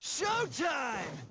Showtime!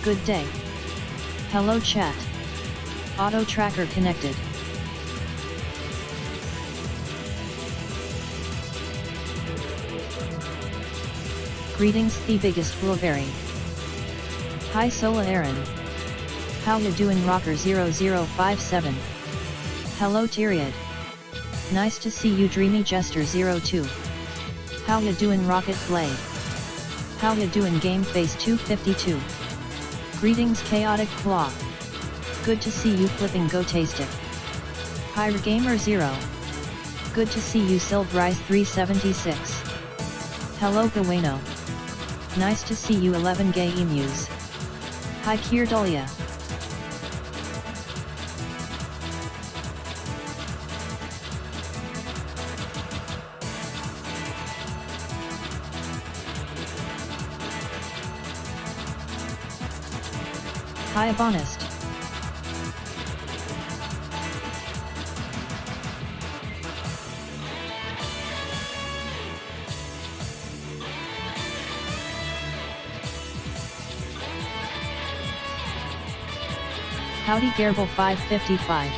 Good day. Hello chat. Auto tracker connected. Greetings the biggest blueberry. Hi Sola Aaron. How ya doing Rocker 0057? Hello Tyriad. Nice to see you Dreamy Jester 02. How ya doing Rocket Blade? How ya doing Game Face 252? Greetings Chaotic Claw. Good to see you flipping Go Tastic. Hi Gamer 0. Good to see you Silvrise 376. Hello Gawano. Nice to see you 11 Gay Emus. Hi Kirdolia. Hi Abonist. Howdy Gerbil 555.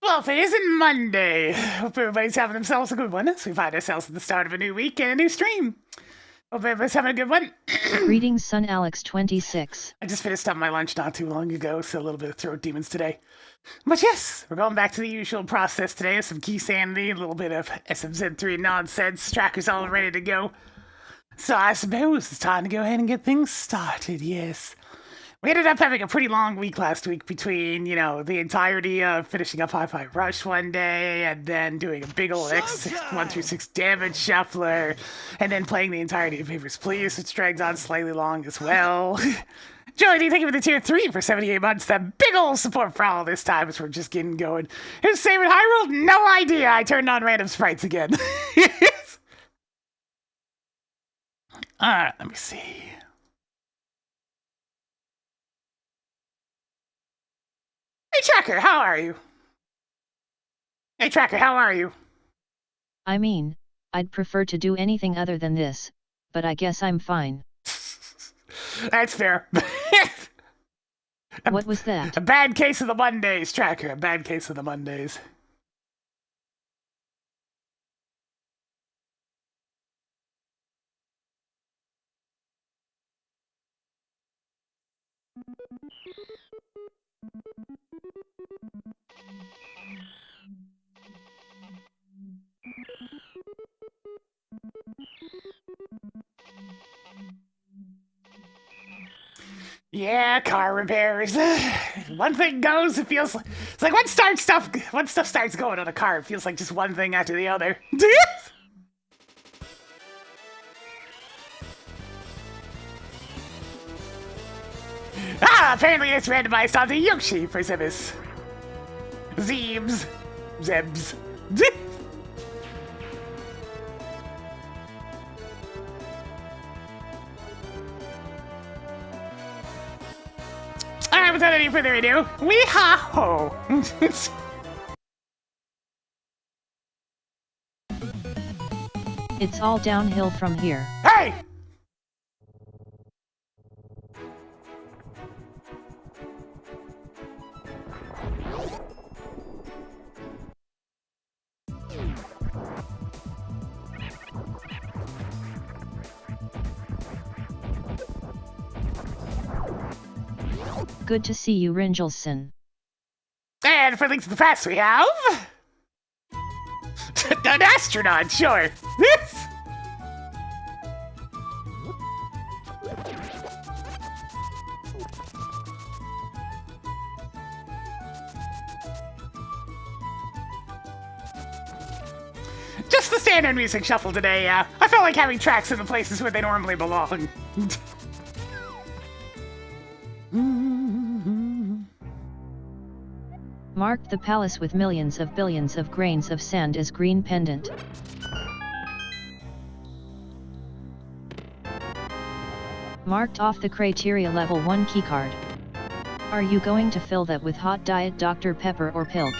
Well, it isn't Monday. Hope everybody's having themselves a good one as we find ourselves at the start of a new week and a new stream. Hope everybody's having a good one. Greetings Sun Alex 26. I just finished up my lunch not too long ago, so a little bit of throat demons today. But yes, we're going back to the usual process today. Some key sanity, a little bit of SMZ3 nonsense. Tracker's all ready to go. So I suppose it's time to go ahead and get things started, yes. We ended up having a pretty long week last week between, the entirety of finishing up Hi-Fi Rush one day, and then doing a big old X1 through 6 damage shuffler, and then playing the entirety of Papers, Please, which dragged on slightly long as well. Joey, thank you for the tier 3 for 78 months. That big old support for all this time as we're just getting going. Who's saving Hyrule? No idea. I turned on random sprites again. Let me see. Hey, Tracker, how are you? Hey, Tracker, how are you? I mean, I'd prefer to do anything other than this, but I guess I'm fine. That's fair. What was that? A bad case of the Mondays, Tracker. A bad case of the Mondays. Yeah, car repairs. One thing goes, it feels like it's like once stuff starts going on a car, it feels like just one thing after the other. Apparently it's randomized onto Yoshi for Zebus. Zebs. Zebs. Alright, without any further ado, wee-ha-ho! It's all downhill from here. Hey! Good to see you, Ringelson. And for links to the past, we have an astronaut, sure. Just the standard music shuffle today, I felt like having tracks in the places where they normally belong. Marked the palace with millions of billions of grains of sand as green pendant. Marked off the criteria level 1 keycard. Are you going to fill that with hot diet Dr. Pepper or Pilk?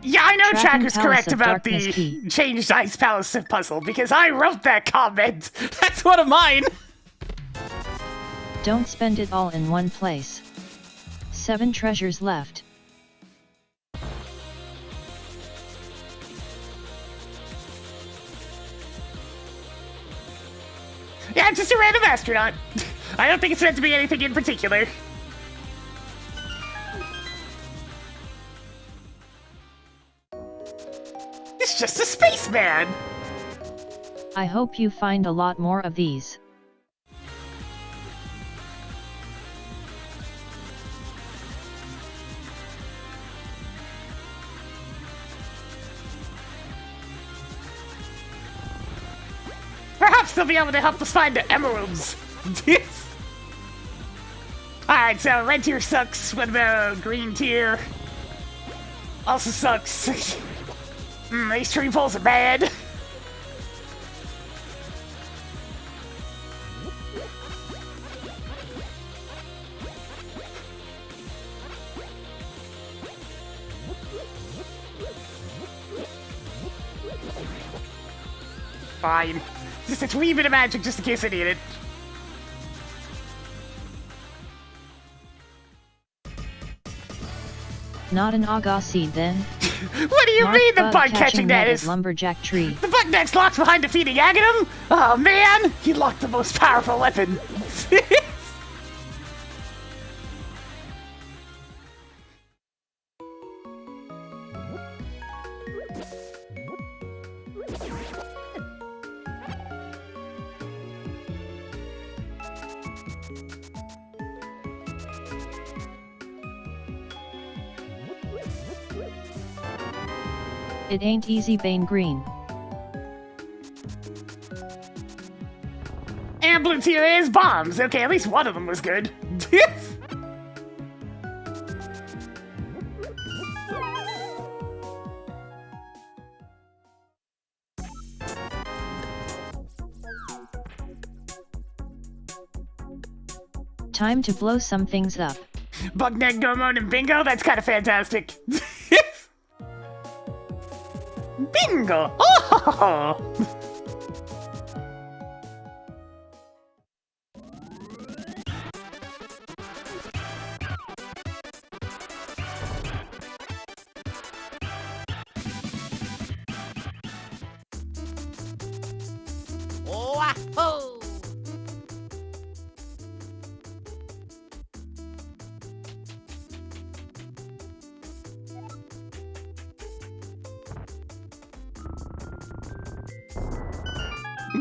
Yeah, I know Tracking Tracker's Palace correct of about Darkness the key. changed Ice Palace puzzle, because I wrote that comment. That's one of mine. Don't spend it all in one place. 7 treasures left. Yeah, I'm just a random astronaut. I don't think it's meant to be anything in particular. It's just a spaceman. I hope you find a lot more of these. Perhaps they'll be able to help us find the emeralds. Alright, so red tier sucks. What about green tier? Also sucks. These tree poles are bad. Fine. Just a wee bit of magic just in case I need it. Not an Aga seed then? What do you Marked mean the bug bug catching net that at is? lumberjack tree. The bug next locked behind defeating Ganon? Oh man! He locked the most powerful weapon. It ain't easy, Bane Green. And blue tier is bombs. Okay, at least one of them was good. Time to blow some things up. Bugneck, Gomon, and Bingo? That's kind of fantastic. Bingo! Oh! Wahoo!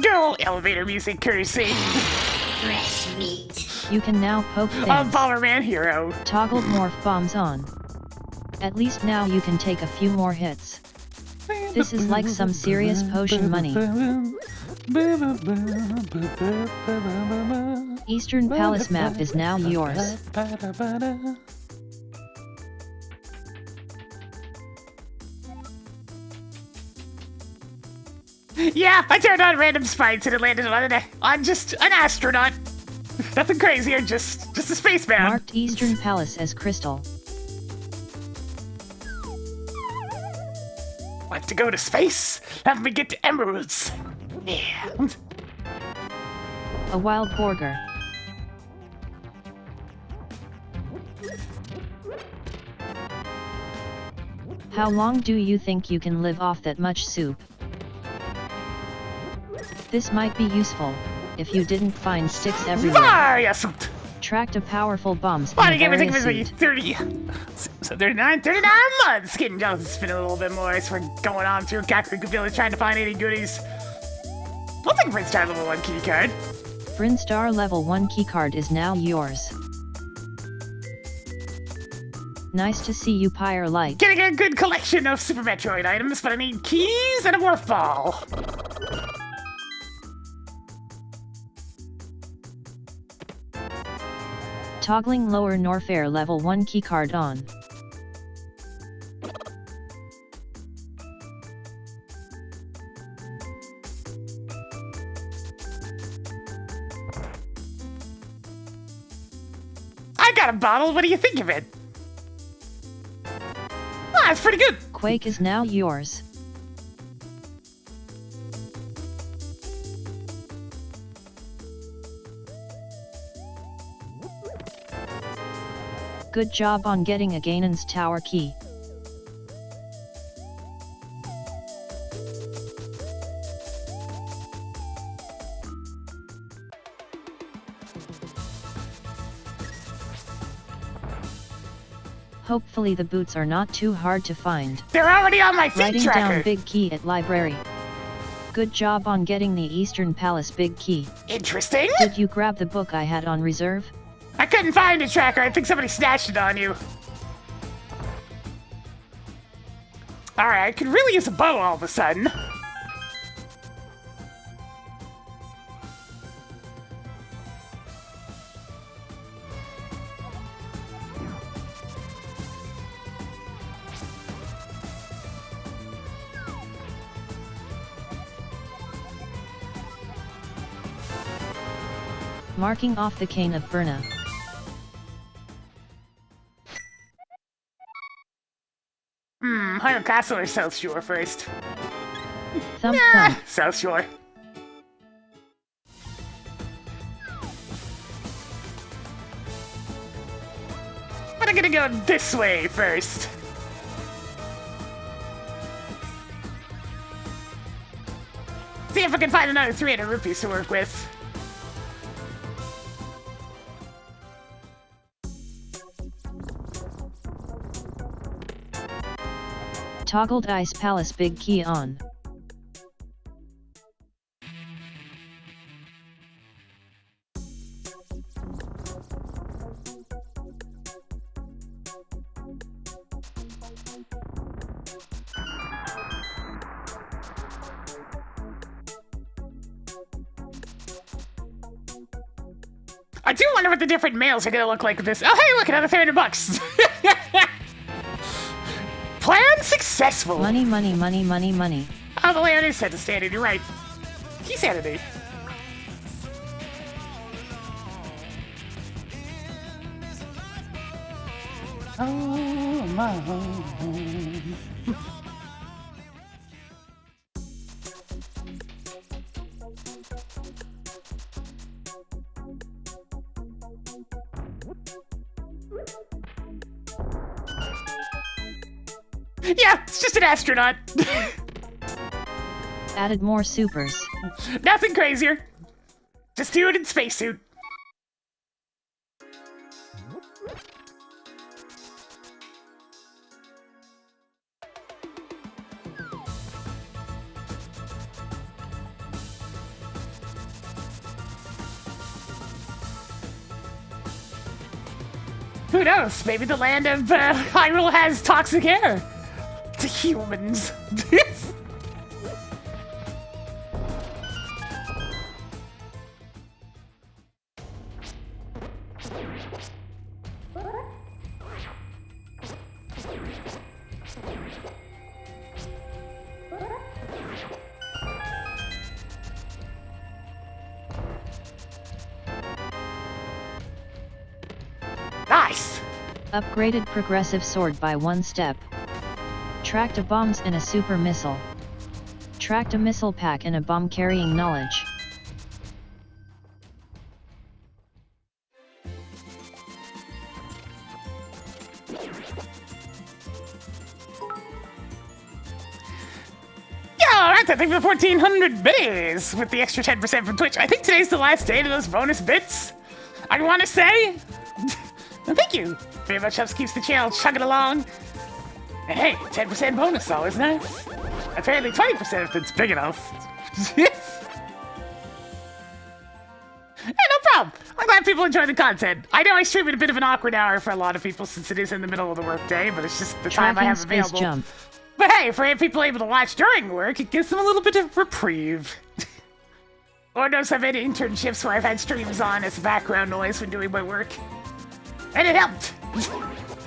Go, elevator music courtesy. Fresh meat. You can now poke A things. Bomberman hero. Toggled morph bombs on. At least now you can take a few more hits. This is like some serious potion money. Eastern Palace map is now yours. Yeah, I turned on random spikes and it landed on just an astronaut. Nothing crazier, just a spaceman. Marked Eastern Palace as crystal. Want to go to space? Have me get to emeralds. Yeah. A wild burger. How long do you think you can live off that much soup? This might be useful, if you didn't find sticks everywhere. Fire suit! Tracked a powerful bombs Why in do a you give me various suit. 30? So 39 months! Getting Jones has been a little bit more as we're going on through Kakariko Village trying to find any goodies. I'll take Prince Star level 1 key card. Brinstar level 1 keycard is now yours. Nice to see you, Pyre Light. Getting a good collection of Super Metroid items, but I need keys and a morph ball. Toggling lower Norfair level 1 keycard on. I got a bottle, what do you think of it? Ah, it's pretty good. Quake is now yours. Good job on getting a Ganon's Tower key. Hopefully the boots are not too hard to find. They're already on my feet Writing tracker. down big key at library. Good job on getting the Eastern Palace big key. Interesting. Did you grab the book I had on reserve? I couldn't find a tracker. I think somebody snatched it on you. Alright, I could really use a bow all of a sudden. Marking off the cane of Berna. Hunter Castle or South Shore first? Thump Ah, thump. South Shore. But I'm gonna go this way first. See if I can find another 300 rupees to work with. Toggled Ice Palace big key on. I do wonder what the different males are gonna look like with this. Oh, hey, look, another 300 bucks. Plan successful. Money, money, money, money, money. Oh, the layout is set to standard, you're right. Key sanity. Oh, my home. Yeah, it's just an astronaut. Added more supers. Nothing crazier. Just do it in spacesuit. Who knows? Maybe the land of Hyrule has toxic air. To humans. Nice! Upgraded progressive sword by 1 step. Tracked a bombs and a super missile. Tracked a missile pack and a bomb carrying knowledge. Alright, I think the 1400 biddies with the extra 10% from Twitch. I think today's the last day to those bonus bits. I want to say, thank you very much. Helps keeps the channel chugging along. And hey, 10% bonus always nice. Apparently 20% if it's big enough. Yeah, no problem. I'm glad people enjoy the content. I know I stream at a bit of an awkward hour for a lot of people since it is in the middle of the workday, but it's just the time I have available. Jump. But hey, for people able to watch during work, it gives them a little bit of reprieve. Lord knows I've had internships where I've had streams on as background noise when doing my work. And it helped.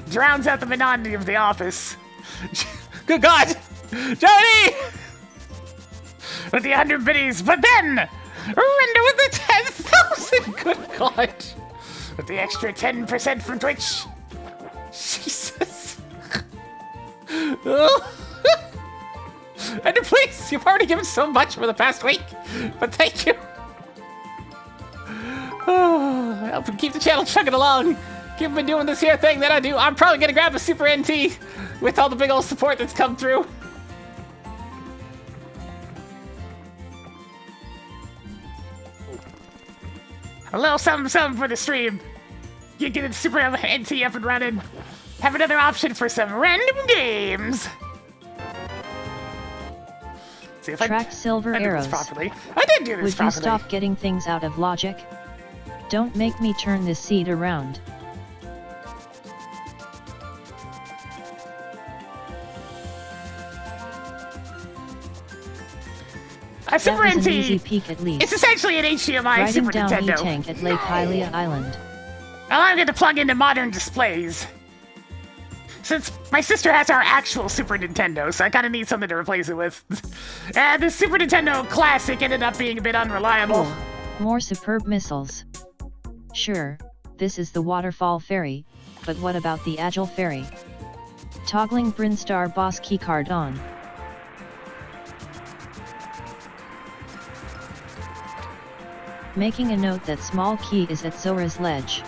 Drowns out the monotony of the office. Good God! Jody! With the 100 biddies, but then! Render with the 10,000! Good God! With the extra 10% from Twitch. Jesus. And please, you've already given so much for the past week, but thank you. Help keep the channel chugging along. Keep me doing this here thing that I do. I'm probably gonna grab a Super NT with all the big old support that's come through. A little something for the stream. You get a Super NT up and running. Have another option for some random games. See if Track silver arrows. Properly. I did do this properly. Would you stop getting things out of logic? Don't make me turn this seat around. A Super NT. An easy peek at least. It's essentially an HDMI Riding Super down Nintendo. E-Tank at Lake Hylia Island. Well, I'm going to plug into modern displays. Since my sister has our actual Super Nintendo, so I kind of need something to replace it with. And the Super Nintendo Classic ended up being a bit unreliable. More superb missiles. Sure, this is the Waterfall Ferry, but what about the Agile Ferry? Toggling Brinstar Boss keycard on. Making a note that small key is at Zora's Ledge.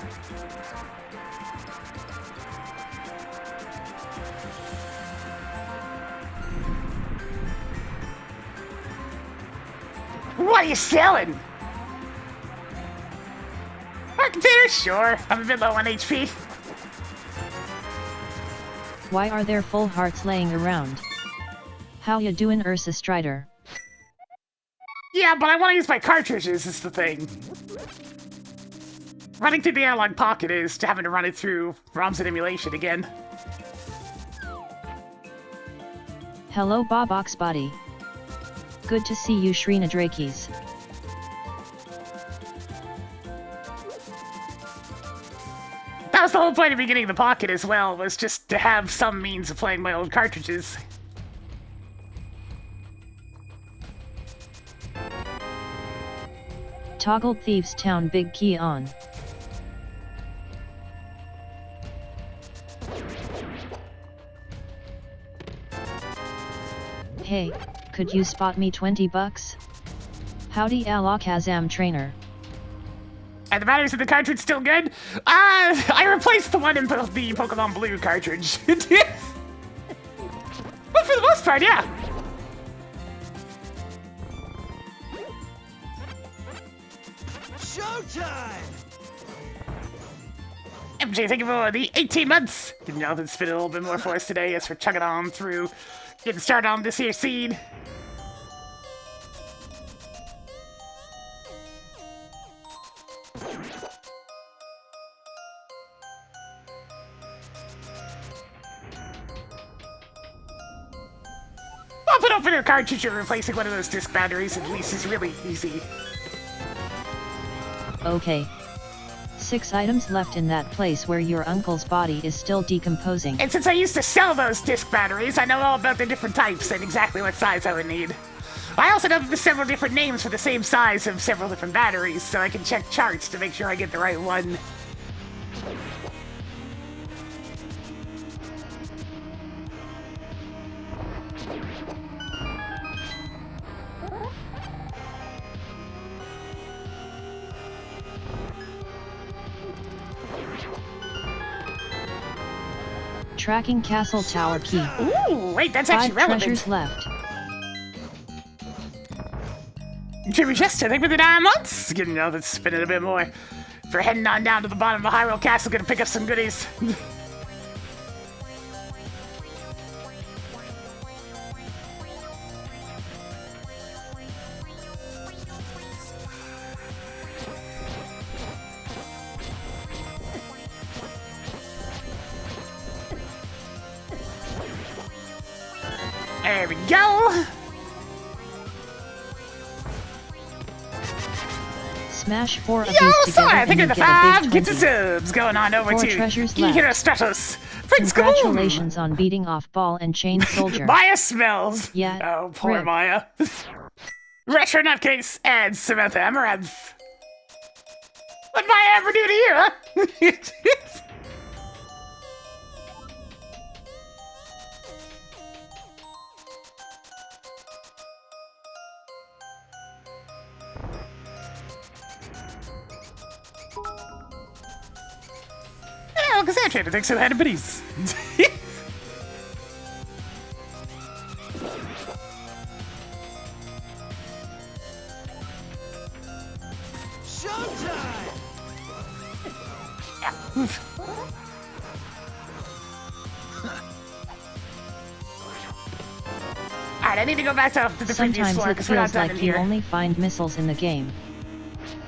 What are you selling? A container? Sure. I'm a bit low on HP. Why are there full hearts laying around? How ya doin', Ursa Strider? Yeah, but I want to use my cartridges is the thing. Running through the analog pocket is having to run it through ROMs and emulation again. Hello Bobox Body. Good to see you, Shrina Drakes. That was the whole point of me getting the pocket as well, was just to have some means of playing my old cartridges. Toggled Thieves Town big key on. Hey, could you spot me 20 bucks? Howdy Alakazam trainer. And the batteries of the cartridge still good? I replaced the one in the Pokemon Blue cartridge. But for the most part, yeah. Showtime! MJ, thank you for the 18 months. Jonathan spit a little bit more for us today as we're chugging on through, getting started on this here seed. I'll put open a cartridge and replacing one of those disc batteries at least is really easy. Okay. 6 items left in that place where your uncle's body is still decomposing. And since I used to sell those disc batteries, I know all about the different types and exactly what size I would need. I also know the several different names for the same size of several different batteries, so I can check charts to make sure I get the right one. Tracking castle tower key. Ooh, wait, that's 5 actually relevant. treasures left. Jimmy Chester, thank you for the diamonds. You know, that's spinning a bit more. We're heading on down to the bottom of the Hyrule Castle, gonna pick up some goodies. There we go. Smash 4 of Yo, these together sorry, I and think you of the get a 5 big gifted 20. subs going on over 4 to treasures Hero left. Stratos. Prince Kaboom! Congratulations on beating off Ball and Chain Soldier. Maya smells. Yeah. Oh, poor Rip. Maya. Retro Nutcase and Samantha Amaranth. What'd Maya ever do to you, huh? Yeah, because I'm trying to think so had biddies. Alright, I need to go back to the previous Sometimes floor it because we're not feels done like in you here. only find missiles in the game.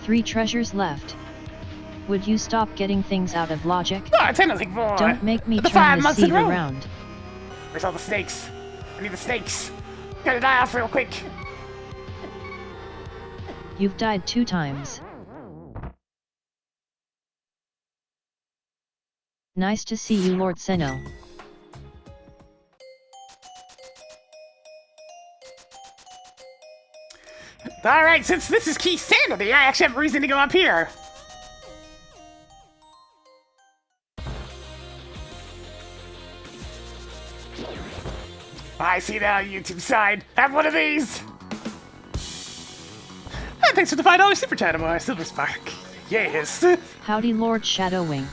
3 treasures left. Would you stop getting things out of logic? Oh, it's anything more. Don't make me the turn 5 the months in seed a row. around. Where's all the snakes? I need the snakes. Gotta die off real quick. You've died 2 times. Nice to see you, Lord Seno. Alright, since this is key sanity, I actually have a reason to go up here. I see now, YouTube side. Have one of these. And thanks for the $5 super chat, Amar Silver Spark. Yes. Howdy, Lord Shadowwing.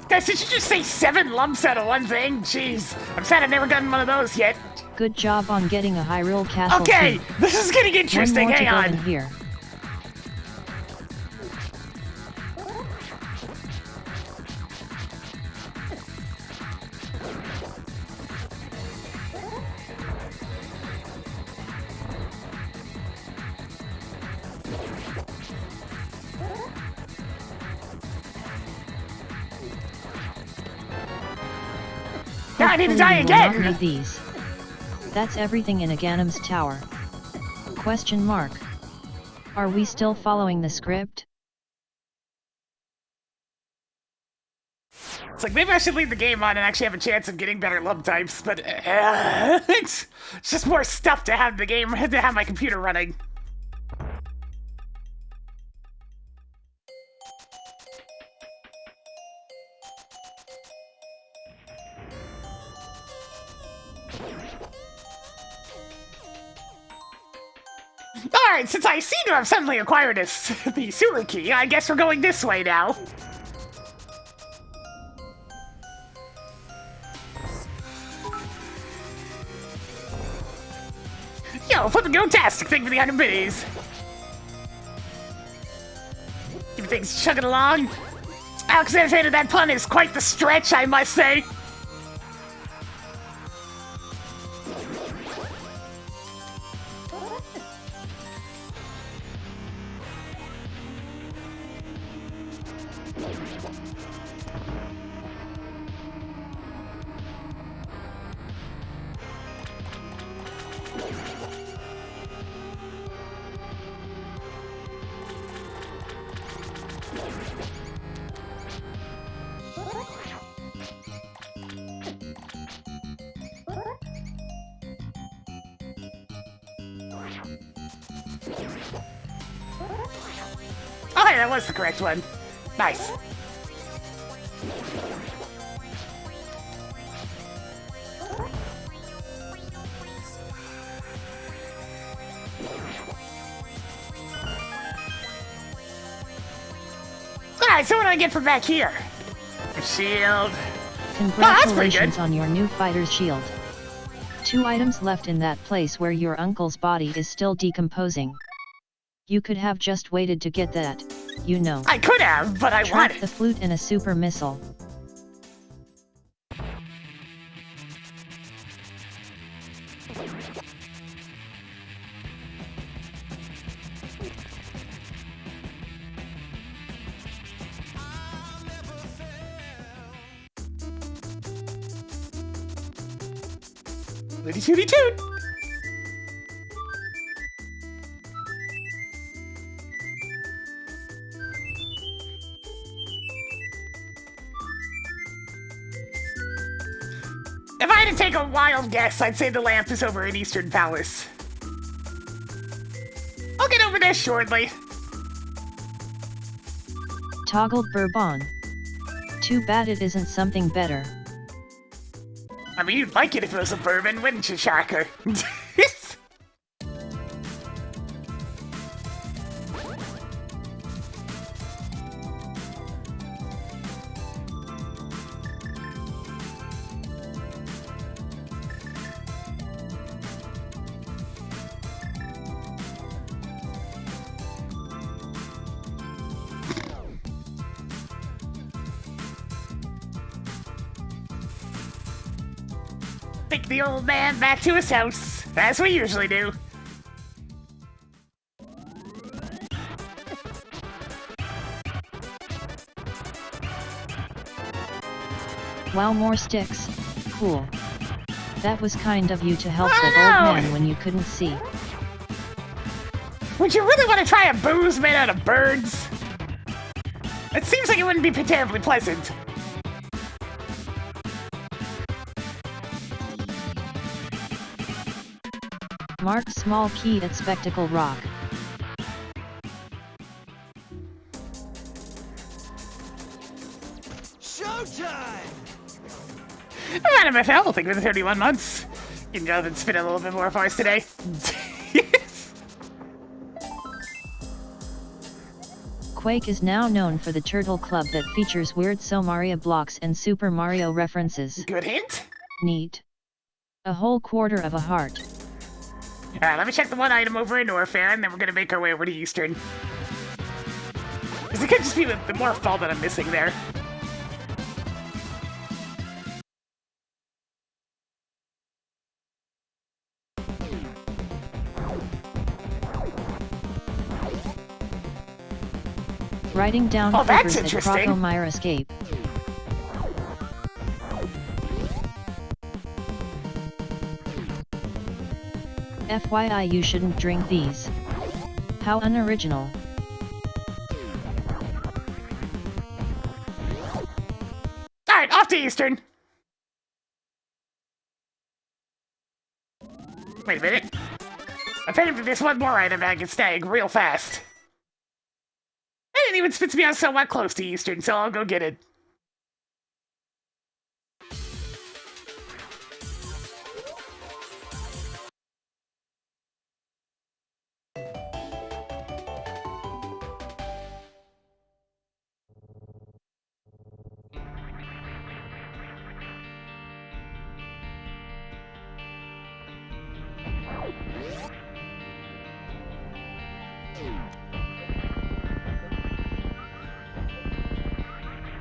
Guys, did you just say 7 lumps out of one thing? Jeez, I'm sad I've never gotten one of those yet. Good job on getting a Hyrule Castle Okay, key. this is getting One interesting. more to Hang go in on. here. Now I need to Hopefully die we will not again. need these. That's everything in a Ganom's tower. Question mark. Are we still following the script? It's like maybe I should leave the game on and actually have a chance of getting better lump types, but it's just more stuff to have the game to have my computer running. Alright, since I seem to have suddenly acquired the sewer key, I guess we're going this way now. Yo, flippin' go-tastic thing for the 100 biddies. Keep things chugging along. Alexander, that pun is quite the stretch, I must say. Oh, hey, that was the correct one. Nice. Alright, so what do I get from back here? A shield. Congratulations on your new fighter's shield. 2 items left in that place where your uncle's body is still decomposing. You could have just waited to get that, you know. I could have, but I Trap wanted. the flute and a super missile. Litty tooty toot! If I had to take a wild guess, I'd say the lamp is over in Eastern Palace. I'll get over there shortly. Toggled bourbon. Too bad it isn't something better. I mean, you'd like it if it was a bourbon, wouldn't you, Shocker? Take the old man back to his house, as we usually do. Wow, more sticks. Cool. That was kind of you to help Oh, that no! old man when you couldn't see. Would you really want to try a booze made out of birds? It seems like it wouldn't be terribly pleasant. Mark small key at Spectacle Rock. Showtime! Madam FL, thank you for the 31 months. You know that's been a little bit more for us today. Quake is now known for the Turtle Club that features weird Mario blocks and Super Mario references. Good hint. Neat. A whole quarter of a heart. Alright, let me check the one item over in Norfair, and then we're gonna make our way over to Eastern. Because it could just be the Morph that I'm missing there. Writing down Oh, that's flippers at interesting. Crocomire Escape. FYI, you shouldn't drink these. How unoriginal. Alright, off to Eastern. Wait a minute. Apparently there's one more item I can snag real fast. And it even spits me out somewhat close to Eastern, so I'll go get it.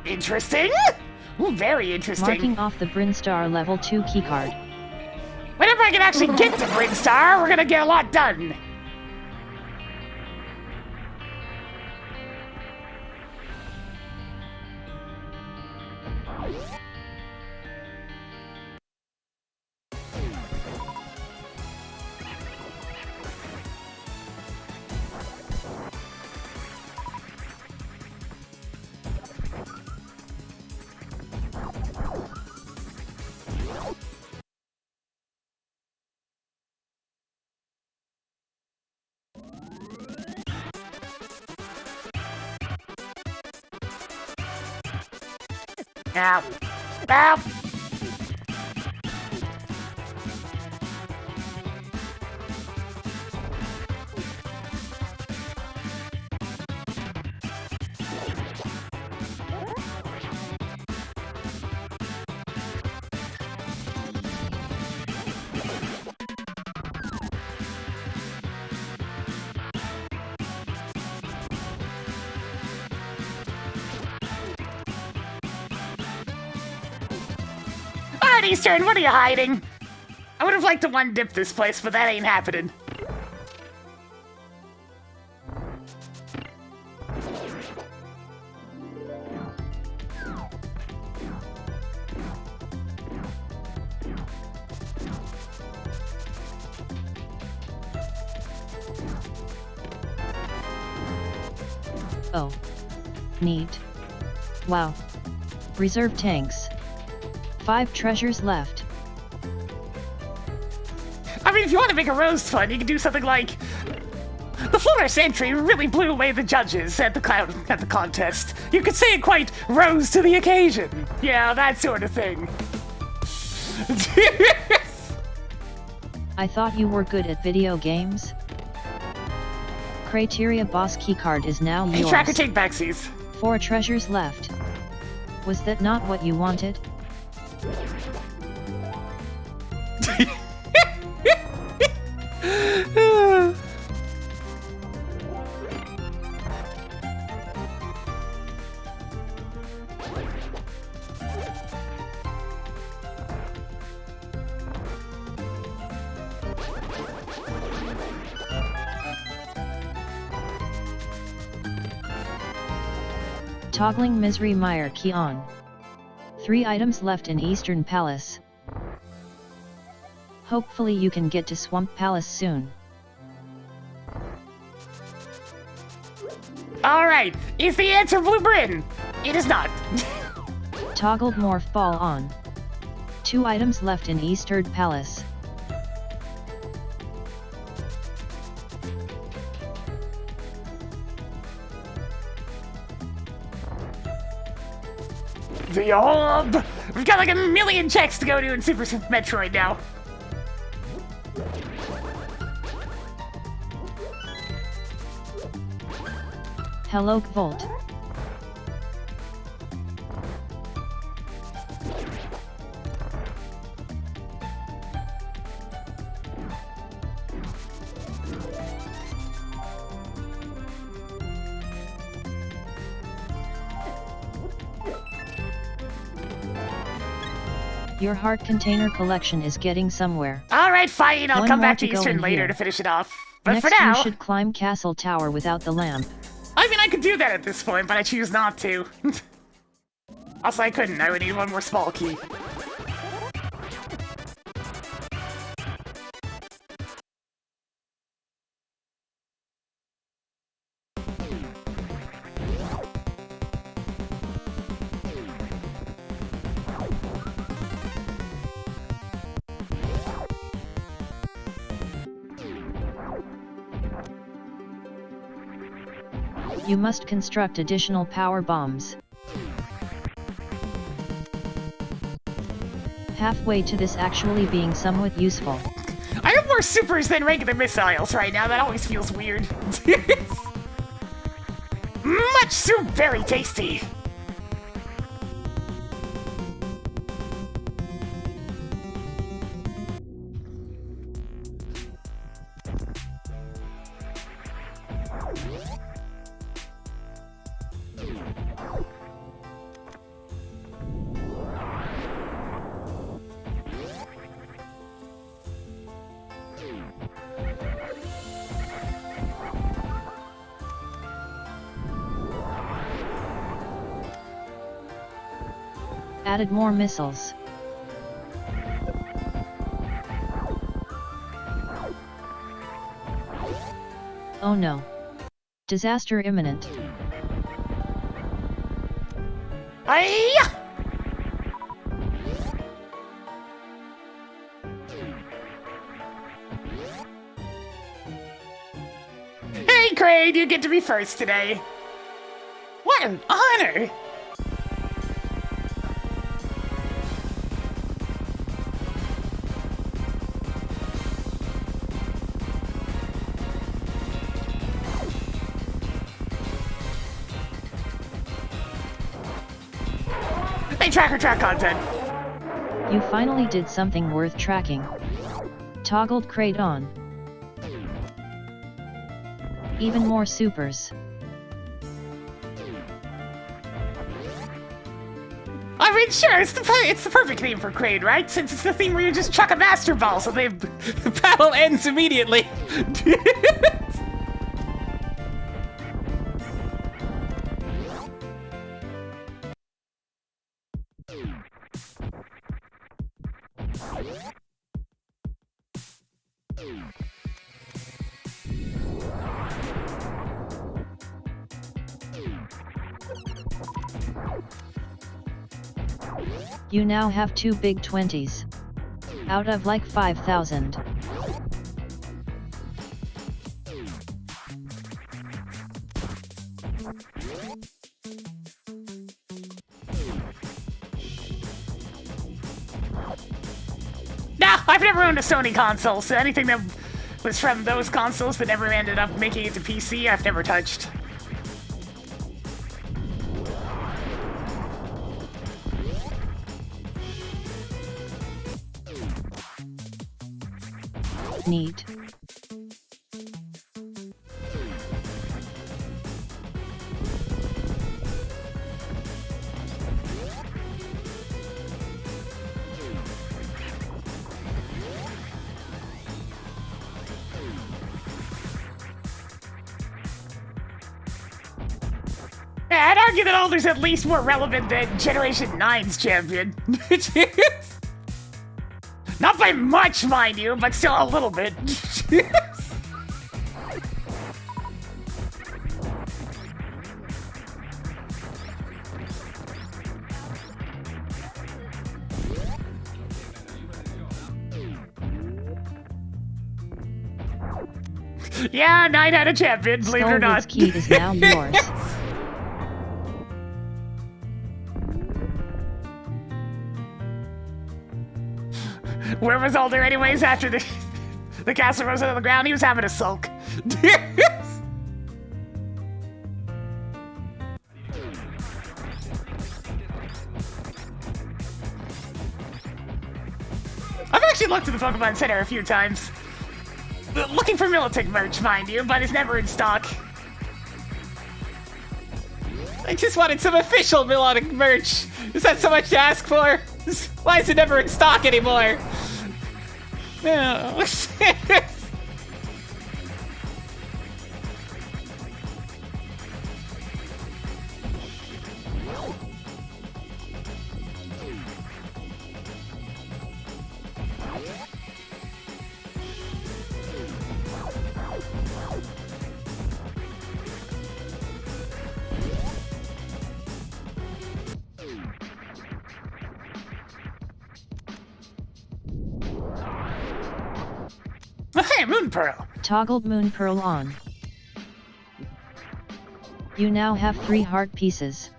Interesting. Ooh, very interesting. Marking off the Brinstar level 2 keycard. Whenever I can actually get to Brinstar, we're gonna get a lot done. Ow. Ow. on, Eastern, what are you hiding? I would have liked to one-dip this place, but that ain't happening. Oh. Neat. Wow. Reserve tanks. 5 treasures left. I mean, if you want to make a roast fun, you can do something like... The Florist entry really blew away the judges at the contest. You could say it quite rose to the occasion. Yeah, that sort of thing. I thought you were good at video games? Criteria boss keycard is now yours. Hey, Tracker, take backsies. 4 treasures left. Was that not what you wanted? Toggling Misery Mire key on. 3 items left in Eastern Palace. Hopefully you can get to Swamp Palace soon. Alright, is the answer Blue Britain? It is not. Toggled Morph Ball on. 2 items left in Eastern Palace. The orb! We've got like a million checks to go to in Super Metroid now. Hello Volt. Your heart container collection is getting somewhere. Alright, fine, I'll One come more back to to go Eastern in later here. to finish it off. But Next for now... you should climb Castle Tower without the lamp. I mean, I could do that at this point, but I choose not to. Also, I couldn't. I would need one more small key. You must construct additional power bombs. Halfway to this actually being somewhat useful. I have more supers than regular missiles right now. That always feels weird. Much soup, very tasty. Added more missiles. Oh no. Disaster imminent. Hiya! Hey, Crane, you get to be first today. What an honor! Hey, tracker track content. You finally did something worth tracking. Toggled crate on. Even more supers. I've mean, sure, it's the perfect theme for Kraid, right? Since it's the theme where you just chuck a Master Ball, so the battle ends immediately. You now have 2 big 20s. Out of like 5,000. Nah, I've never owned a Sony console, so anything that was from those consoles that never ended up making it to PC, I've never touched. Neat. Yeah, I'd argue that Alder's at least more relevant than Generation 9's champion. Not by much, mind you, but still a little bit. Yeah, 9 had a champion, believe it or not. Skullwood's key is now yours. Where was Alder anyways after the castle rose out of the ground? He was having a sulk. I've actually looked at the Pokemon Center a few times. Looking for Militech merch, mind you, but it's never in stock. I just wanted some official melodic merch. Is that so much to ask for? Why is it never in stock anymore? No. Hey, Moon Pearl! Toggled Moon Pearl on. You now have 3 heart pieces.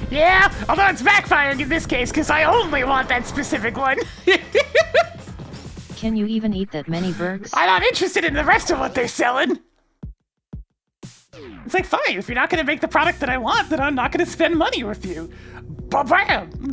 Yeah, although it's backfiring in this case, because I only want that specific one. Can you even eat that many burgers? I'm not interested in the rest of what they're selling. It's like, fine, if you're not going to make the product that I want, then I'm not going to spend money with you. Ba-bam!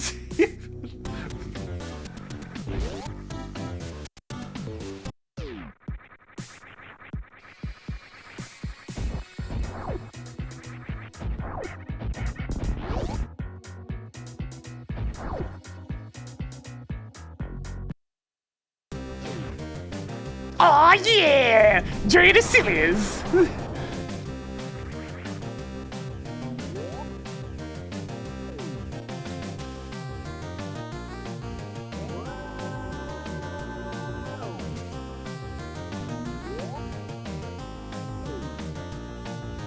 Aw, yeah! Journey to Silius!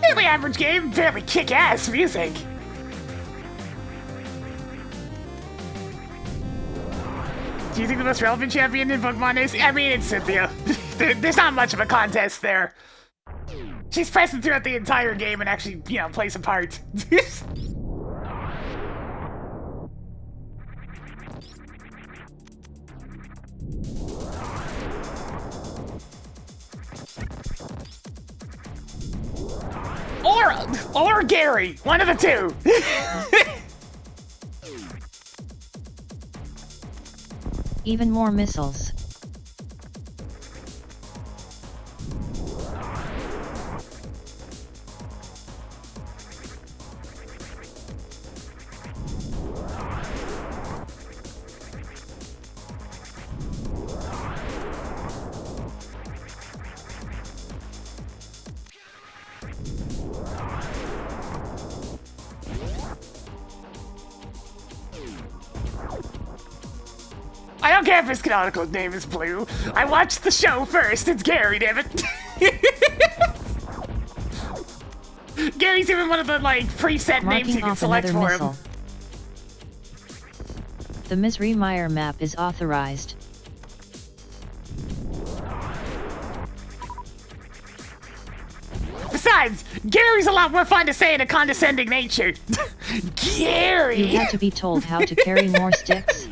Fairly average game, fairly kick-ass music. Do you think the most relevant champion in Pokemon is? I mean, it's Cynthia. There's not much of a contest there. She's present throughout the entire game and actually, you know, plays a part. Or Gary. One of the two. Even more missiles. I don't care if his canonical name is Blue. I watched the show first. It's Gary, damn it. Gary's even one of the, like, preset names you can select for him. The Ms. Meyer map is authorized. Besides, Gary's a lot more fun to say in a condescending nature. Gary! You had to be told how to carry more sticks?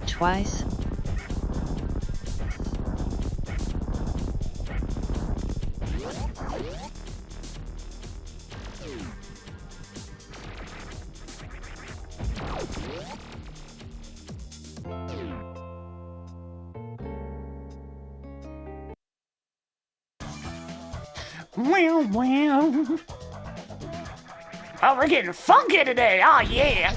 Twice? Well. Oh, we're getting funky today. Oh, yeah.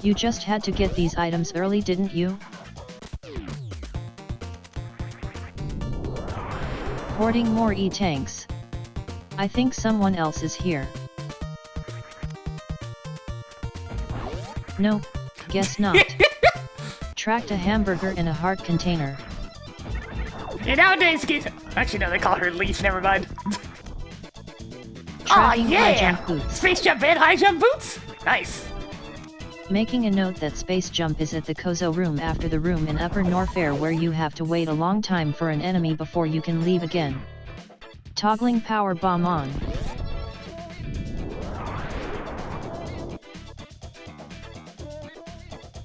You just had to get these items early, didn't you? Hoarding more E-tanks. I think someone else is here. Nope, guess not. Tracked a hamburger in a heart container. Yeah, nowadays, actually, no, they call her Leaf, never mind. Tracking high jump boots. Space jump and high jump boots? Nice. Making a note that space jump is at the Kozo room after the room in Upper Norfair where you have to wait a long time for an enemy before you can leave again. Toggling power bomb on.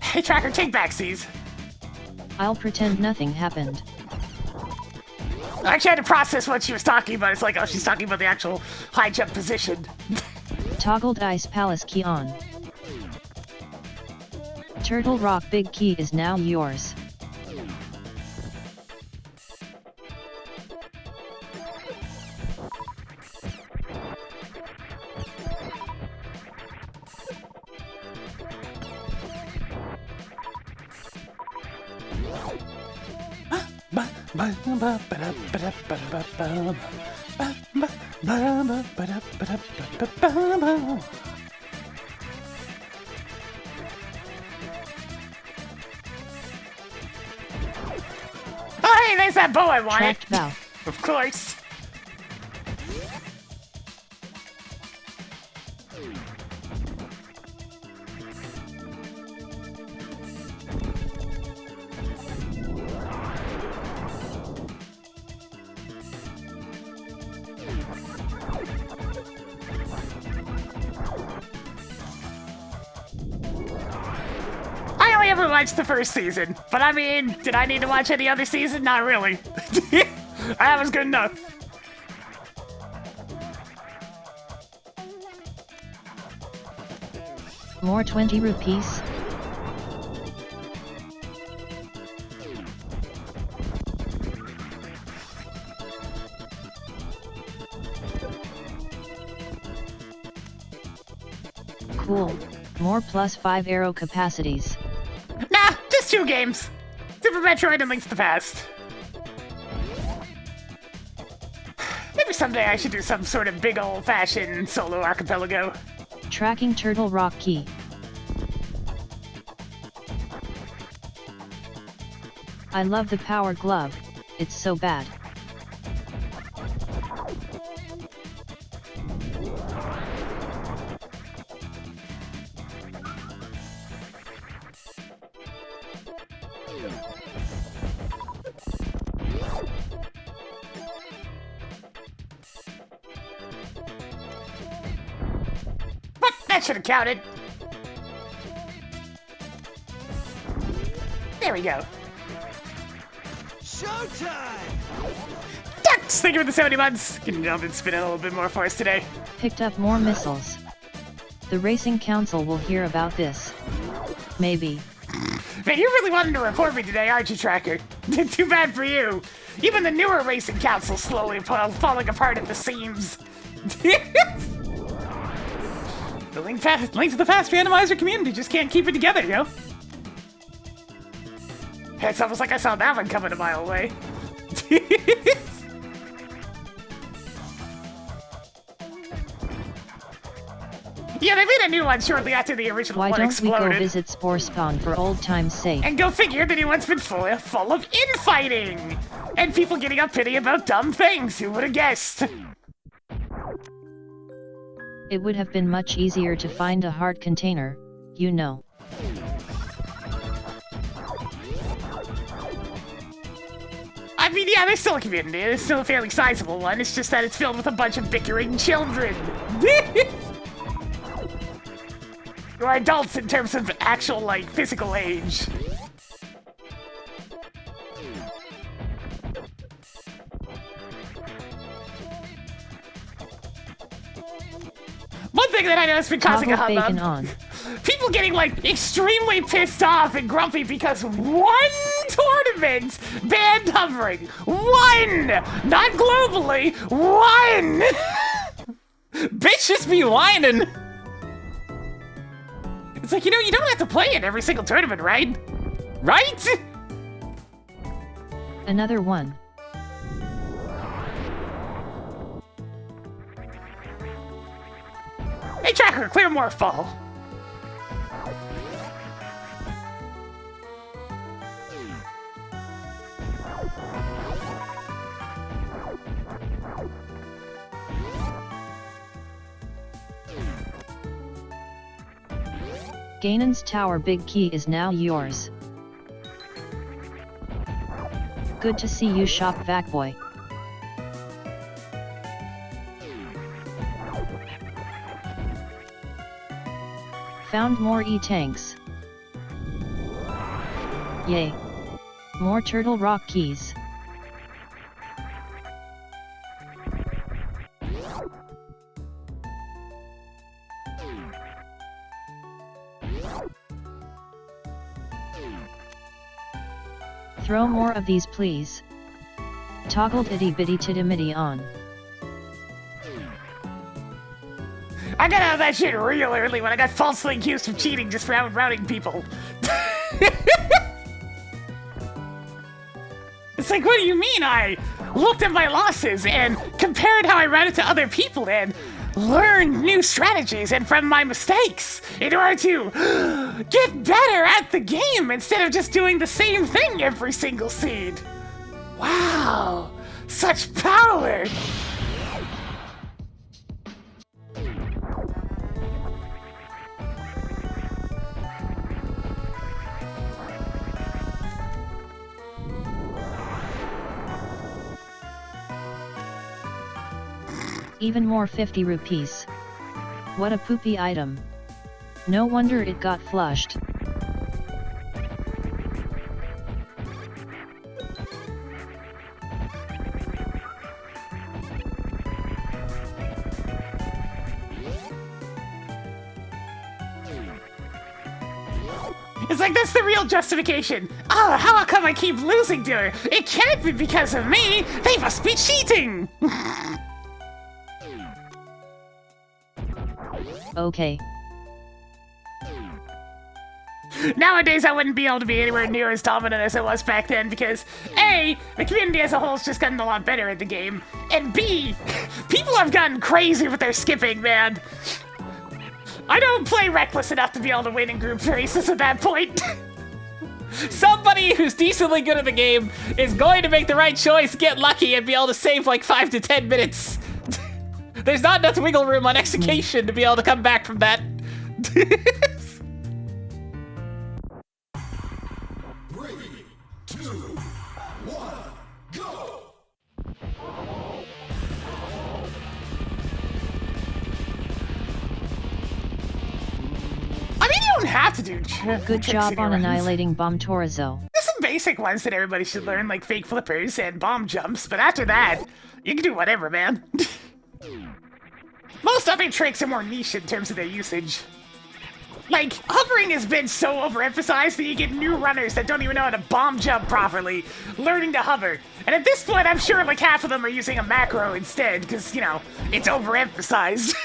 Hey, Tracker, take back, C's. I'll pretend nothing happened. I actually had to process what she was talking about. It's like, oh, she's talking about the actual high jump position. Toggled Ice Palace key on. Turtle Rock Big Key is now yours. Oh, hey, there's that bow I wanted. Tracked bow. Of course. I only ever watched the first season, but I mean, did I need to watch any other season? Not really. That was good enough. More 20 rupees. Cool. More +5 arrow capacities. Nah, just 2 games. Super Metroid and Links to the Past. Maybe someday I should do some sort of big old-fashioned solo archipelago. Tracking Turtle Rock Key. I love the power glove, it's so bad. But that should have counted. There we go. Ducks! Thank you for the 70 months. Can jump and spin it a little bit more for us today. Picked up more missiles. The Racing Council will hear about this. Maybe. Man, you're really wanting to report me today, aren't you, Tracker? Too bad for you. Even the newer Racing Council's slowly falling apart at the seams. The link to the past randomizer community just can't keep it together, yo. It's almost like I saw that one coming a mile away. Yeah, they made a new one shortly after the original Why one don't exploded. we go visit Spore Spawn for old time's sake? And go figure, the new one's been full of infighting! And people getting up pity about dumb things, who would have guessed? It would have been much easier to find a heart container, you know. I mean, yeah, there's still a community, there's still a fairly sizable one, it's just that it's filled with a bunch of bickering children. Who are adults in terms of actual, like, physical age. One thing that I know has been causing a Toggle bacon hubbub. on. People getting, like, extremely pissed off and grumpy because one tournament banned hovering. One! Not globally, one! Bitches be whining. It's like, you know, you don't have to play in every single tournament, right? Right? Another one. Hey, Tracker, clear more fall. Ganon's tower big key is now yours. Good to see you shop vac boy. Found more E-tanks. Yay. More turtle rock keys. Throw more of these please. Toggled itty bitty titty mitty on. I got out of that shit real early when I got falsely accused of cheating just for routing people. It's like, what do you mean? I looked at my losses and compared how I routed to other people and learned new strategies and from my mistakes in order to get better at the game instead of just doing the same thing every single seed. Wow, such power! Even more 50 rupees. What a poopy item. No wonder it got flushed. It's like, that's the real justification. Oh, how come I keep losing to her? It can't be because of me. They must be cheating. Okay. Nowadays, I wouldn't be able to be anywhere near as dominant as I was back then because A, the community as a whole has just gotten a lot better at the game, and B, people have gotten crazy with their skipping, man. I don't play reckless enough to be able to win in group races at that point. Somebody who's decently good at the game is going to make the right choice, get lucky, and be able to save like 5 to 10 minutes. There's not enough wiggle room on execution to be able to come back from that. 3, 2, 1, go! I mean, you don't have to do Good job on annihilating Bomb Torizo. There's some basic ones that everybody should learn, like fake flippers and bomb jumps, but after that, you can do whatever, man. Most other tricks are more niche in terms of their usage. Like, hovering has been so overemphasized that you get new runners that don't even know how to bomb jump properly, learning to hover. And at this point, I'm sure like half of them are using a macro instead, because, you know, it's overemphasized.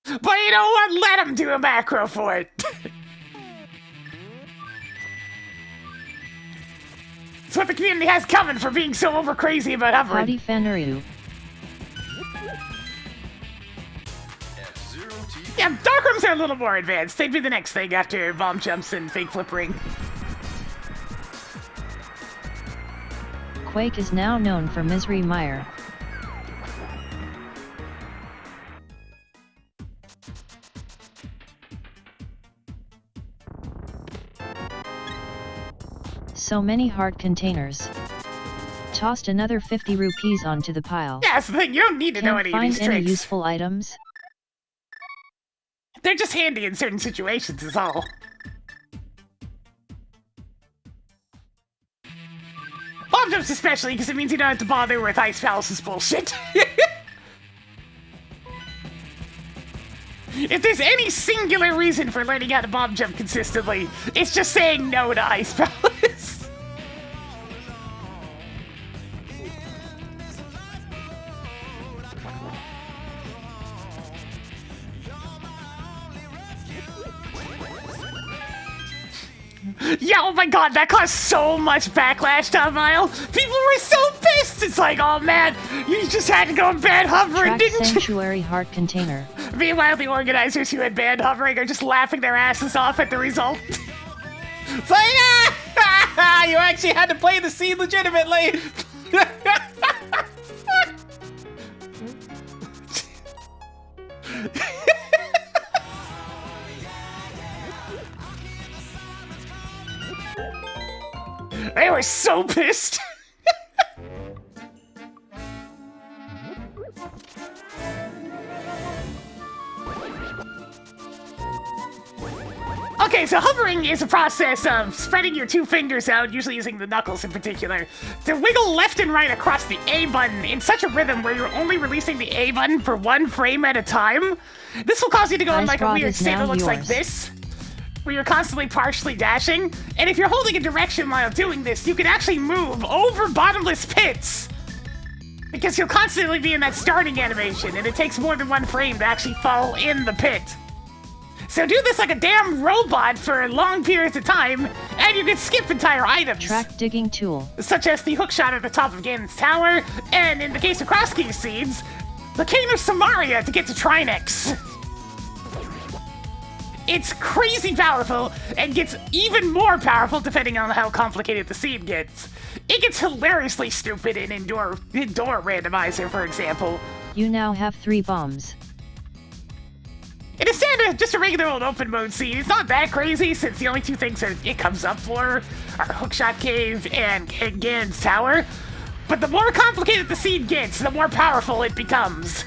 But you know what? Let them do a macro for it. It's what the community has coming for being so over crazy about hovering. Howdy Fanaru. Yeah, dark rooms are a little more advanced. They'd be the next thing after bomb jumps and fake flippering. Quake is now known for Misery Mire. So many heart containers. Tossed another 50 rupees onto the pile. Yeah, that's the thing. You don't need to know Can't any of find these any tricks. useful items. They're just handy in certain situations, is all. Bomb jumps especially, because it means you don't have to bother with Ice Palace's bullshit. If there's any singular reason for learning how to bomb jump consistently, it's just saying no to Ice Palace. Yeah, oh my god, that caused so much backlash, Tom Mile. People were so pissed. It's like, oh man, you just had to go and ban hovering, Track didn't you? Sanctuary heart container. Meanwhile, the organizers who had banned hovering are just laughing their asses off at the result. It's like, ah! You actually had to play the scene legitimately. They were so pissed. Okay, so hovering is a process of spreading your two fingers out, usually using the knuckles in particular, to wiggle left and right across the A button in such a rhythm where you're only releasing the A button for one frame at a time. This will cause you to go in like a Ice Rod weird is state now that looks like yours. this, where you're constantly partially dashing. And if you're holding a direction while doing this, you can actually move over bottomless pits. Because you'll constantly be in that starting animation, and it takes more than one frame to actually fall in the pit. So do this like a damn robot for long periods of time, and you can skip entire items. Track digging tool. Such as the hookshot at the top of Ganon's tower, and in the case of cross key seeds, the cane of Samaria to get to Trinex. It's crazy powerful, and gets even more powerful depending on how complicated the seed gets. It gets hilariously stupid in indoor randomizer, for example. You now have 3 bombs. It is standard, just a regular old open mode seed. It's not that crazy, since the only two things it comes up for are Hookshot Cave and Ganon's Tower. But the more complicated the seed gets, the more powerful it becomes.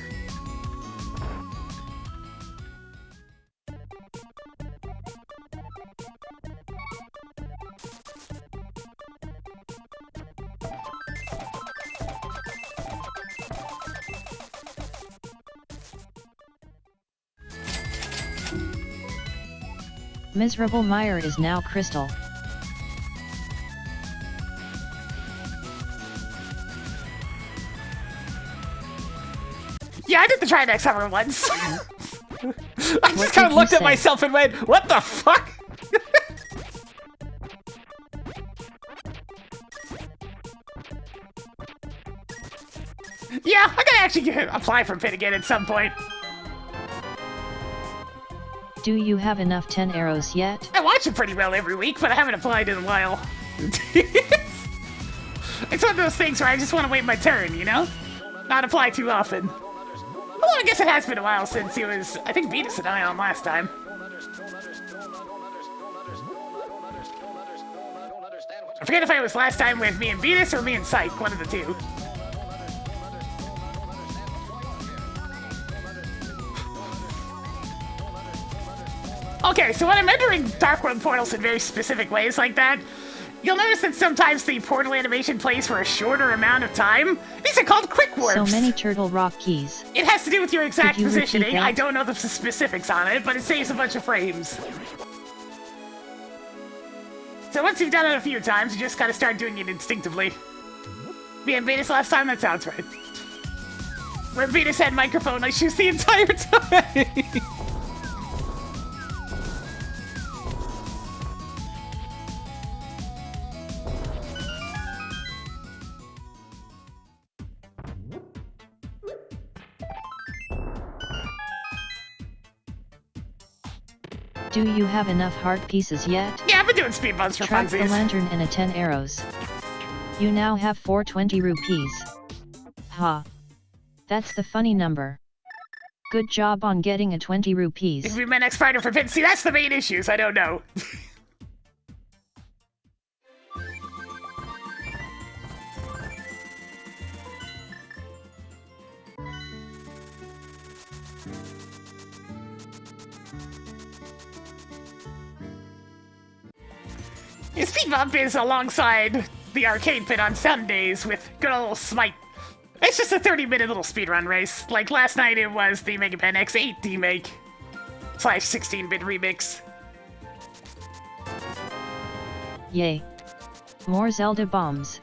Miserable Mire is now crystal. Yeah, I did the Trinex hover once. I What just kind did of you looked at say? myself and went, what the fuck? Yeah, I gotta actually apply for Pit again at some point. Do you have enough 10 arrows yet? I watch it pretty well every week, but I haven't applied in a while. It's one of those things where I just want to wait my turn, you know? Not apply too often. Well, I guess it has been a while since he was, I think, Venus and I on last time. I forget if I was last time with me and Venus or me and Psych, one of the two. Okay, so when I'm entering Dark World portals in very specific ways like that, You'll notice that sometimes the portal animation plays for a shorter amount of time. These are called quick warps. So many turtle rock keys. It has to do with your exact Could you repeat positioning. that? I don't know the specifics on it, but it saves a bunch of frames. So once you've done it a few times, you just gotta start doing it instinctively. Me and Venus last time, that sounds right. Where Venus had microphone issues the entire time. Do you have enough heart pieces yet? Yeah, I've been doing speed bumps for Trap the funsies. lantern and a 10 arrows. You now have 420 rupees. Ha. That's the funny number. Good job on getting a 20 If rupees. we my next fighter for Vince, see, that's the main issues. I don't know. His speed bump is alongside the arcade pit on Sundays with good old Smite. It's just a 30-minute little speedrun race. Like last night it was the Mega Man X8 remake / 16-bit remix. Yay. More Zelda bombs.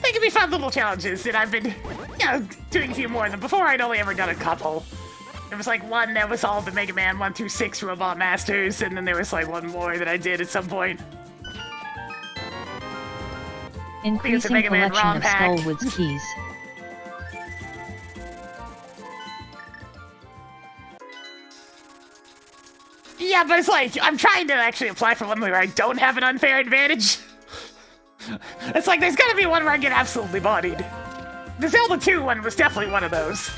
They can be fun little challenges, and I've been, doing a few more of them. Before, I'd only ever done a couple. There was like one that was all the Mega Man 1 through 6 Robot Masters, and then there was like one more that I did at some point. Increasing Mega Man collection ROM of hack. Skullwood's keys. Yeah, but it's like, I'm trying to actually apply for one where I don't have an unfair advantage. It's like, there's gotta be one where I get absolutely bodied. The Zelda 2 one was definitely one of those.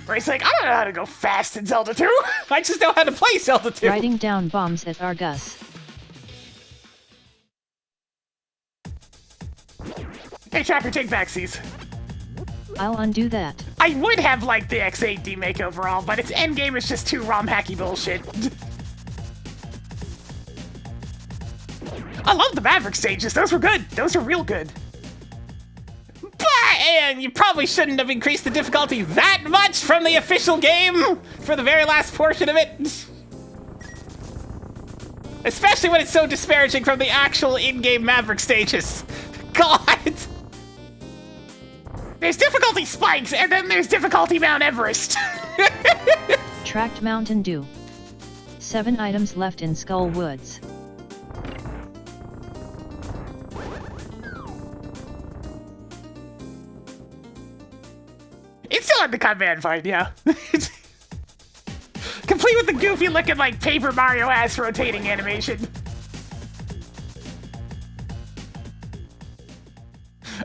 Where he's like, I don't know how to go fast in Zelda 2. I just know how to play Zelda 2. Writing down bombs at Argus. Hey, Tracker, take backsies. I'll undo that. I would have liked the X8 remake overall, but its endgame is just too ROM hacky bullshit. I love the Maverick stages. Those were good. Those are real good. And you probably shouldn't have increased the difficulty that much from the official game for the very last portion of it. Especially when it's so disparaging from the actual in-game Maverick stages. God! There's difficulty spikes, and then there's difficulty Mount Everest. Tracked Mountain Dew. 7 items left in Skull Woods. It's still in the Cutman fight, yeah. Complete with the goofy looking like Paper Mario ass rotating animation.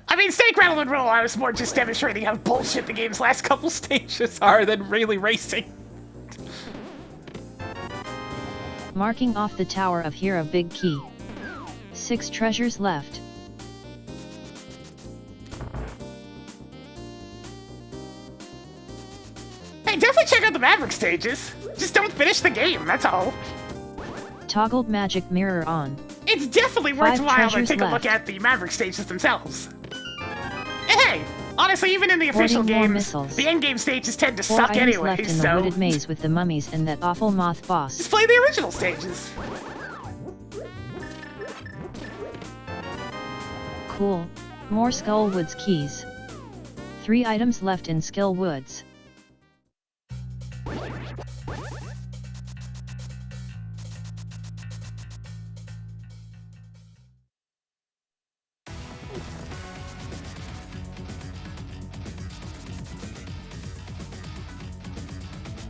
I mean, Snake Rattle and Roll, I was more just demonstrating how bullshit the game's last couple stages are than really racing. Marking off the Tower of Hera Big Key. 6 treasures left. Hey, definitely check out the Maverick stages. Just don't finish the game, that's all. Toggled magic mirror on. It's definitely 5 worthwhile to treasures take a look left. at the Maverick stages themselves. And hey, honestly, even in the official Hoarding more games, missiles. the endgame stages tend to 4 suck items anyway, left in the so wooded maze with the mummies and that awful moth just boss. play the original stages. Cool. More Skullwoods keys. 3 items left in Skill Woods.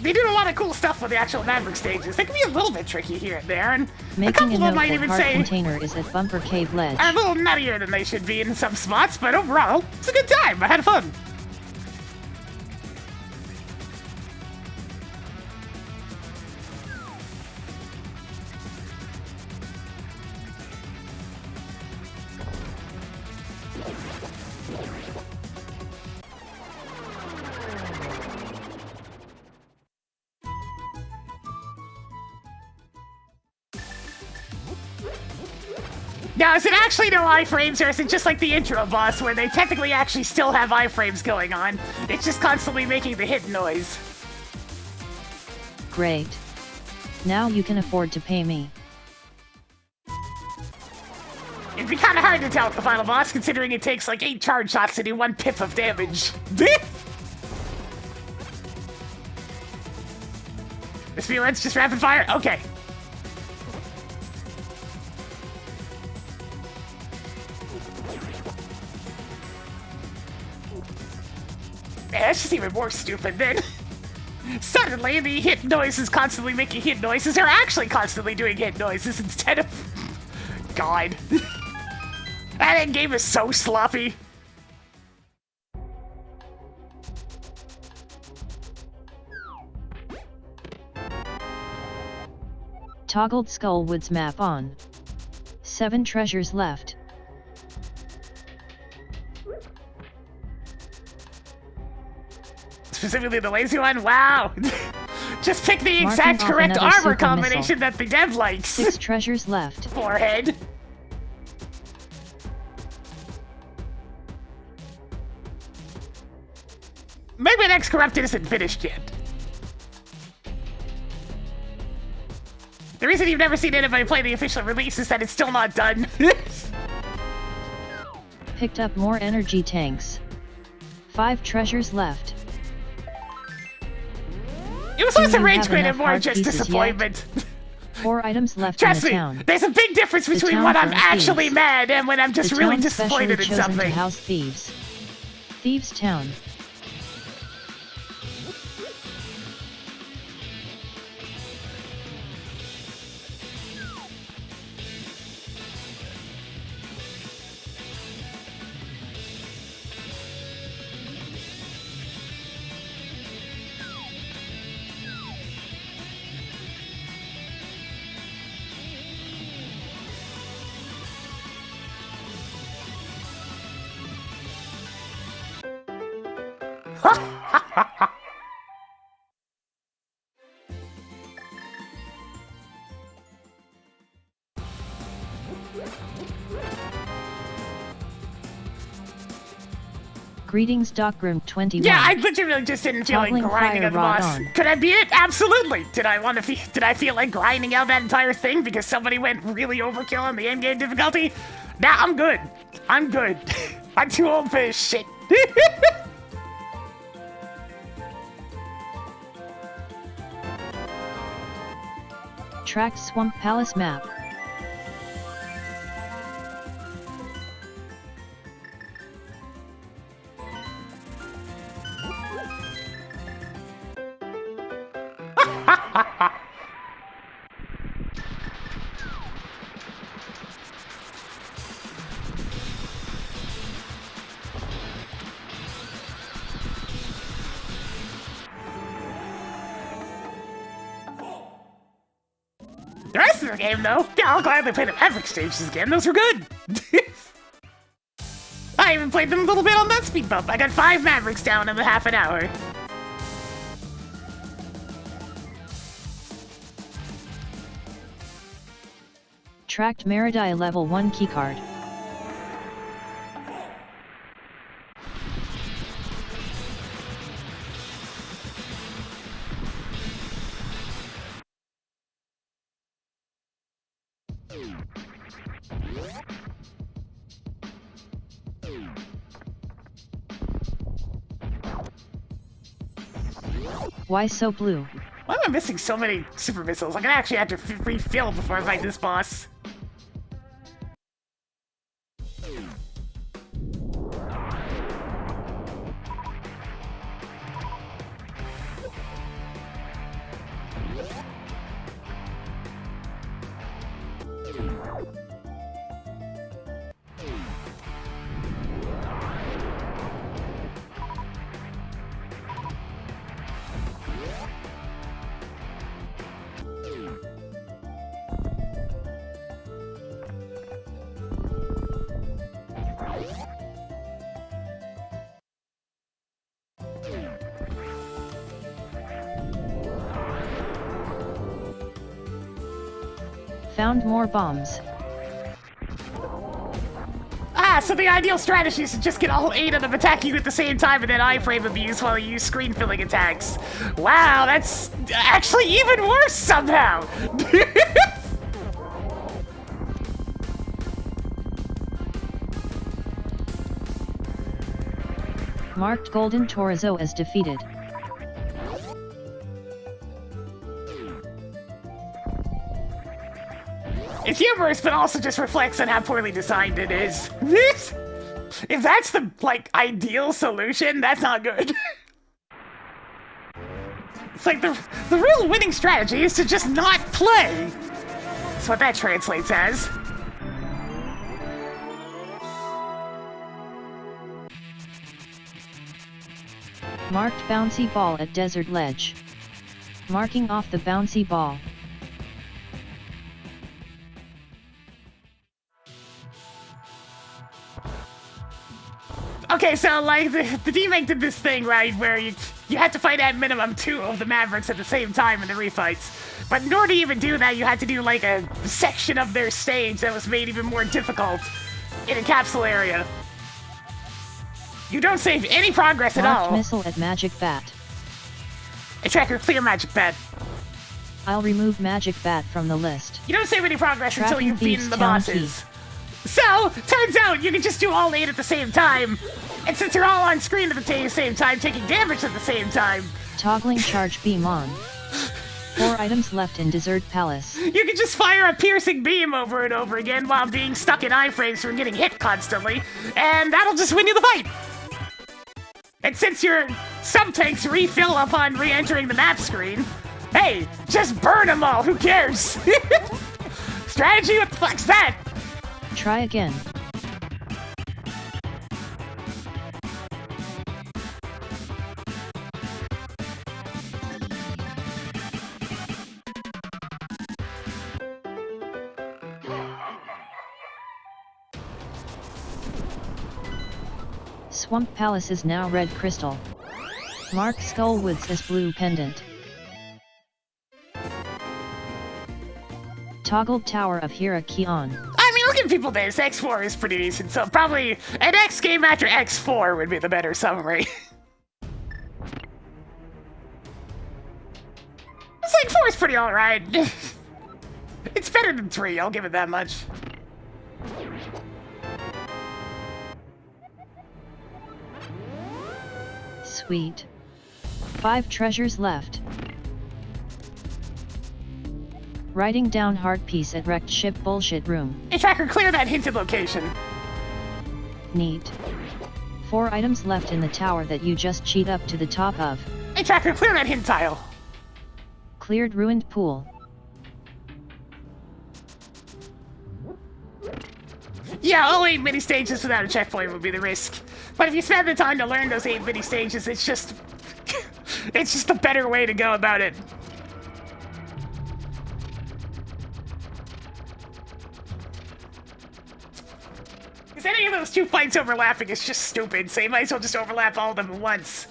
They do a lot of cool stuff with the actual Maverick stages. They can be a little bit tricky here and there, and a Making couple a of note them might that even heart say container is at Bumper Cave Ledge. are a little nuttier than they should be in some spots, but overall, it's a good time. I had fun. Now, is it actually no iframes, or is it just like the intro boss, where they technically actually still have iframes going on? It's just constantly making the hit noise. Great. Now you can afford to pay me. It'd be kind of hard to tell with the final boss, considering it takes like 8 charge shots to do 1 pip of damage. This let's just rapid fire? Okay. Man, that's just even more stupid then. Suddenly, the hit noises constantly making hit noises are actually constantly doing hit noises instead of... God. That endgame is so sloppy. Toggled Skullwoods map on. 7 treasures left. Specifically the lazy one? Wow! Just pick the exact Marking off correct another armor super combination missile. that the dev likes. 6 treasures left. Forehead. Maybe Next Corrupted isn't finished yet. The reason you've never seen anybody play the official release is that it's still not done. Picked up more energy tanks. 5 treasures left. It was less Do a you rage have quit and enough more hard just pieces yet? disappointment. 4 items left Trust in the me, town. there's a big difference The between town when I'm for actually thieves. mad and when I'm just The really town specially disappointed in chosen something. to house thieves. Thieves Town. Greetings, Dockroom21. Yeah, I literally just didn't feel like Toggling grinding fire on the rod boss. on. Could I beat it? Absolutely. Did I feel like grinding out that entire thing because somebody went really overkill on the endgame difficulty? Nah, I'm good. I'm good. I'm too old for this shit. Tracked Swamp Palace map. The rest of the game, though, yeah, I'll gladly play the Maverick stages again. Those were good. I even played them a little bit on that speed bump. I got 5 Mavericks down in the half an hour. Tracked Meridai level 1 keycard. Why so blue? Why am I missing so many super missiles? I'm gonna actually have to refill before I fight this boss. Found more bombs. Ah, so the ideal strategy is to just get all 8 of them attacking you at the same time and then iframe abuse while you use screen filling attacks. Wow, that's actually even worse somehow! Marked Golden Torizo as defeated. It's humorous, but also just reflects on how poorly designed it is. If that's the, like, ideal solution, that's not good. It's like the real winning strategy is to just not play. That's what that translates as. Marked bouncy ball at desert ledge. Marking off the bouncy ball. Okay, so like the teammate did this thing, right, where you had to fight at minimum 2 of the Mavericks at the same time in the refights. But in order to even do that, you had to do like a section of their stage that was made even more difficult in a capsule area. You don't save any progress at Marked all. missile at magic bat. A tracker, clear magic bat. I'll remove magic bat from the list. You don't save any progress until Tracking you've beaten thieves the town bosses. So, turns out you can just do all 8 at the same time. And since you're all on screen at the same time, taking damage at the same time, Toggling charge beam on. 4 items left in Desert Palace. you can just fire a piercing beam over and over again while being stuck in iframes from getting hit constantly, and that'll just win you the fight. And since your sub-tanks refill upon re-entering the map screen, hey, just burn them all, who cares? Strategy, what the fuck's that? Try again. Swamp Palace is now red crystal. Mark Skullwoods as blue pendant. Toggled Tower of Hierarchy on. I mean, look at people this. X4 is pretty decent, so probably an X game after X4 would be the better summary. It's like 4 is pretty alright. It's better than 3, I'll give it that much. Sweet. 5 treasures left. Writing down heart piece at wrecked ship bullshit room. Hey, tracker, clear that hinted location. Neat. 4 items left in the tower that you just cheat up to the top of. Hey, tracker, clear that hint tile. Cleared ruined pool. Yeah, all 8 mini stages without a checkpoint would be the risk. But if you spend the time to learn those 8 mini stages, it's just it's just a better way to go about it. Because any of those 2 fights overlapping is just stupid, so you might as well just overlap all of them at once.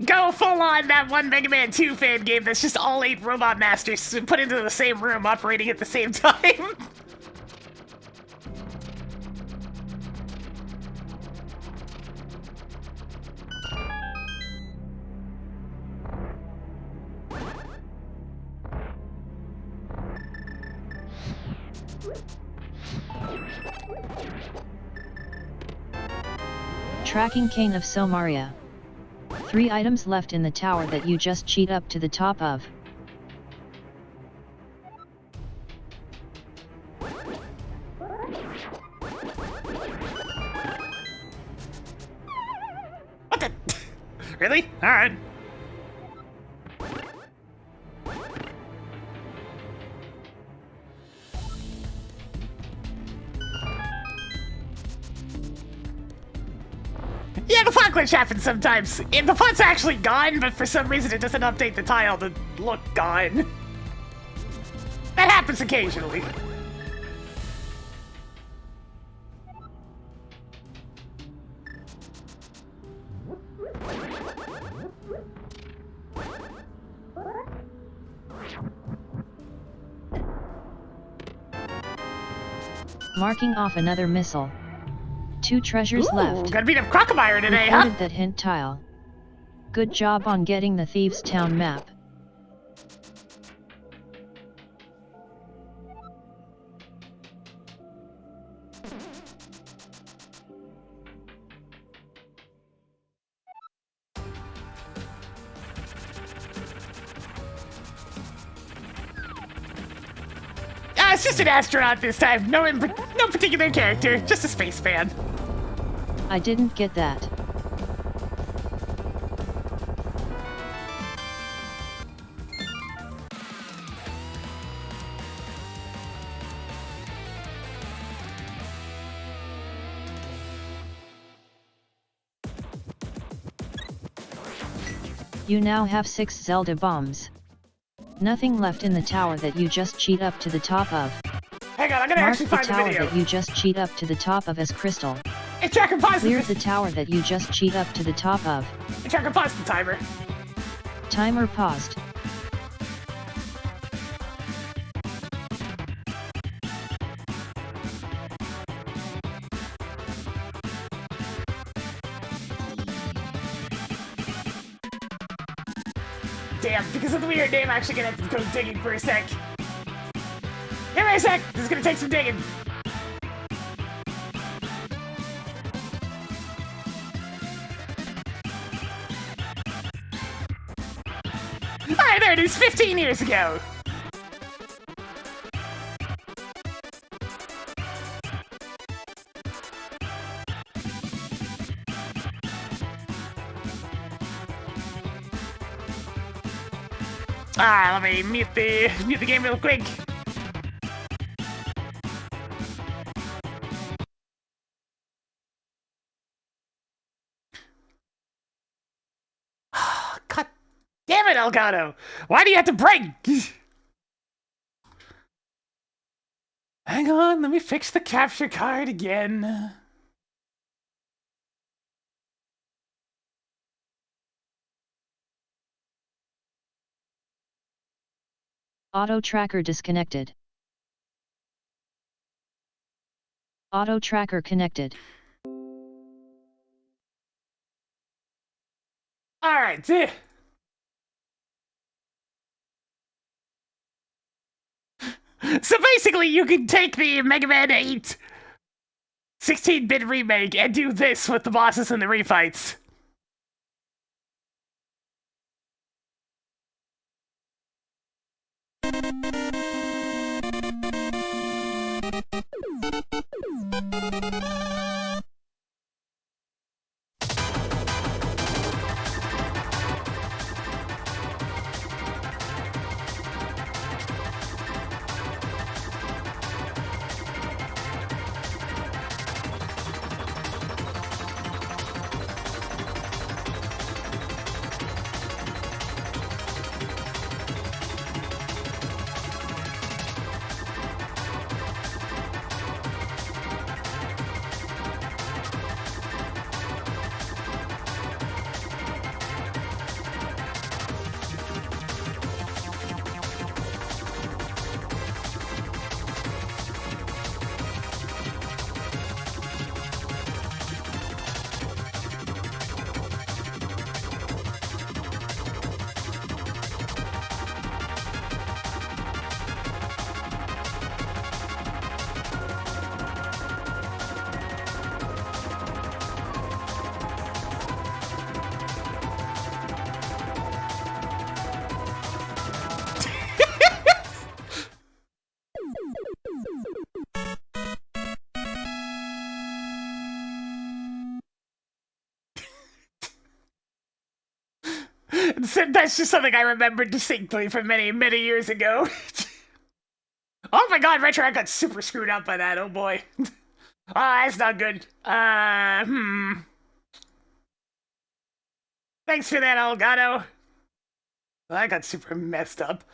Go full on that one Mega Man 2 fan game that's just all 8 Robot Masters put into the same room operating at the same time. Tracking Cane of Somaria. 3 items left in the tower that you just cheat up to the top of. What the? Really? Alright. Yeah, the font glitch happens sometimes. And the font's actually gone, but for some reason it doesn't update the tile to look gone. That happens occasionally. Marking off another missile. 2 treasures Ooh, left. gotta beat up Crocomire today, huh? Reported that hint tile. Good job on getting the Thieves' Town map. Ah, it's just an astronaut this time. No particular character, just a spaceman. I didn't get that. You now have 6 Zelda bombs. Nothing left in the tower that you just cheat up to the top of. Hang on, I'm gonna Mark actually the find the tower video. that you just cheat up to the top of as crystal. Hey, tracker, pause Clear the the tower that you just cheat up to the top of. Hey, tracker, pause the timer. Timer paused. Damn, because of the weird name, I'm actually gonna have to go digging for a sec. Give me a sec, this is gonna take some digging. Alright, there it is, 15 years ago. Let me mute the game real quick. God damn it, Elgato! Why do you have to break? Hang on, let me fix the capture card again. Auto tracker disconnected. Auto tracker connected. Alright, so basically you can take the Mega Man 8 16-bit remake and do this with the bosses and the refights. That's just something I remember distinctly from many, many years ago. Oh my god, Retro got super screwed up by that, oh boy. That's not good. Thanks for that, Elgato. I got super messed up.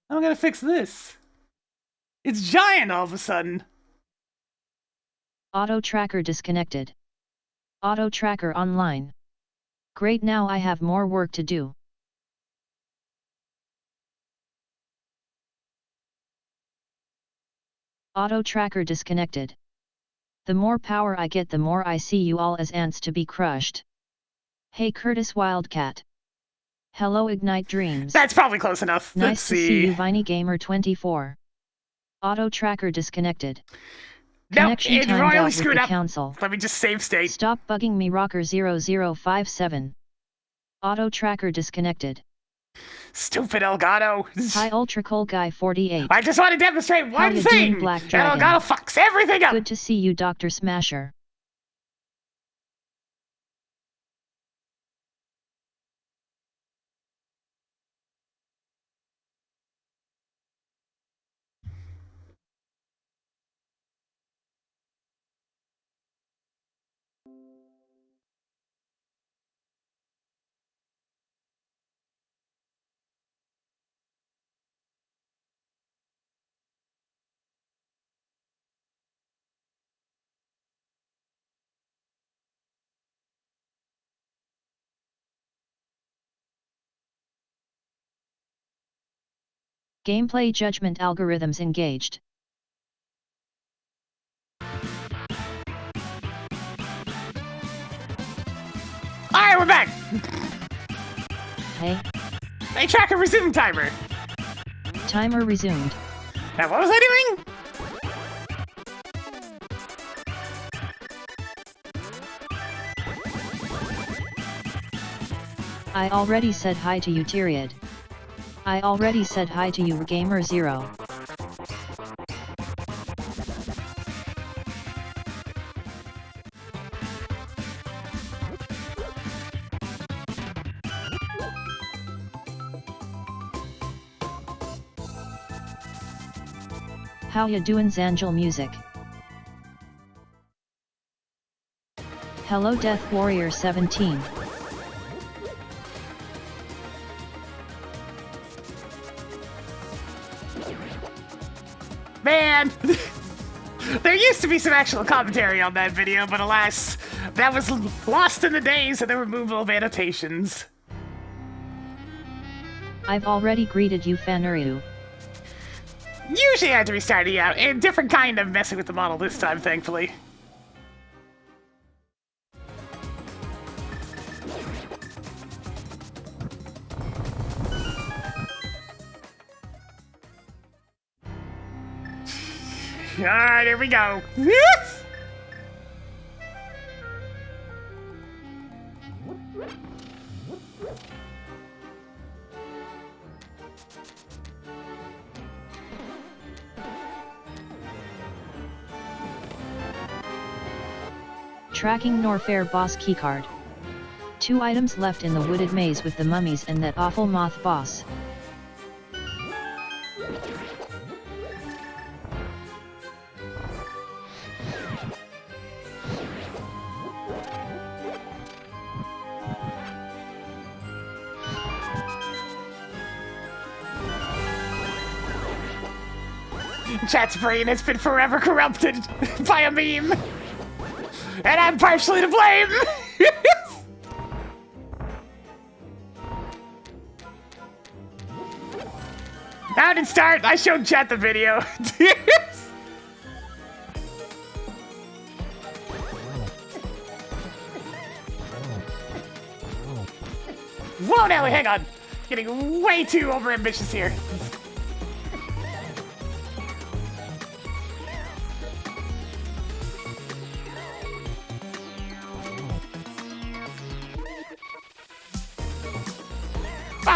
I'm gonna fix this. It's giant all of a sudden. Auto tracker disconnected. Auto tracker online. Great, now I have more work to do. Auto tracker disconnected. The more power I get, the more I see you all as ants to be crushed. Hey Curtis Wildcat. Hello Ignite Dreams. That's probably close enough. Nice Let's to see you Viney Gamer 24. Auto tracker disconnected. No, Connection it timed royally out with screwed the up. council. Let me just save state. Stop bugging me Rocker 0057. Auto tracker disconnected. Stupid Elgato. Hi Ultra Cool Guy 48. I just want to demonstrate How one you thing. doing, Black And Dragon? Elgato fucks everything up. Good to see you Dr. Smasher. Gameplay judgment algorithms engaged. Alright, we're back. Hey, Hey, tracker resume timer. timer resumed. Now, what was I doing? I already said hi to you Tyriad. I already said hi to you Gamer 0. How ya doin' Zangel Music? Hello Death Warrior 17. Man, there used to be some actual commentary on that video, but alas, that was lost in the days of the removal of annotations. I've already greeted you Fanuriu. Usually I had to restart it, yeah. A different kind of messing with the model this time, thankfully. Alright, here we go. Tracking Norfair boss keycard. 2 items left in the wooded maze with the mummies and that awful moth boss. Chat's brain has been forever corrupted by a meme. And I'm partially to blame! How did it start? I showed chat the video. Whoa, Nelly, hang on. Getting way too overambitious here.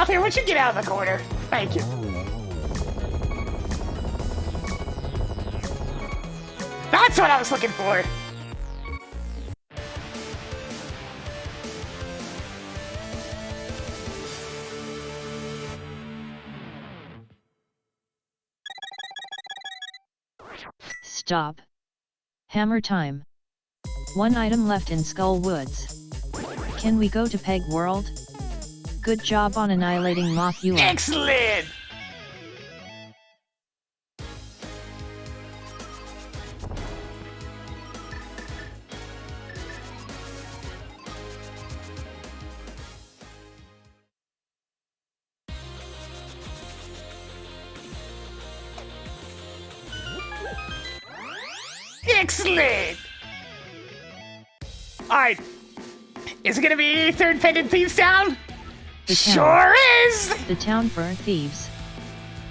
Here, why don't you get out of the corner? Thank you. That's what I was looking for. Stop. Hammer time. 1 item left in Skull Woods. Can we go to Peg World? Good job on annihilating Moth Eula. Excellent! Excellent! Alright. Is it gonna be third pendant Thieves Town? The town. Sure is! The town for thieves.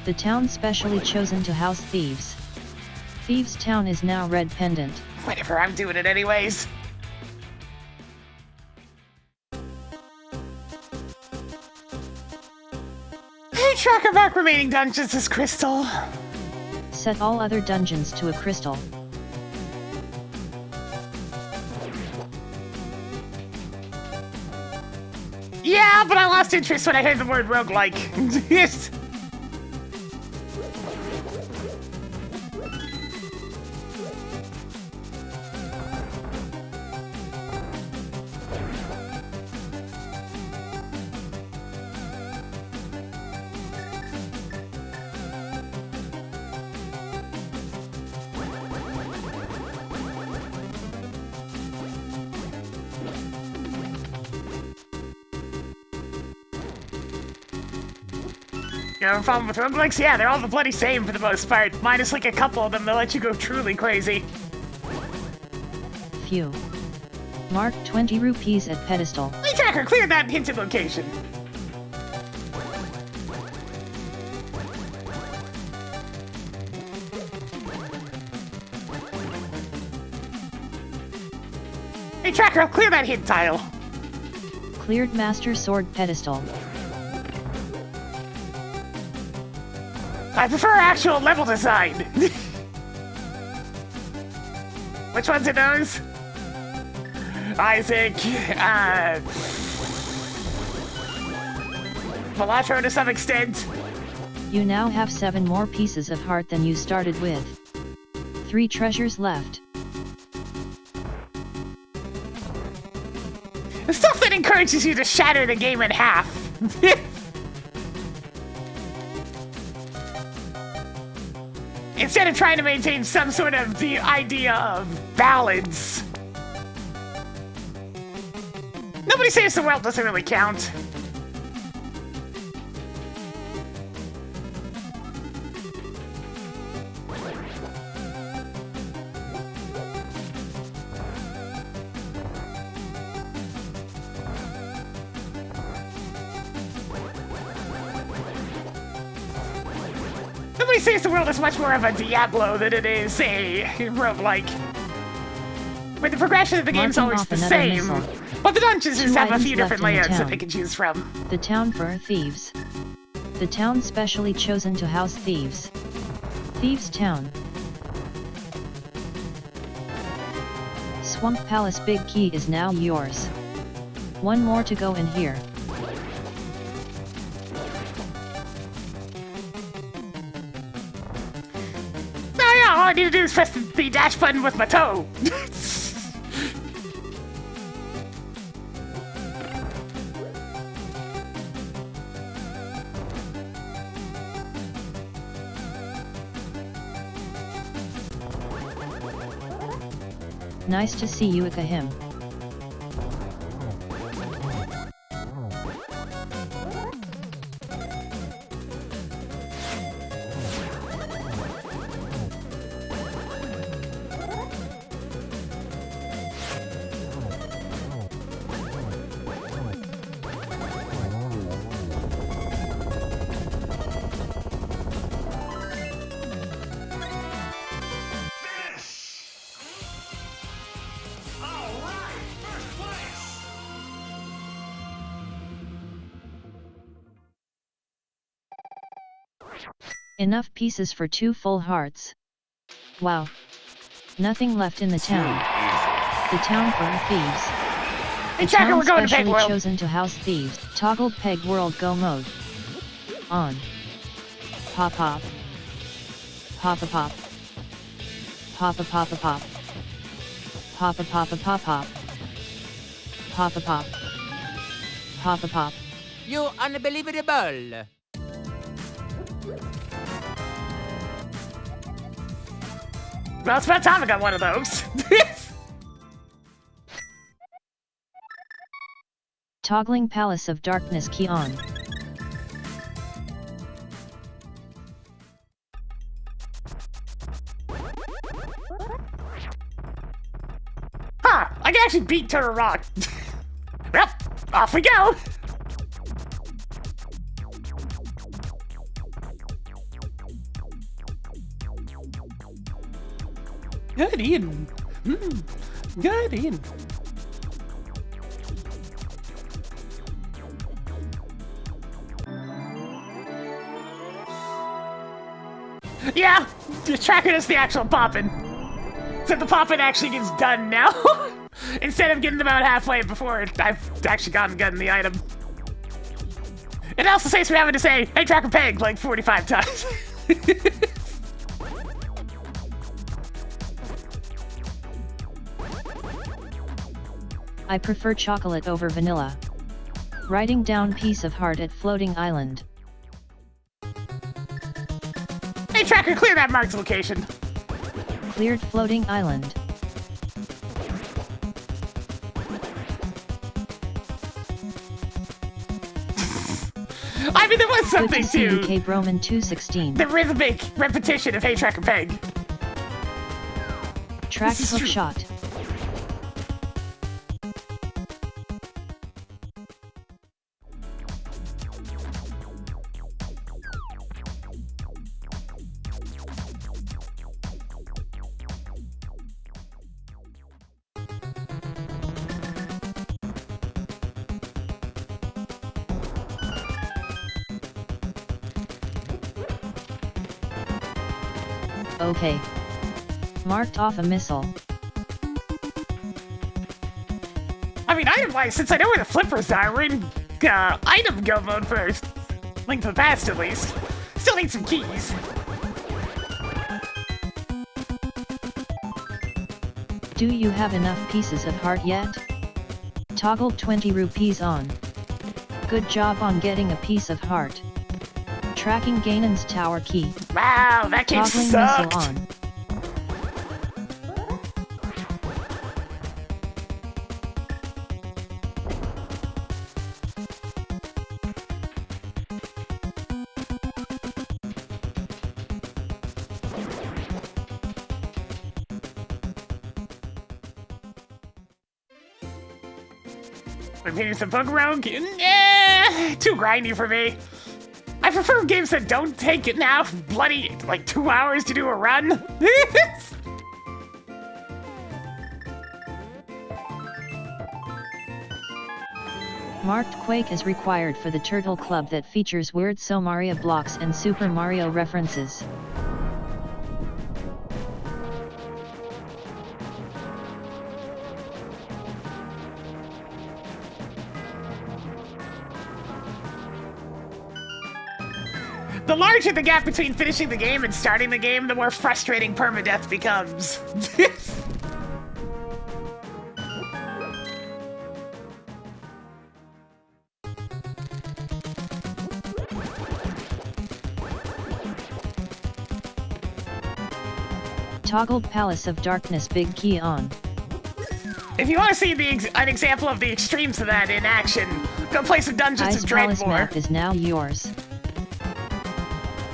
The town specially chosen to house thieves. Thieves Town is now red pendant. Whatever, I'm doing it anyways. Hey, tracker back remaining dungeons is crystal. Set all other dungeons to a crystal. Yeah, but I lost interest when I heard the word roguelike. Yes. You have a problem with roguelikes? Yeah, they're all the bloody same for the most part. Minus like a couple of them that let you go truly crazy. Phew. Mark 20 rupees at pedestal. Hey, tracker, clear that hinted location. Hey, tracker, clear that hint tile. Cleared Master Sword pedestal. I prefer actual level design. Which ones are those? Isaac, Velatro to some extent. You now have 7 more pieces of heart than you started with. 3 treasures left. The stuff that encourages you to shatter the game in half. Instead of trying to maintain some sort of the idea of balance. Nobody saves the world doesn't really count. Nobody saves the world is much more of a Diablo than it is a roguelike. But the progression of the game's Marking always off the another same. missile. But the dungeons just 2 have a items few left different in the layouts that town. they can choose from. The town for thieves. The town specially chosen to house thieves. Thieves Town. Swamp Palace Big Key is now yours. 1 more to go in here. Oh yeah, all I need to do is press the dash button with my toe. Nice to see you, Akahim. Enough pieces for 2 full hearts. Wow. Nothing left in the town. The town for thieves. Hey, Tracker, we're going to Peg Specially World. chosen to house thieves. Toggle Peg World Go mode. On. Pop pop. Pop a pop. Pop a pop a pop. Pop a pop a pop pop. Pop a pop. Pop a pop. You unbelievable! Well, it's about time I got one of those. Toggling Palace of Darkness key on. Huh, I can actually beat Turtle Rock. Well, off we go. Good eating. Good eating. Yeah, the tracker does the actual popping. So the popping actually gets done now. Instead of getting about halfway before I've actually gotten the item. It also saves me having to say, hey, tracker peg, like 45 times. I prefer chocolate over vanilla. Writing down piece of heart at floating island. Hey, tracker, clear that marked location. Cleared floating island. I mean, there was Good something to see to you, Cape Roman 216. the rhythmic repetition of hey, tracker peg. Track This is hook true. shot. Okay. Marked off a missile. I mean, item-wise, since I know where the flippers are, we're in item go mode first. Link to the past, at least. Still need some keys. Do you have enough pieces of heart yet? Toggled 20 rupees on. Good job on getting a piece of heart. Tracking Ganon's tower key. Wow, that game Toggling sucked. missile on. Repeating some Pokemon? Too grindy for me. I prefer games that don't take it now bloody, like, 2 hours to do a run. Marked Quake is required for the Turtle Club that features weird Mario blocks and Super Mario references. The larger the gap between finishing the game and starting the game, the more frustrating permadeath becomes. Toggled Palace of Darkness big key on. If you want to see an example of the extremes of that in action, go play some Dungeons Ice and Palace Dreadmore. map is now yours.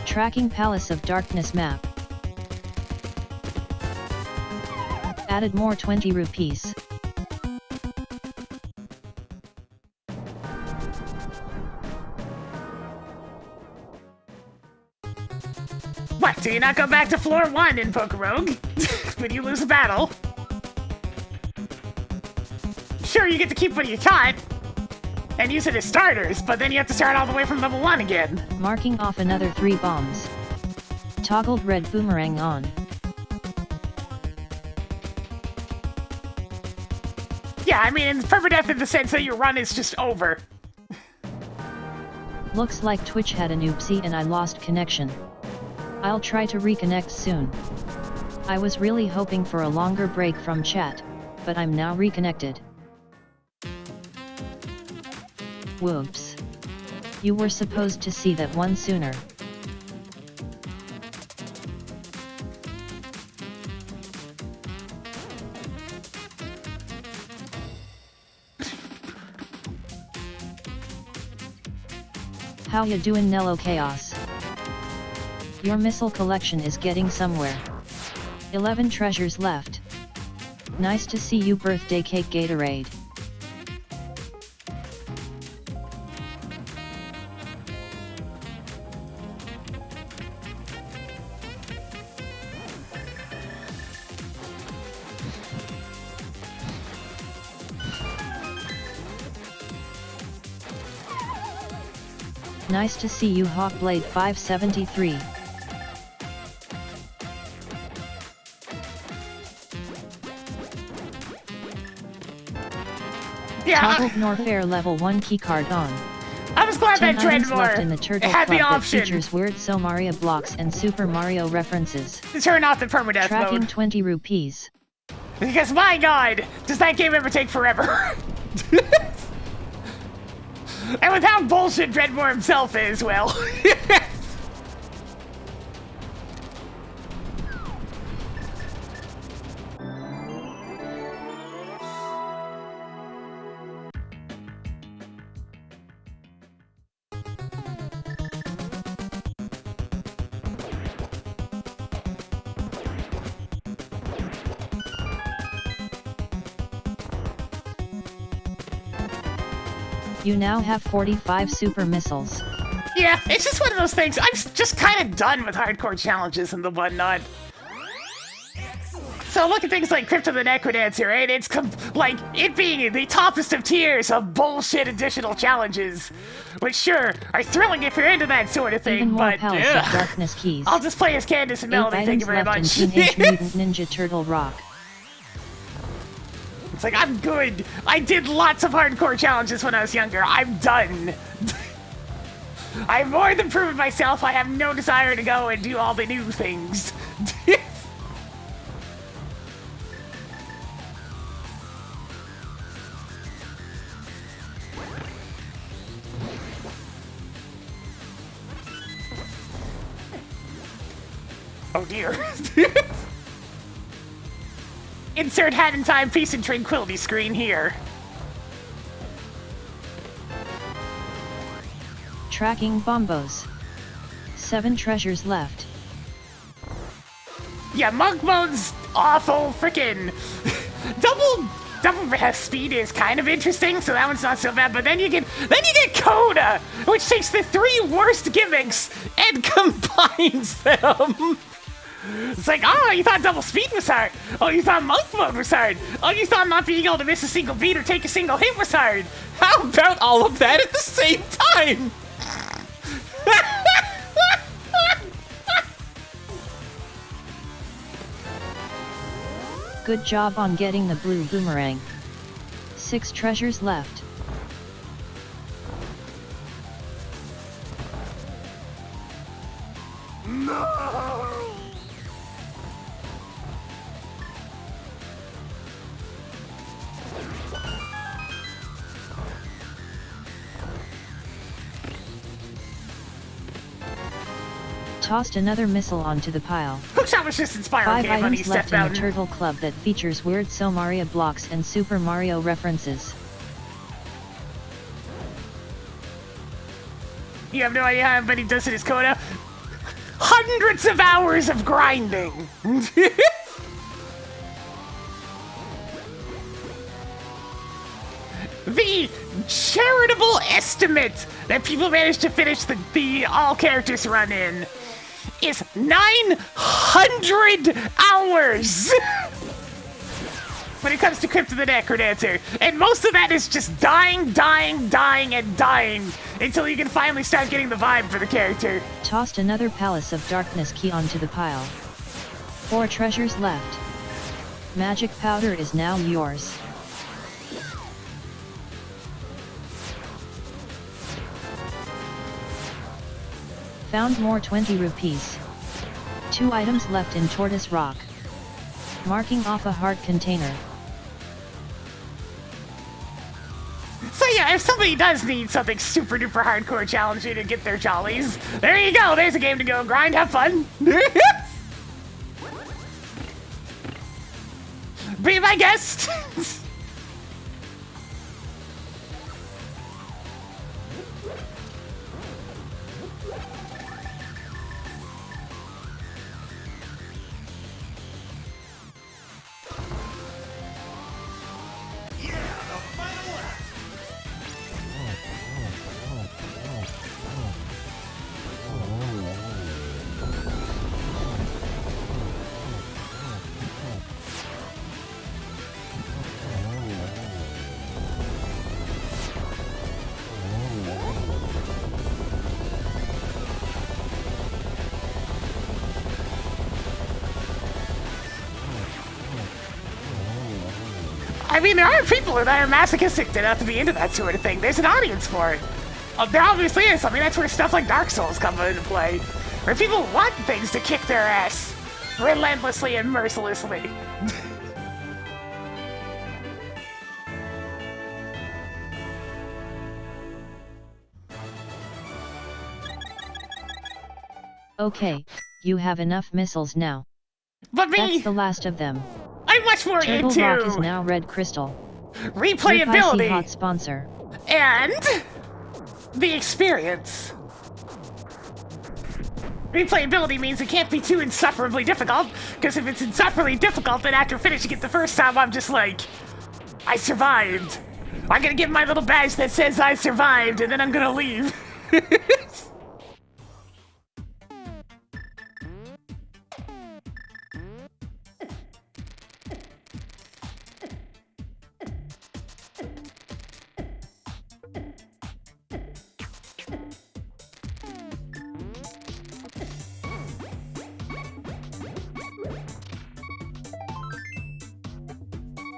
Tracking Palace of Darkness map. Added more 20 rupees. What, do you not go back to floor 1 in Pokerogue when you lose a battle? Sure, you get to keep what you caught and use it as starters, but then you have to start all the way from level 1 again. Marking off another 3 bombs. Toggled red boomerang on. Yeah, I mean, it's permadeath in the sense that your run is just over. Looks like Twitch had an oopsie and I lost connection. I'll try to reconnect soon. I was really hoping for a longer break from chat, but I'm now reconnected. Whoops. You were supposed to see that one sooner. How ya doin', Nello Chaos? Your missile collection is getting somewhere. 11 treasures left. Nice to see you, birthday cake Gatorade. Nice to see you, Hawkblade 573. Yeah, Toggled Norfair level 1 keycard on. I was glad 10 that items left in the Dreadmore Turtle had Club the that option features weird So Mario blocks and Super Mario references. to turn off the permadeath Tracking mode. 20 rupees. Because my god, does that game ever take forever? And with how bullshit Dreadmore himself is, well. You now have 45 super missiles. Yeah, it's just one of those things. I'm just kind of done with hardcore challenges and the whatnot. So look at things like Crypt of the Necrodancer, right? It's like it being the toppest of tiers of bullshit additional challenges, which sure are thrilling if you're into that sort of thing, Even more but Palace of Darkness keys. I'll just play as Candace and 8 Melody. Thank you items very left much. in Teenage Mutant Ninja Turtle Rock. It's like, I'm good. I did lots of hardcore challenges when I was younger. I'm done. I've more than proven myself. I have no desire to go and do all the new things. Oh dear. Insert hat in time peace and tranquility screen here. Tracking bombos. 7 treasures left. Yeah, monk mode's awful. Frickin' double breath speed is kind of interesting, so that one's not so bad. But then you get Coda, which takes the 3 worst gimmicks and combines them. It's like, oh, you thought double speed was hard. Oh, you thought monk mode was hard. Oh, you thought not being able to miss a single beat or take a single hit was hard. How about all of that at the same time? Good job on getting the blue boomerang. 6 treasures left. Tossed another missile onto the pile. Hookshot was just inspiring 5 game on items East left Step in the Mountain. Turtle Club that features weird So Mario blocks and Super Mario references. You have no idea how many does in his Coda? Hundreds of hours of grinding. The charitable estimate that people managed to finish the all characters run in is 900 hours when it comes to Crypt of the Necrodancer. And most of that is just dying, and dying until you can finally start getting the vibe for the character. Tossed another Palace of Darkness key onto the pile. 4 treasures left. Magic powder is now yours. Found more 20 rupees. 2 items left in Tortoise Rock. Marking off a heart container. So yeah, if somebody does need something super duper hardcore challenging to get their jollies, there you go. There's a game to go grind, have fun. Be my guest. I mean, there are people that are masochistic enough to be into that sort of thing. There's an audience for it. There obviously is. I mean, that's where stuff like Dark Souls come into play. Where people want things to kick their ass relentlessly and mercilessly. Okay, you have enough missiles now. But me, That's the last of them. I'm much more Turtle into Rock is now red crystal. replayability Hot sponsor. and the experience. Replayability means it can't be too insufferably difficult, because if it's insufferably difficult, then after finishing it the first time, I'm just like, I survived. I'm gonna get my little badge that says I survived, and then I'm gonna leave.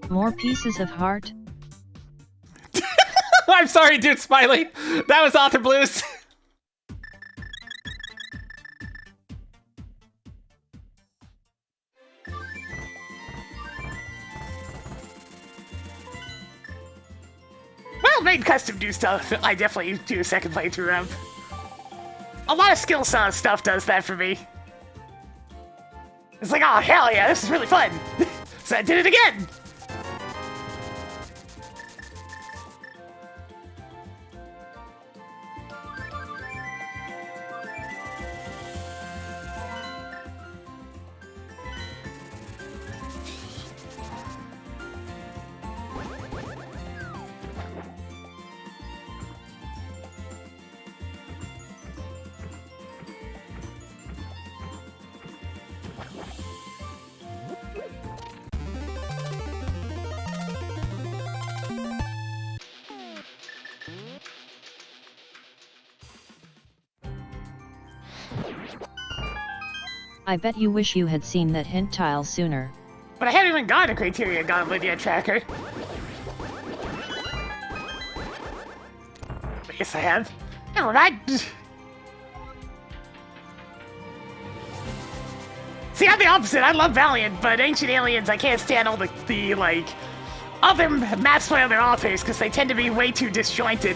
More pieces of heart. I'm sorry, dude, Smiley. That was Author Blues. Well, made custom do stuff, I definitely do a second playthrough of. A lot of skill stuff does that for me. It's like, oh, hell yeah, this is really fun. So I did it again. I bet you wish you had seen that hint tile sooner. But I haven't even gotten a Criteria Gauntlet yet, Tracker. I guess I have. Never mind. See, I'm the opposite. I love Valiant, but Ancient Aliens, I can't stand all the like, other maps by other authors, because they tend to be way too disjointed.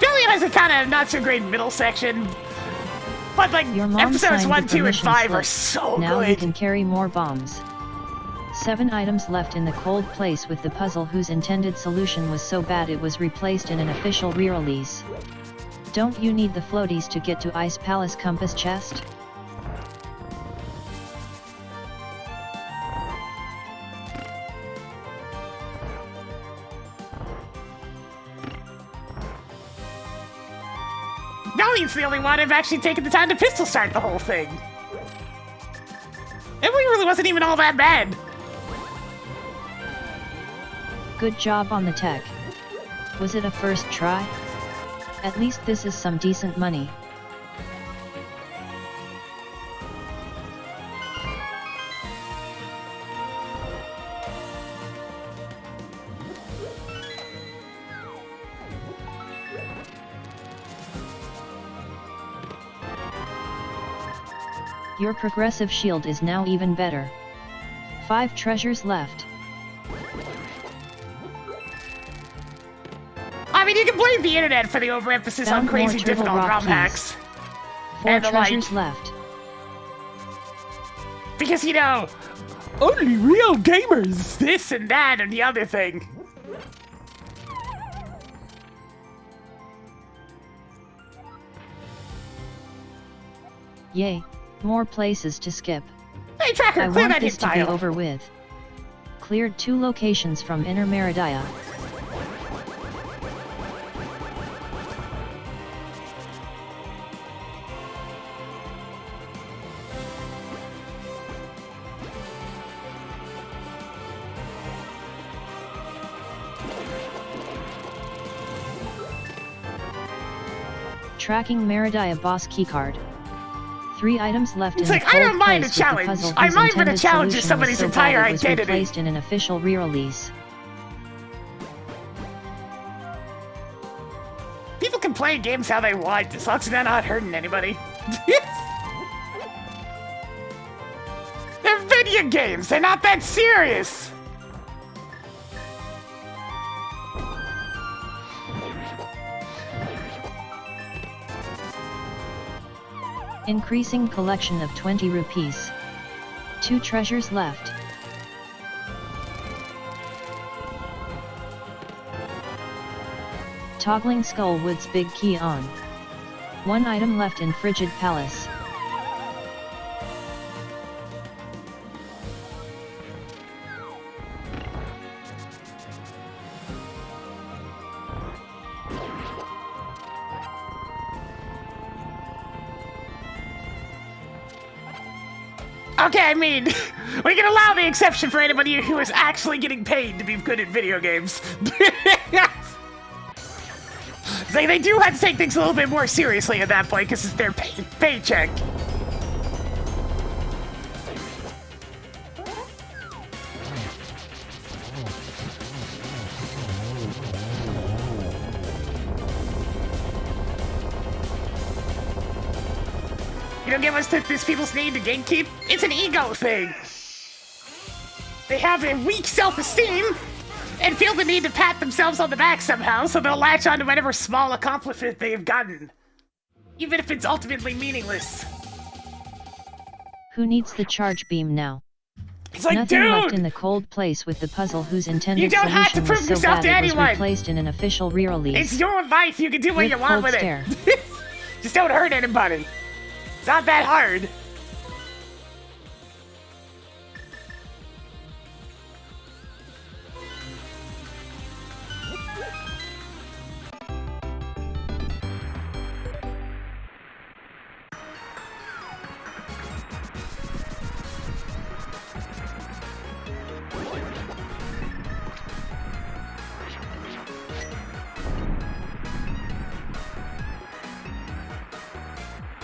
Valiant has a kind of not-so-great middle section, but like, Your mom episodes signed 1, the 2, and permission 5 are slip. so Now you good. can carry more bombs. 7 items left in the cold place with the puzzle whose intended solution was so bad it was replaced in an official re-release. Don't you need the floaties to get to Ice Palace Compass Chest? Valiant's the only one I've actually taken the time to pistol start the whole thing. It really wasn't even all that bad. Good job on the tech. Was it a first try? At least this is some decent money. Your progressive shield is now even better. 5 treasures left. I mean, you can blame the internet for the overemphasis on Found crazy more Turtle difficult Rock ROM keys. hacks. 4 And the like. treasures left. Because, you know, only real gamers, this and that and the other thing. Yay, more places to skip. Hey, Tracker, I clear want that this hit to be tile. over with. Cleared 2 locations from Inner Meridia. Tracking Meridia boss keycard. 3 items left It's in like, the I cold don't mind place a with the challenge. puzzle I'm whose not even a intended challenge solution is somebody's was so entire bad it was identity. replaced in an official re-release. People can play games how they want, as long as they're not hurting anybody. They're video games, they're not that serious! Increasing collection of 20 rupees. 2 treasures left. Toggling Skullwood's big key on. 1 item left in Frigid Palace. Okay, I mean, we can allow the exception for anybody who is actually getting paid to be good at video games. They do have to take things a little bit more seriously at that point, because it's their paycheck. You don't give us this people's need to gatekeep? It's an ego thing. They have a weak self-esteem and feel the need to pat themselves on the back somehow, so they'll latch on to whatever small accomplishment they've gotten, even if it's ultimately meaningless. Who needs the charge beam now? It's like, Nothing left in dude! the cold place with the puzzle whose intended You don't have to solution prove was so yourself bad to it was anyone. replaced in an official re-release. It's your life, you can do what Rip you want cold with stare. it. Just don't hurt anybody. It's not that hard.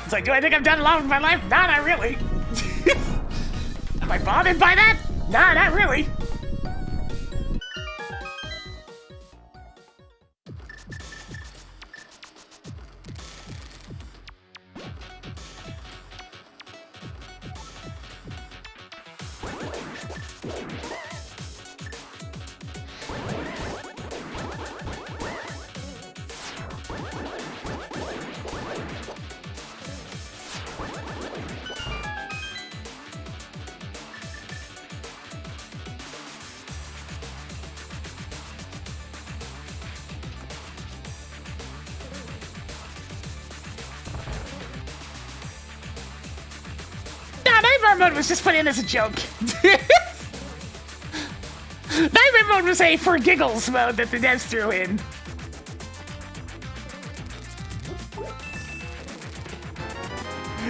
It's like, do I think I've done a lot with my life? Nah, not really. Am I bothered by that? Nah, not really. Nightmare Mode was just put in as a joke. Nightmare Mode was a for giggles mode that the devs threw in.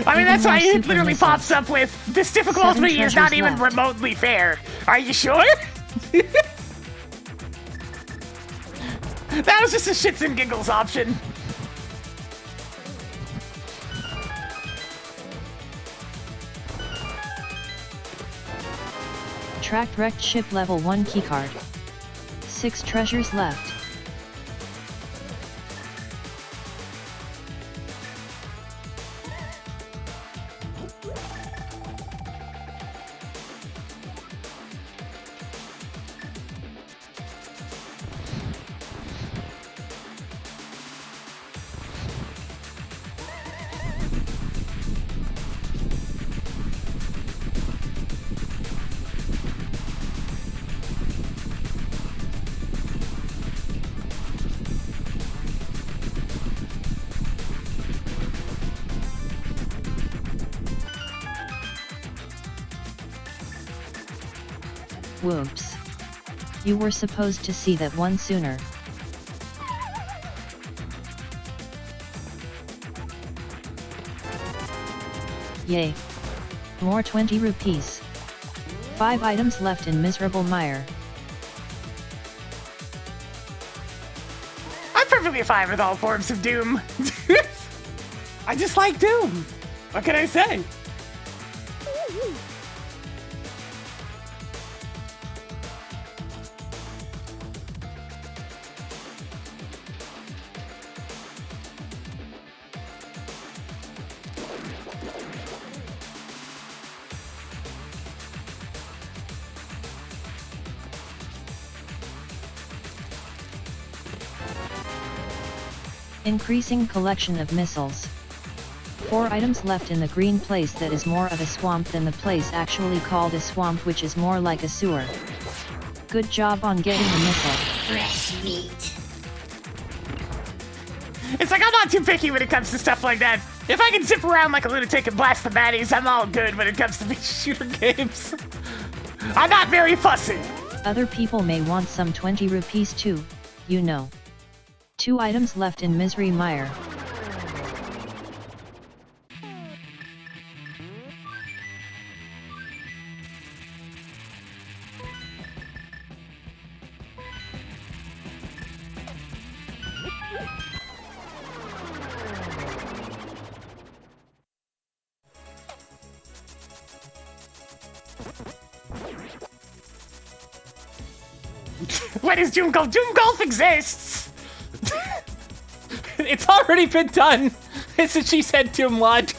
I mean, that's why it literally pops up with, this difficulty is not even remotely fair. Are you sure? That was just a shits and giggles option. Tracked wrecked ship level 1 keycard. 6 treasures left. Whoops. You were supposed to see that one sooner. Yay. More 20 rupees. 5 items left in miserable mire. I'm perfectly fine with all forms of Doom. I just like Doom. What can I say? Increasing collection of missiles. 4 items left in the green place that is more of a swamp than the place actually called a swamp, which is more like a sewer. Good job on getting the missile. Fresh meat. It's like I'm not too picky when it comes to stuff like that. If I can zip around like a lunatic and blast the baddies, I'm all good when it comes to these shooter games. I'm not very fussy. Other people may want some 20 rupees too, you know. 2 items left in Misery Mire. What is Doom Golf? Doom Golf exists! It's already been done. It's what she said to him, Lod.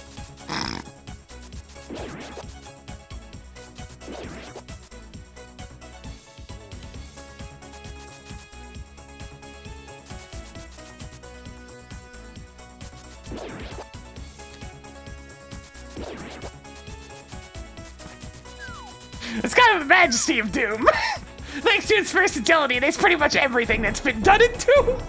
It's kind of the majesty of Doom. Thanks to its versatility, there's pretty much everything that's been done in Doom.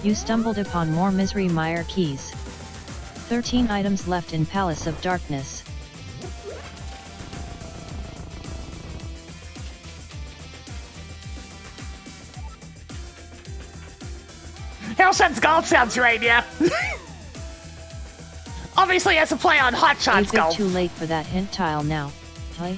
You stumbled upon more Misery Mire keys. 13 items left in Palace of Darkness. Hellshot's Golf sounds right, yeah. Obviously has a play on Hot You Shots go Golf. too late for that hint tile now, huh?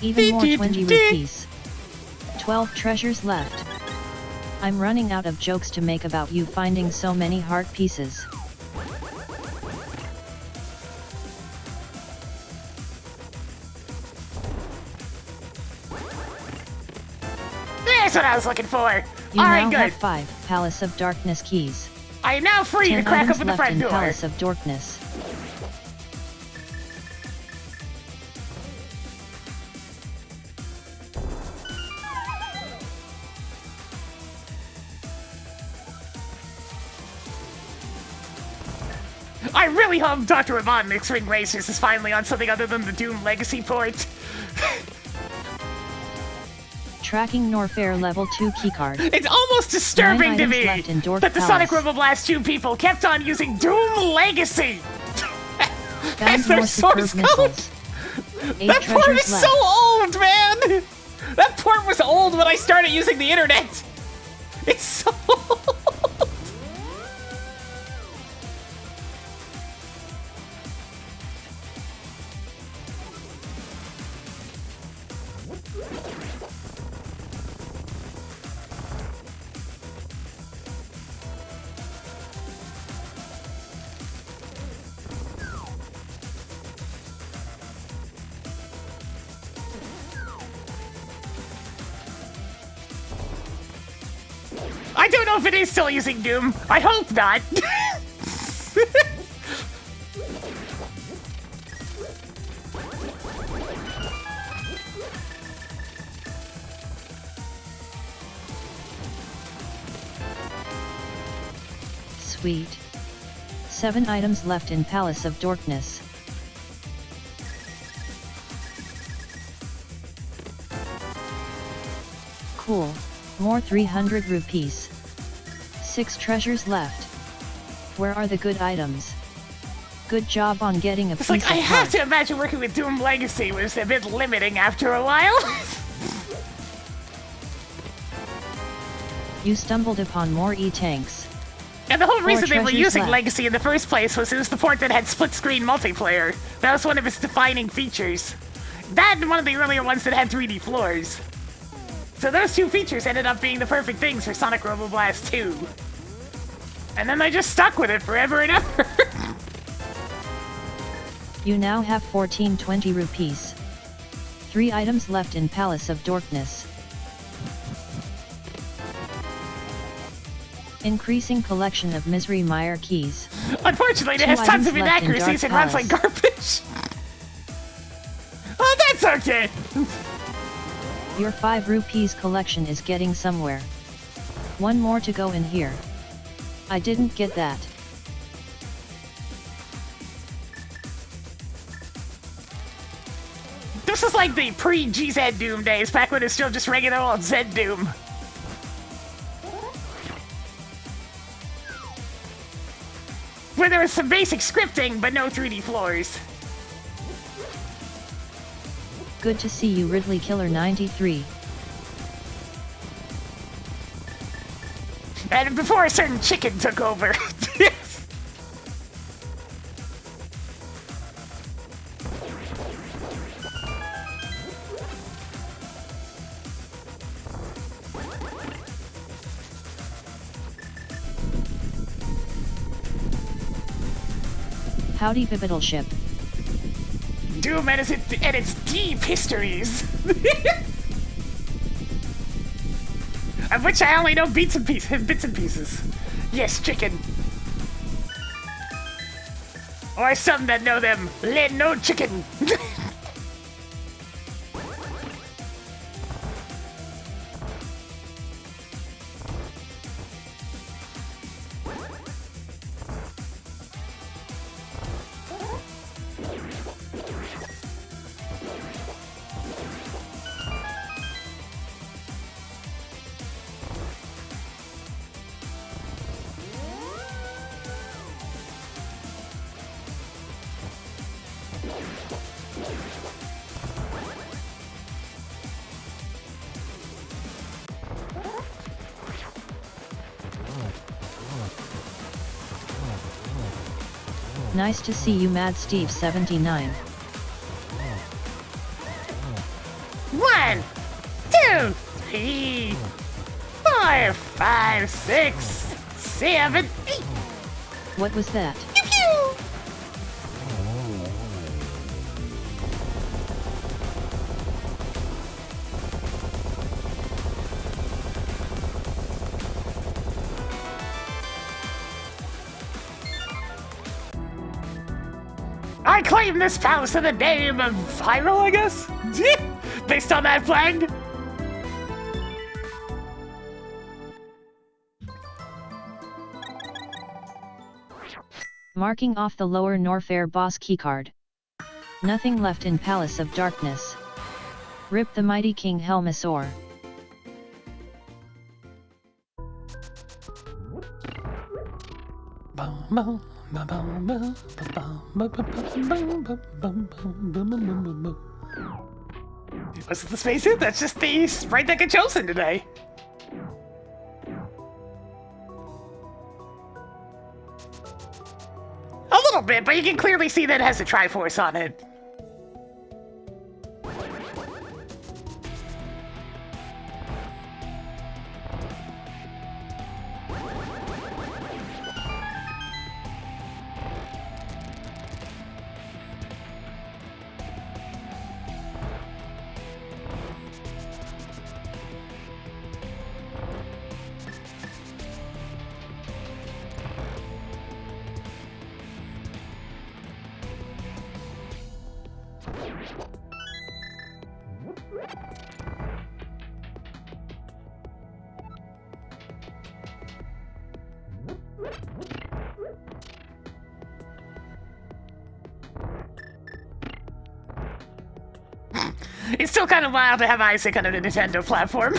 Even more 20 rupees. 12 treasures left. I'm running out of jokes to make about you finding so many heart pieces. That's what I was looking for. You Alright, now good. have 5 Palace of Darkness keys. I am now free to 10 crack items open the left front in door. Palace of Darkness. I really hope Dr. Robotnik's Ring Racers is finally on something other than the Doom Legacy port. Tracking Norfair level 2 keycard. It's almost disturbing 9 to items me left in Dork that the Sonic Palace. Robo Blast 2 people kept on using Doom Legacy. Found That's their more source superb code. missiles. 8 That port treasures is left. so old, man! That port was old when I started using the internet! It's so old! I don't know if it is still using Doom. I hope not. Sweet. 7 items left in Palace of Darkness. Cool, more 300 rupees. 6 treasures left. Where are the good items? Good job on getting a It's piece like, of I have heart. to imagine working with Doom Legacy was a bit limiting after a while. You stumbled upon more E-tanks. And the whole reason they were treasures using left. Legacy in the first place was it was the port that had split-screen multiplayer. That was one of its defining features. That and one of the earlier ones that had 3D floors. So those 2 features ended up being the perfect things for Sonic Robo Blast 2. And then they just stuck with it forever and ever. You now have 1420 rupees. 3 items left in Palace of Darkness. Increasing collection of Misery Mire keys. Unfortunately, it 2 has tons items of left in inaccuracies Dark and runs like Palace. garbage. Oh, that's okay. Your 5 rupees collection is getting somewhere. 1 more to go in here. I didn't get that. This is like the pre-GZ Doom days, back when it's still just regular old Z Doom. Where there was some basic scripting, but no 3D floors. Good to see you, Ridley Killer 93. And before a certain chicken took over. Howdy Bibitleship. Doom and its deep histories. Of which I only know bits and pieces. Yes, chicken. Or some that know them, let no chicken. Nice to see you, Mad Steve 79. 1, 2, 3, 4, 5, 6, 7, 8. What was that? Pew pew! I claim this palace in the name of Hyrule, I guess? Based on that flag? Marking off the lower Norfair boss keycard. Nothing left in Palace of Darkness. Rip the mighty King Helmasaur. Was it the spacesuit? That's just the sprite that got chosen today. A little bit, but you can clearly see that it has a Triforce on it. It's still kind of wild to have Isaac on a Nintendo platform.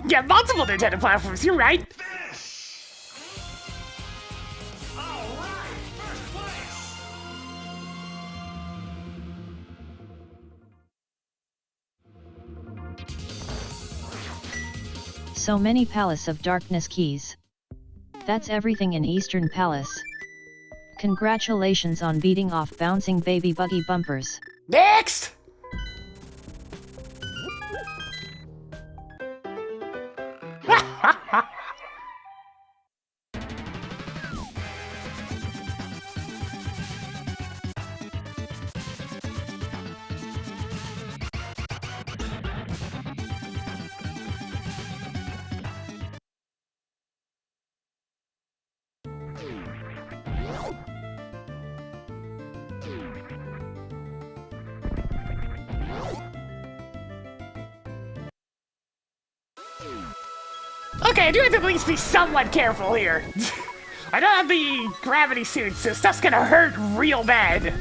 Yeah, multiple Nintendo platforms, you're right. Alright, first place! So many Palace of Darkness keys. That's everything in Eastern Palace. Congratulations on beating off bouncing baby buggy bumpers. Next! Okay, I do have to at least be somewhat careful here. I don't have the gravity suit, so stuff's gonna hurt real bad.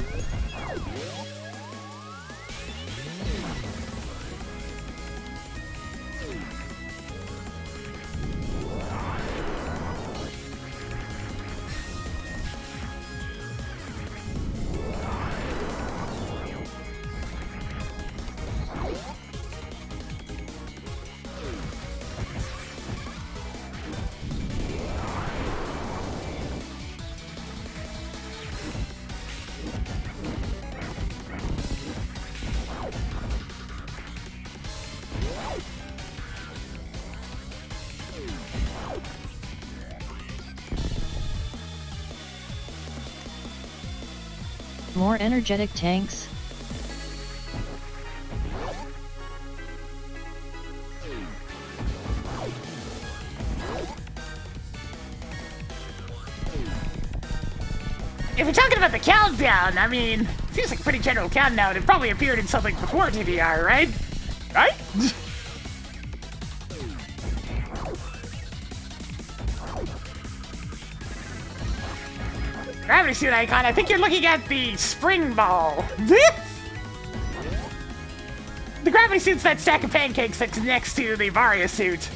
More energetic tanks? If you're talking about the countdown, I mean, seems like a pretty general countdown. It probably appeared in something before DDR, right? Right? Gravity suit icon, I think you're looking at the spring ball. The gravity suit's that stack of pancakes that's next to the Varia suit.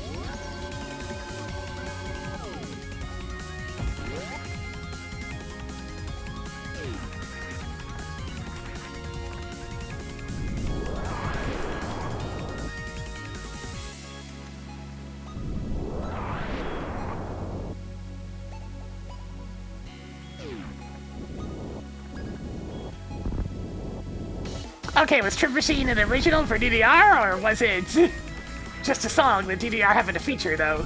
Okay, was Trip Machine an original for DDR, or was it just a song that DDR happened to feature, though?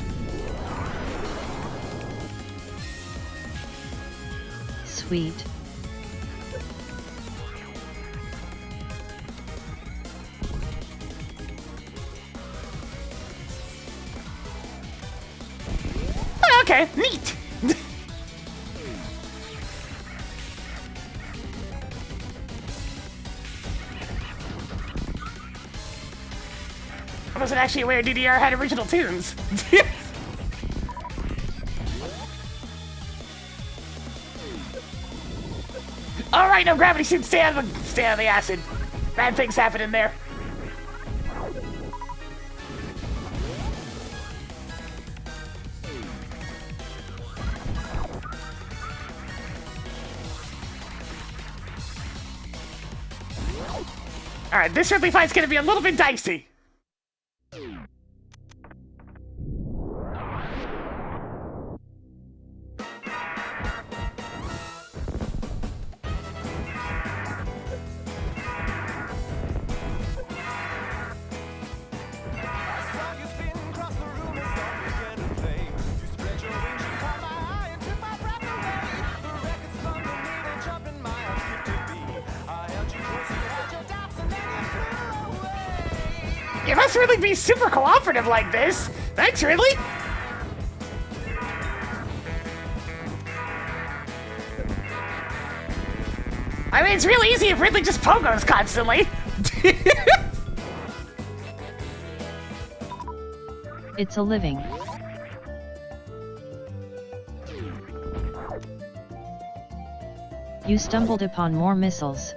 Sweet. Oh, okay, neat! I wasn't actually aware DDR had original tunes. Alright, no gravity suit, stay on the acid. Bad things happen in there. Alright, this early fight's gonna be a little bit dicey. You must really be super cooperative like this. Thanks, Ridley. I mean, it's real easy if Ridley just pogos constantly. It's a living. You stumbled upon more missiles.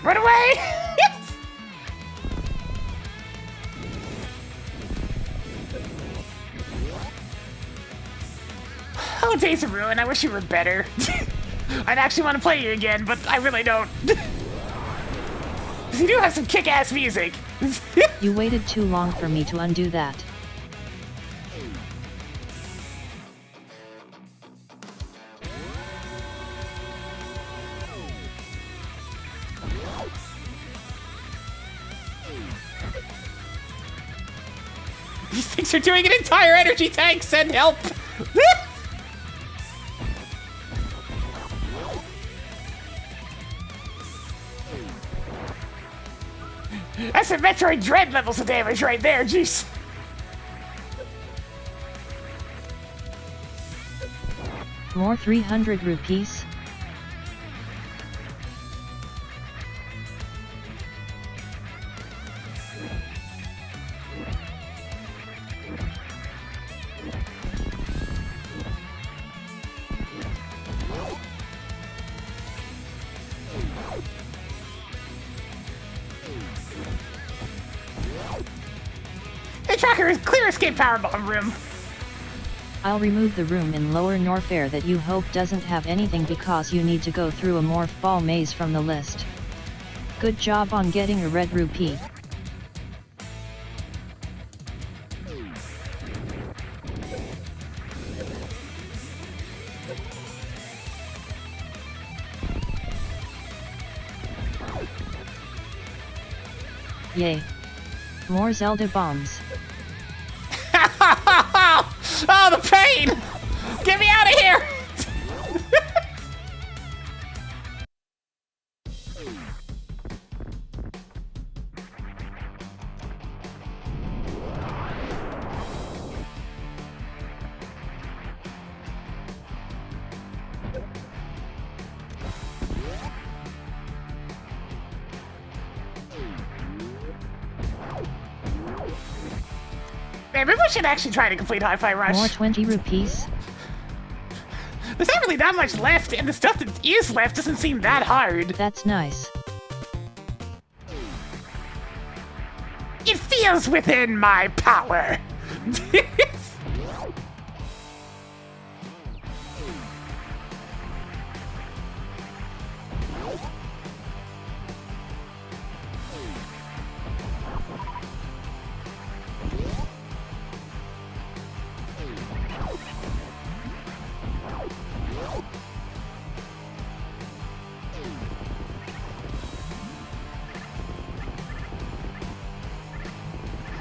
Run away! Oh, Days of Ruin, I wish you were better. I'd actually want to play you again, but I really don't. Because you do have some kick-ass music. You waited too long for me to undo that. These things are doing an entire energy tank! Send help! That's some Metroid Dread levels of damage right there, jeez. More 300 rupees? Hey, Tracker, clear escape power bomb room. I'll remove the room in Lower Norfair that you hope doesn't have anything because you need to go through a morph ball maze from the list. Good job on getting a red rupee. Yay. More Zelda bombs. Oh, the pain! Get me out of here! Man, maybe we should actually try to complete Hi-Fi Rush. More 20 rupees. There's not really that much left, and the stuff that is left doesn't seem that hard. That's nice. It feels within my power.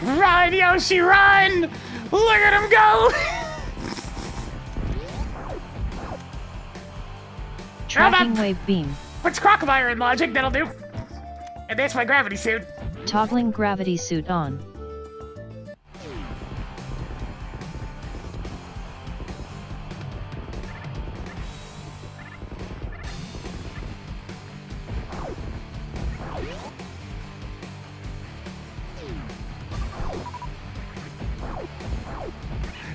Run, Yoshi, run! Look at him go! Tracking wave beam. What's Crocodile in logic? That'll do. And that's my gravity suit. Toggling gravity suit on.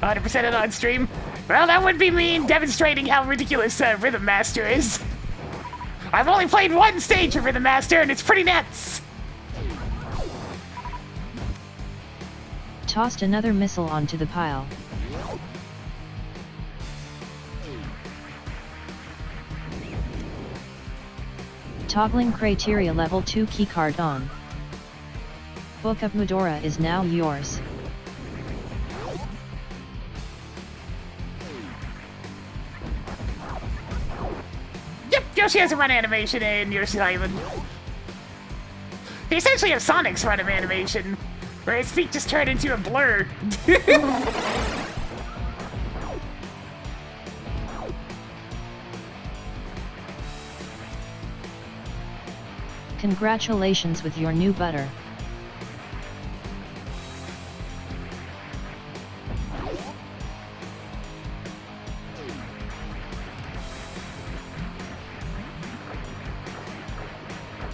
100% it on stream. Well, that would be me demonstrating how ridiculous Rhythm Master is. I've only played one stage of Rhythm Master, and it's pretty nuts. Tossed another missile onto the pile. Toggling criteria level 2 keycard on. Book of Medora is now yours. Yep, Yoshi has a run animation in Yoshi's Island. He essentially has Sonic's run animation, where his feet just turn into a blur. Congratulations with your new butter.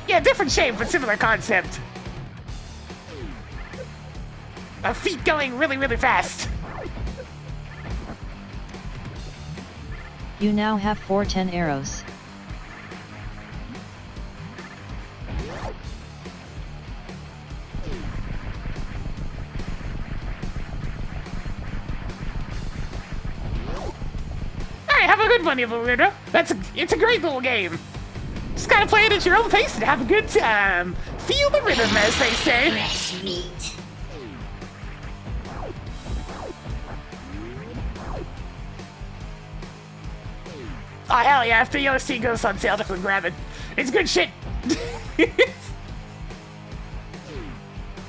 Yeah, different shape, but similar concept. Of feet going really, really fast. You now have 410 arrows. Alright, have a good one, Evil Weirdo. It's a great little game. Just gotta play it at your own pace and have a good time. Feel the rhythm, as they say. Fresh meat. Oh, hell yeah, if the OC goes on sale, definitely grab it. It's good shit.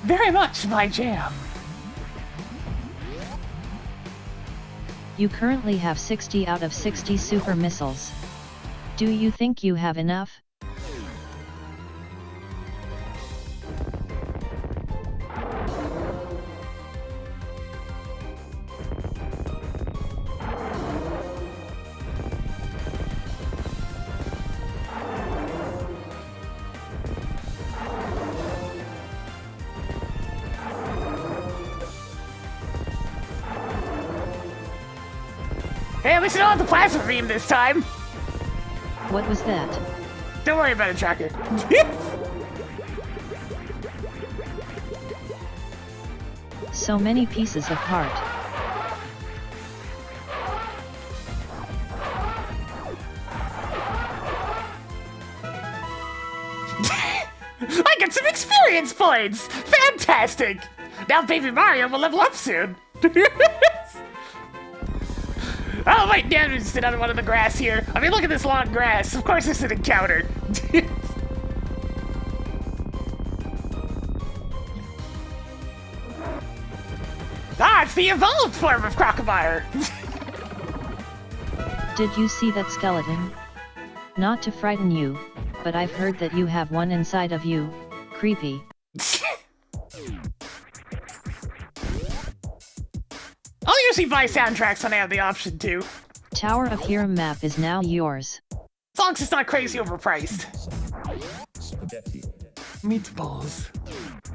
Very much my jam. You currently have 60 out of 60 super missiles. Do you think you have enough? Hey, at least you don't have the plasma beam this time. What was that? Don't worry about it, Tracker. So many pieces of heart. I get some experience points! Fantastic! Now Baby Mario will level up soon. Oh wait, damn, just another one in the grass here. I mean, look at this long grass. Of course it's an encounter. Ah, it's the evolved form of Crocomire. Did you see that skeleton? Not to frighten you, but I've heard that you have one inside of you. Creepy. I'll usually buy soundtracks when I have the option to. Tower of Hiram map is now yours. As long as it's not crazy overpriced. Meatballs,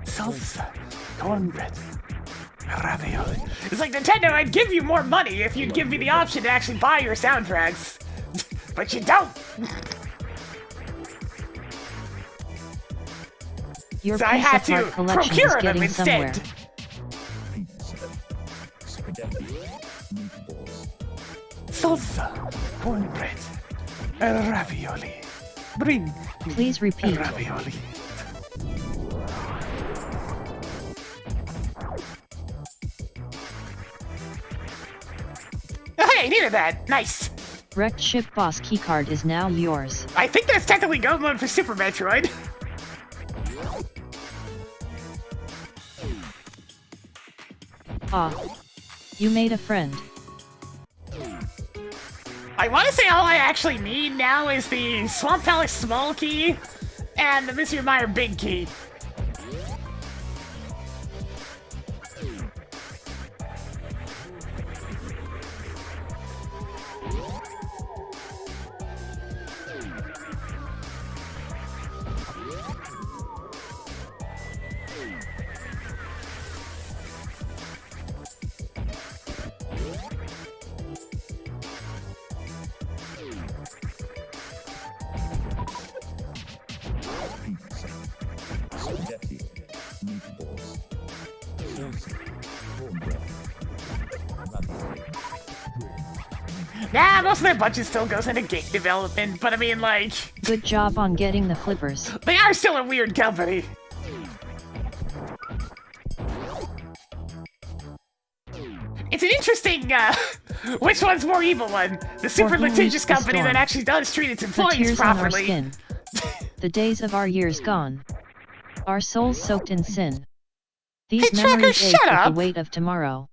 salsa, cornbread, ravioli. It's like, Nintendo, I'd give you more money if you'd give me the option to actually buy your soundtracks. But you don't. Your So I piece had of to heart collection is procure them getting instead. somewhere. Salsa, cornbread, ravioli. Bring Please repeat. ravioli. Oh, hey, needed that. Nice. Wrecked ship boss keycard is now yours. I think that's technically go mode for Super Metroid. Ah. You made a friend. I want to say all I actually need now is the Swamp Palace small key and the Mr. Meyer big key. Nah, most of their budget still goes into game development, but I mean, like, Good job on getting the flippers. They are still a weird company. It's an interesting, which one's more evil one? The super who litigious meets the company that storm? actually does treat its The employees tears on our properly. skin. The days of our years gone. Our souls soaked in sin. These Hey, Tracker, memories ache shut with up! the weight of tomorrow.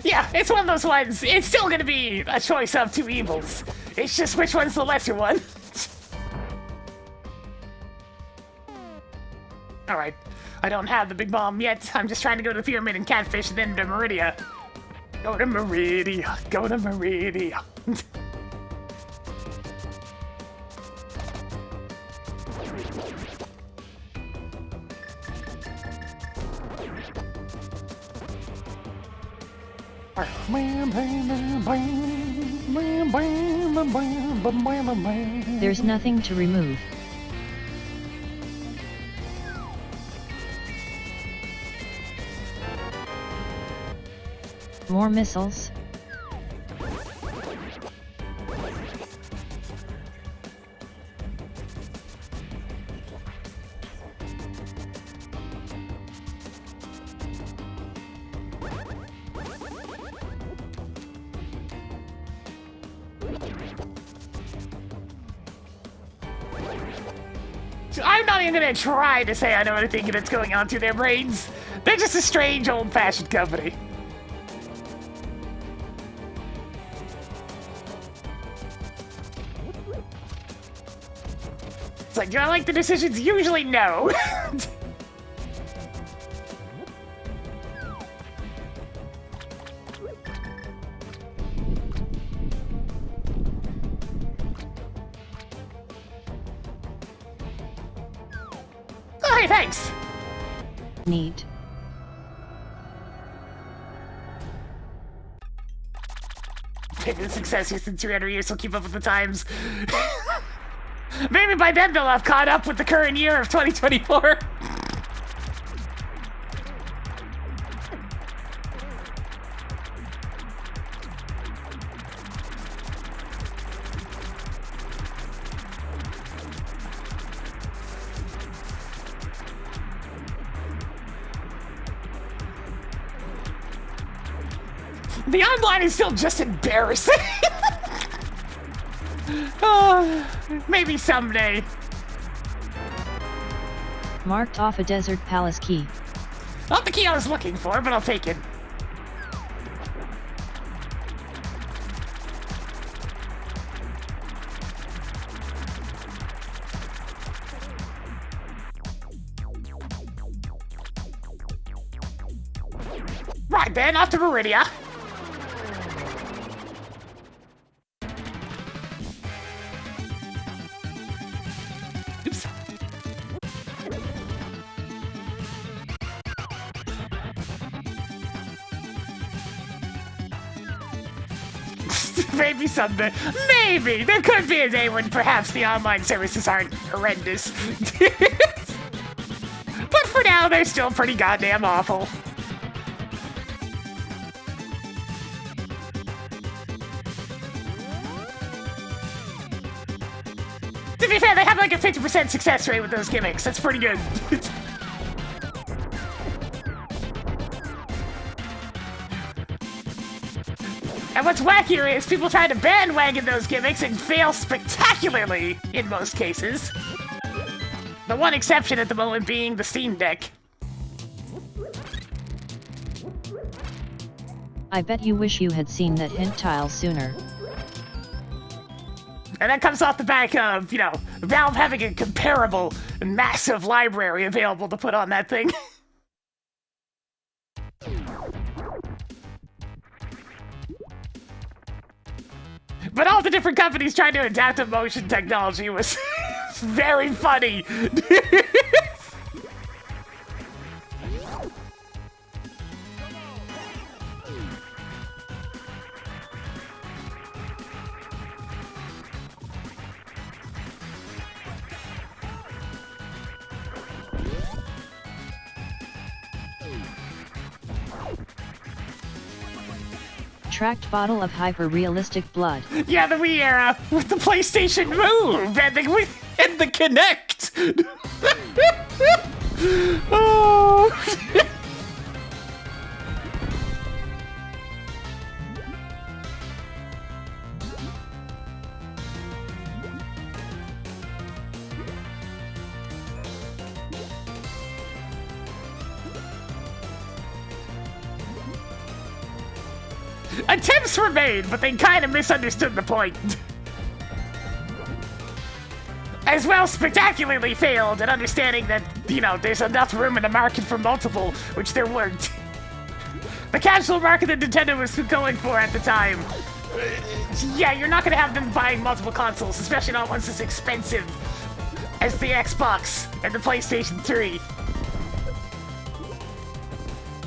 Yeah, it's one of those ones. It's still gonna be a choice of two evils. It's just which one's the lesser one. Alright, I don't have the big bomb yet. I'm just trying to go to the pyramid and catfish and then to Meridia. Go to Meridia, go to Meridia. There's nothing to remove. More missiles. I'm not even gonna try to say I know anything that's going on through their brains. They're just a strange, old-fashioned company. It's like, do I like the decisions? Usually no. Oh, hey, thanks. Neat. Maybe the success in 300 years will keep up with the times. Maybe by then they'll have caught up with the current year of 2024. The online is still just embarrassing. Oh, maybe someday. Marked off a desert palace key. Not the key I was looking for, but I'll take it. Right then, off to Meridia. Oops. Maybe someday. Maybe! There could be a day when perhaps the online services aren't horrendous. But for now, they're still pretty goddamn awful. To be fair, they have like a 50% success rate with those gimmicks. That's pretty good. And what's wackier is people try to bandwagon those gimmicks and fail spectacularly in most cases. The one exception at the moment being the Steam Deck. I bet you wish you had seen that hint tile sooner. And that comes off the back of, you know, Valve having a comparable massive library available to put on that thing. But all the different companies trying to adapt to motion technology was very funny. Tracked bottle of hyper-realistic blood. Yeah, the Wii era with the PlayStation Move and And the Kinect! Oh. Attempts were made, but they kind of misunderstood the point. As well, spectacularly failed at understanding that, you know, there's enough room in the market for multiple, which there weren't. The casual market that Nintendo was going for at the time. Yeah, you're not gonna have them buying multiple consoles, especially not ones as expensive as the Xbox and the PlayStation 3.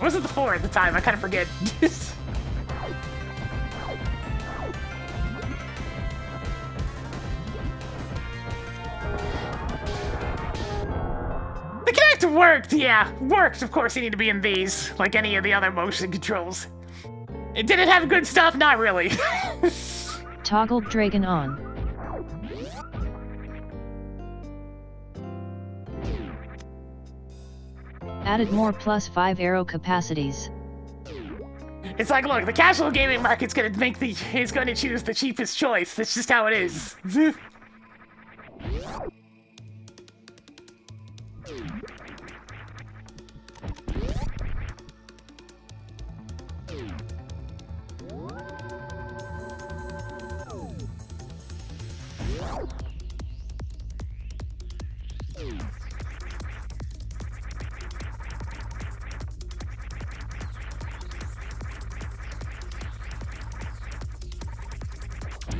Was it the 4 at the time? I kind of forget. The Kinect worked, yeah. Worked, of course, you need to be in these, like any of the other motion controls. It didn't have good stuff? Not really. Toggled Dragon on. Added more +5 arrow capacities. It's like, look, the casual gaming market's gonna choose the cheapest choice. That's just how it is.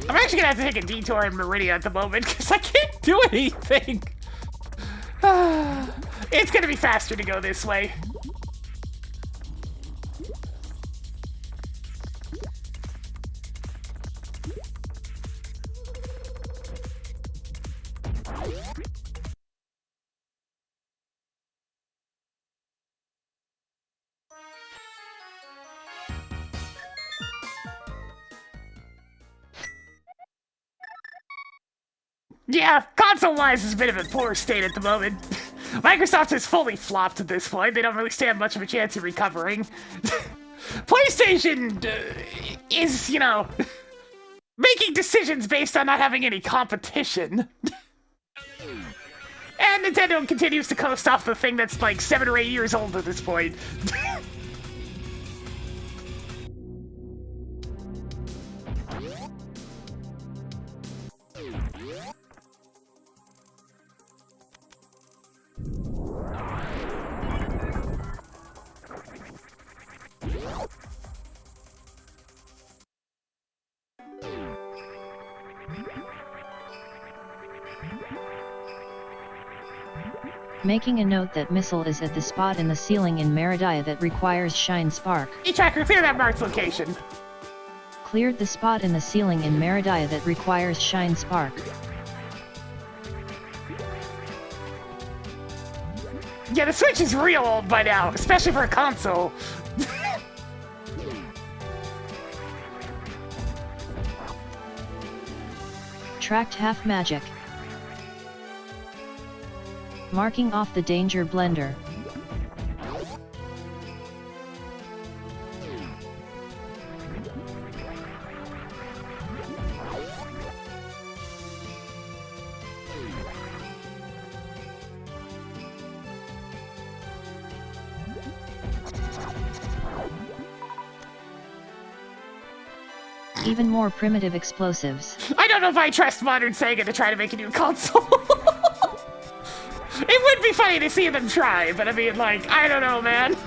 I'm actually gonna have to take a detour in Meridia at the moment because I can't do anything. It's gonna be faster to go this way. Yeah, console-wise is a bit of a poor state at the moment. Microsoft has fully flopped at this point. They don't really stand much of a chance of recovering. PlayStation is, you know, making decisions based on not having any competition. And Nintendo continues to coast off the thing that's like 7 or 8 years old at this point. Making a note that missile is at the spot in the ceiling in Meridia that requires Shine Spark. E-Tracker, clear that marked location. Cleared the spot in the ceiling in Meridia that requires Shine Spark. Yeah, the Switch is real old by now, especially for a console. Tracked half magic. Marking off the danger blender. Even more primitive explosives. I don't know if I trust modern Sega to try to make a new console. It would be funny to see them try, but I mean, like, I don't know, man.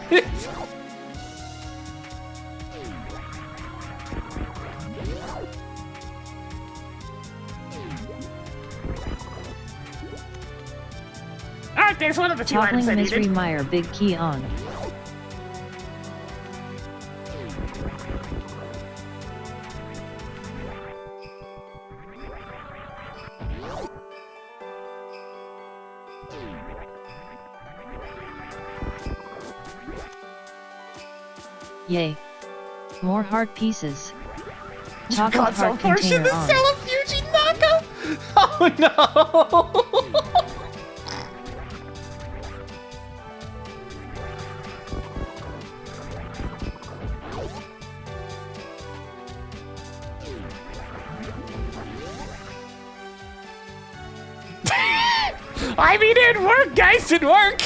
Alright, there's one of the two items I Toggling Misery needed. Mire big key on. Yay. More heart pieces. Toggle Console heart portion, container the on. Cell of Fuji knockout! Oh no! I mean, it worked, guys! Didn't work!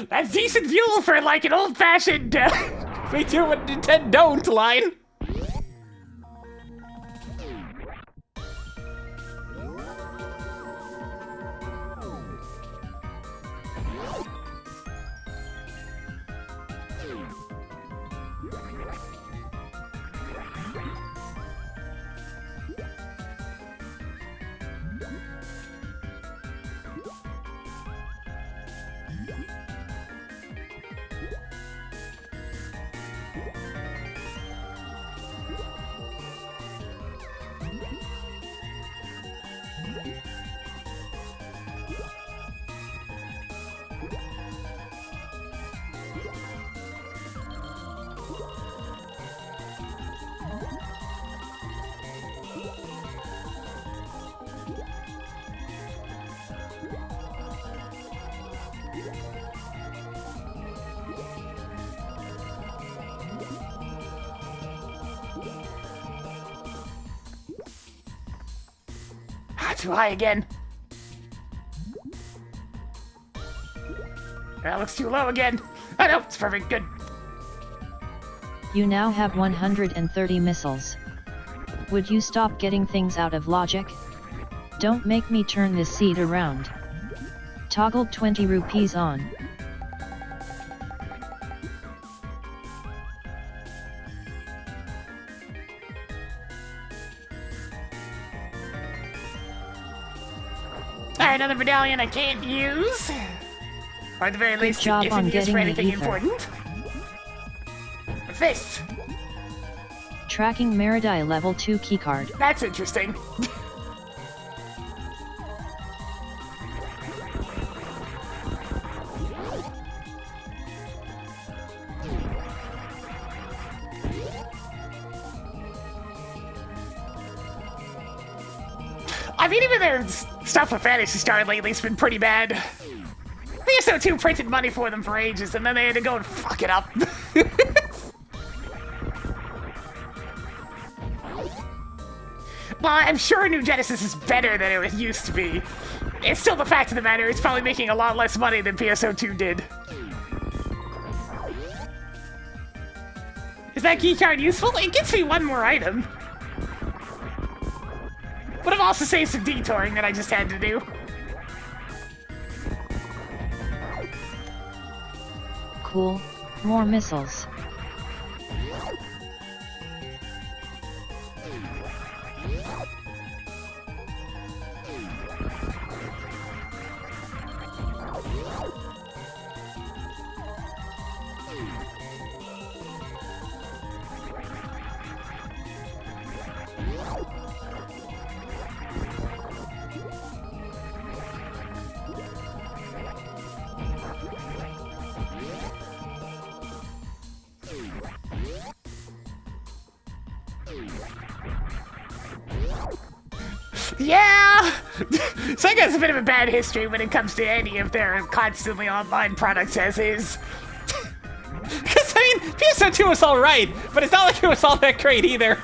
That's decent fuel for like an old-fashioned. We do what Nintendo don't line. Too high again. That looks too low again. Oh no, it's perfect, good. You now have 130 missiles. Would you stop getting things out of logic? Don't make me turn this seat around. Toggled 20 rupees on. Alright, another medallion I can't use. Or at the very least, job it on isn't used getting for the anything ether. important. What's this? Tracking Meridai level 2 keycard. That's interesting. I mean, even their stuff with Fantasy Star lately has been pretty bad. PSO2 printed money for them for ages, and then they had to go and fuck it up. Well, I'm sure New Genesis is better than it used to be. It's still the fact of the matter, it's probably making a lot less money than PSO2 did. Is that keycard useful? It gets me one more item. But I've also saved some detouring that I just had to do. Cool. More missiles. Yeah! Sega has a bit of a bad history when it comes to any of their constantly online products as is. Because, I mean, PSO2 was alright, but it's not like it was all that great either.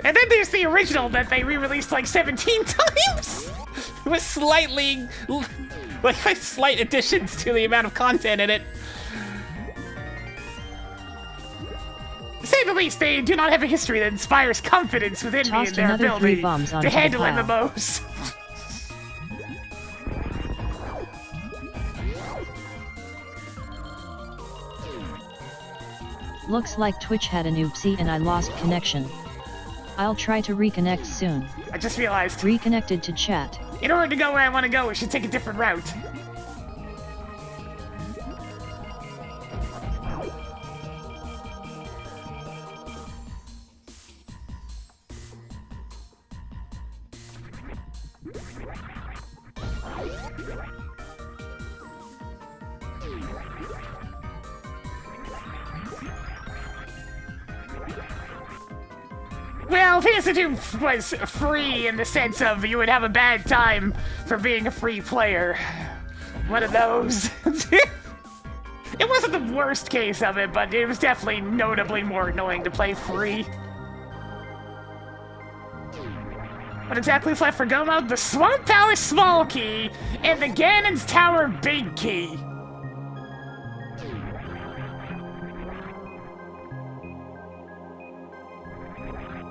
And then there's the original that they re-released like 17 times! With slightly, like, slight additions to the amount of content in it. To say the least, they do not have a history that inspires confidence within me in Tossed their another 3 ability bombs onto to the handle pile. MMOs. Looks like Twitch had an oopsie and I lost connection. I'll try to reconnect soon. I just realized, Reconnected to chat. in order to go where I want to go, we should take a different route. Well, PS2 was free in the sense of you would have a bad time for being a free player. One of those. It wasn't the worst case of it, but it was definitely notably more annoying to play free. What exactly is left for Go Mode? The Swamp Tower Small Key and the Ganon's Tower Big Key.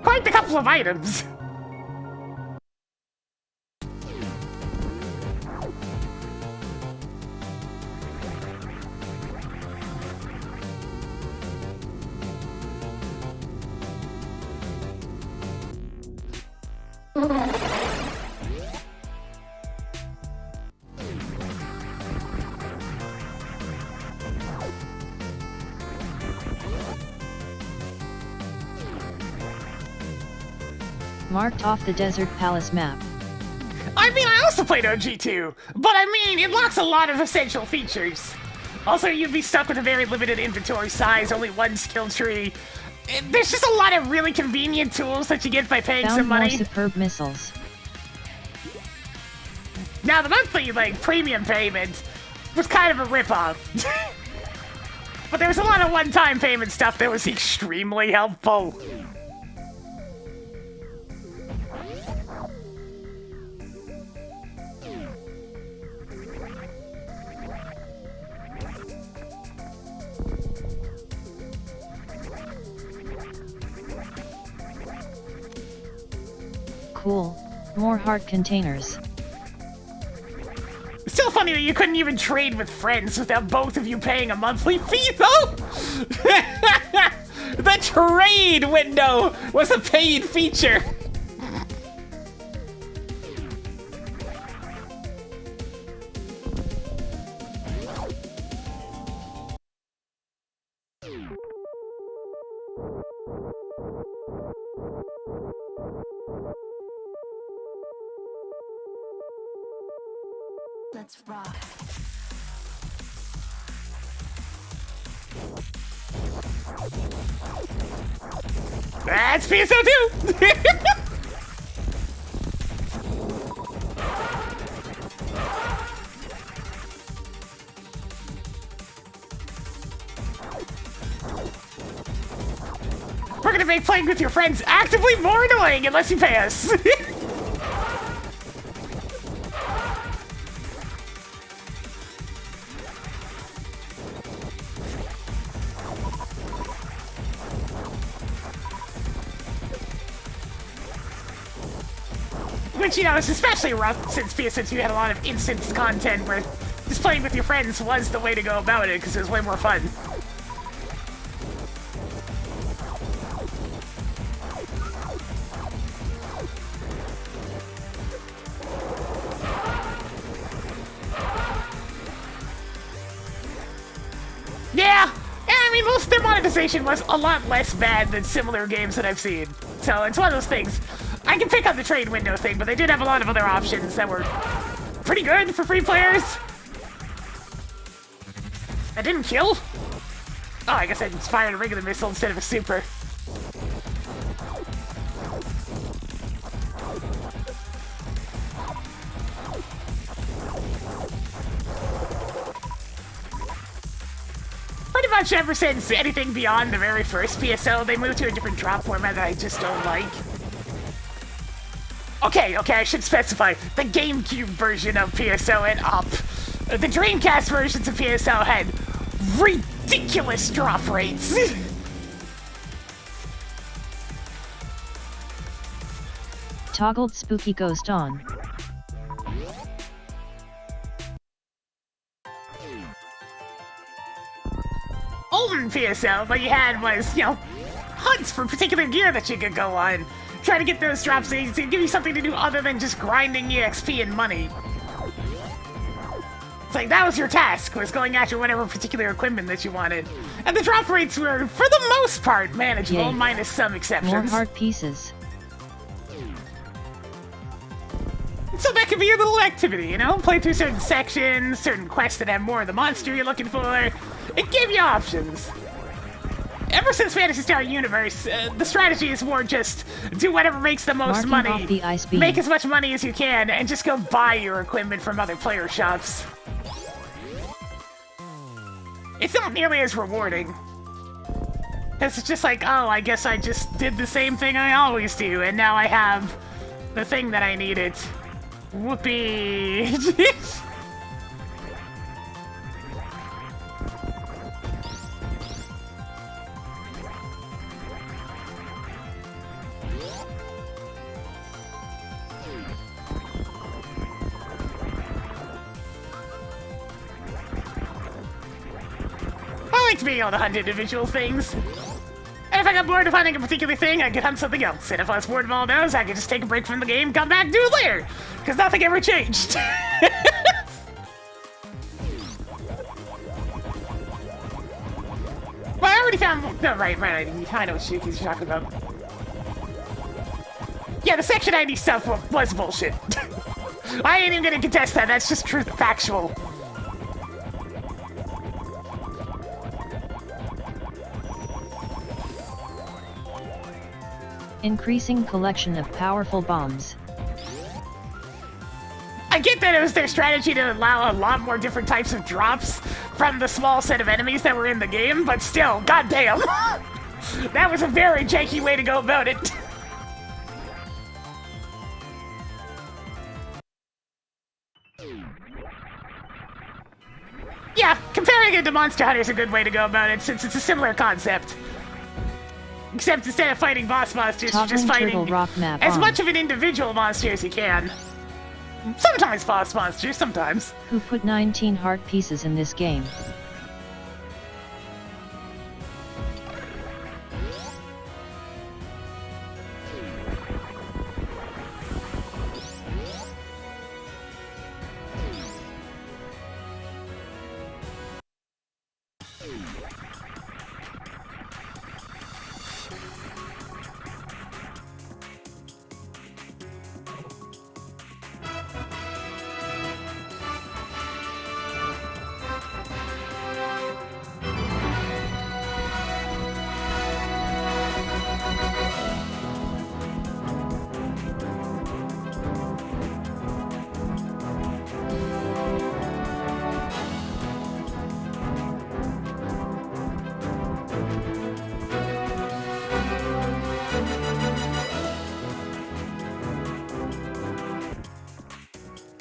Quite a couple of items. Marked off the Desert Palace map. I mean, I also played OG2, but I mean, it lacks a lot of essential features. Also, you'd be stuck with a very limited inventory size, only one skill tree. There's just a lot of really convenient tools that you get by paying Found some more money. superb missiles. Now, the monthly, like, premium payment was kind of a ripoff. But there was a lot of one-time payment stuff that was extremely helpful. Cool. More heart containers. It's still funny that you couldn't even trade with friends without both of you paying a monthly fee, though! The trade window was a paid feature. Let's rock. That's PSO2! We're gonna make playing with your friends actively more annoying unless you pay us. Which, you know, is especially rough since PS2 had a lot of instance content where just playing with your friends was the way to go about it because it was way more fun. Yeah! I mean, most of their monetization was a lot less bad than similar games that I've seen. So it's one of those things. I can pick on the trade window thing, but they did have a lot of other options that were pretty good for free players. I didn't kill? Oh, I guess I just fired a regular missile instead of a super. Pretty much ever since anything beyond the very first PSO, they moved to a different drop format that I just don't like. Okay, I should specify. The GameCube version of PSO and up. The Dreamcast versions of PSO had ridiculous drop rates. Toggled spooky ghost on. Old PSO, what you had was, you know, hunts for particular gear that you could go on. try to get those drops to give you something to do other than just grinding EXP and money. It's like, that was your task, was going after whatever particular equipment that you wanted. And the drop rates were, for the most part, manageable, Yay. minus some exceptions. More heart pieces. So that could be your little activity, you know? Play through certain sections, certain quests that have more of the monster you're looking for. It gave you options. Ever since Phantasy Star Universe, the strategy is more just do whatever makes the most Marking money, off the ice beam. make as much money as you can, and just go buy your equipment from other player shops. It's not nearly as rewarding. It's just like, oh, I guess I just did the same thing I always do, and now I have the thing that I needed. Whoopee! I like to be able to hunt individual things. And if I got bored of hunting a particular thing, I could hunt something else. And if I was bored of all those, I could just take a break from the game, come back, do it later. Because nothing ever changed. Well, I already found... No, right, I know what Shuki's talking about. Yeah, the Section ID stuff was bullshit. I ain't even gonna contest that, that's just truth, factual. Increasing collection of powerful bombs. I get that it was their strategy to allow a lot more different types of drops from the small set of enemies that were in the game, but still, goddamn. That was a very janky way to go about it. Yeah, comparing it to Monster Hunter is a good way to go about it, since it's a similar concept. Except instead of fighting boss monsters, you're just Toggling fighting turtle rock map as on. much of an individual monster as you can. Sometimes boss monsters, sometimes. Who put 19 heart pieces in this game?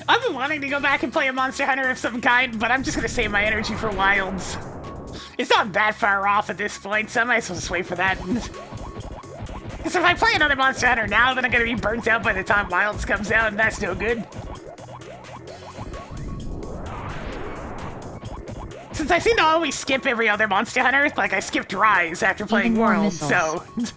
I've been wanting to go back and play a Monster Hunter of some kind, but I'm just gonna save my energy for Wilds. It's not that far off at this point, so I might as well just wait for that. Because if I play another Monster Hunter now, then I'm gonna be burnt out by the time Wilds comes out, and that's no good. Since I seem to always skip every other Monster Hunter, like I skipped Rise after playing Even more Worlds, missiles. so...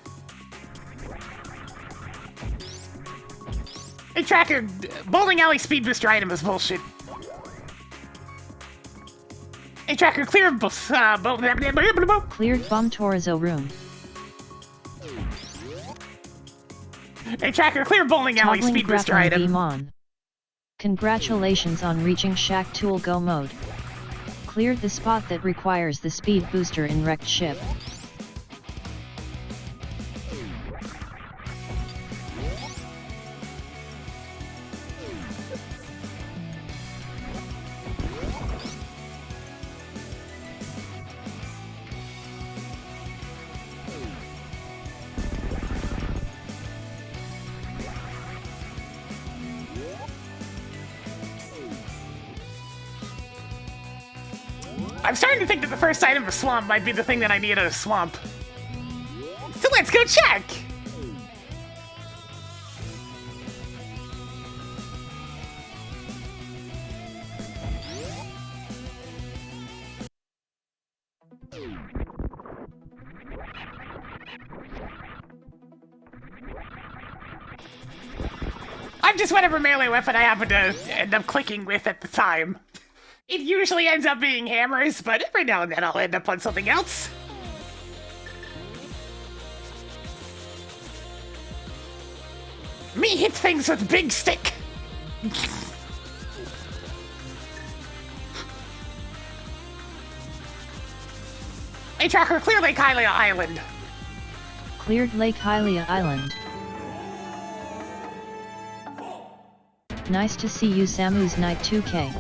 Hey, Tracker, bowling alley speed booster item is bullshit. Hey, Tracker, clear Cleared Bum Torizo room. Hey, Tracker, clear bowling alley Toggling speed booster grappling item. beam on. Congratulations on reaching Shack Tool Go mode. Cleared the spot that requires the speed booster in wrecked ship. I'm starting to think that the first item of Swamp might be the thing that I need at a swamp. So let's go check! I'm just whatever melee weapon I happen to end up clicking with at the time. It usually ends up being hammers, but every now and then I'll end up on something else. Me hits things with big stick. Hey Tracker, clear Lake Hylia Island. Cleared Lake Hylia Island. Nice to see you, Samu's Knight 2K.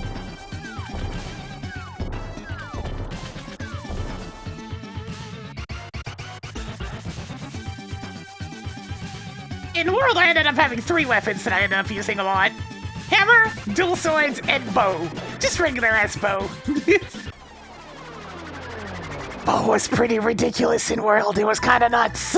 In World, I ended up having 3 weapons that I ended up using a lot. Hammer, dual swords, and bow. Just regular ass bow. Bow was pretty ridiculous in World, it was kinda nuts.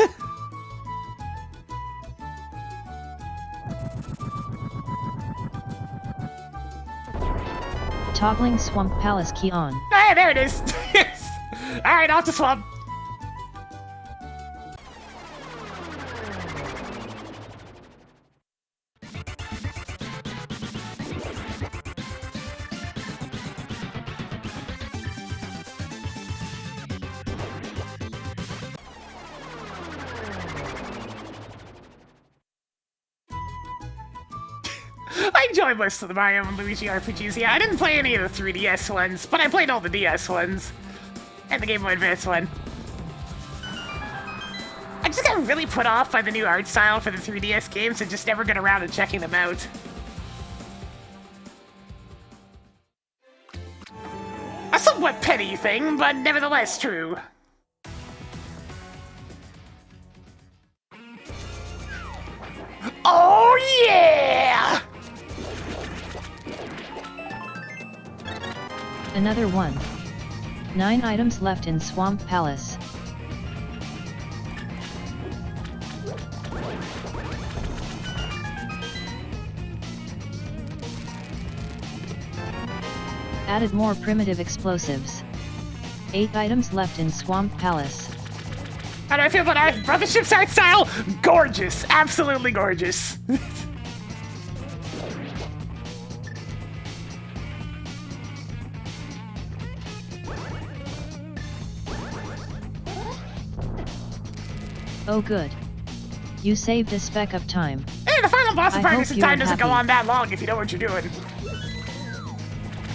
Toggling Swamp Palace key on. Hey, there it is. Alright, off to Swamp. I enjoy most of the Mario and Luigi RPGs. Yeah, I didn't play any of the 3DS ones, but I played all the DS ones. And the Game Boy Advance one. I just got really put off by the new art style for the 3DS games and just never got around to checking them out. A somewhat petty thing, but nevertheless true. Oh yeah! Another one. 9 items left in Swamp Palace. Added more primitive explosives. 8 items left in Swamp Palace. How do I feel about our Brothership's art style? Gorgeous. Absolutely gorgeous. Oh good. You saved a speck of time. Hey, the final boss I apprentice hope you time are doesn't go happy. on that long if you know what you're doing.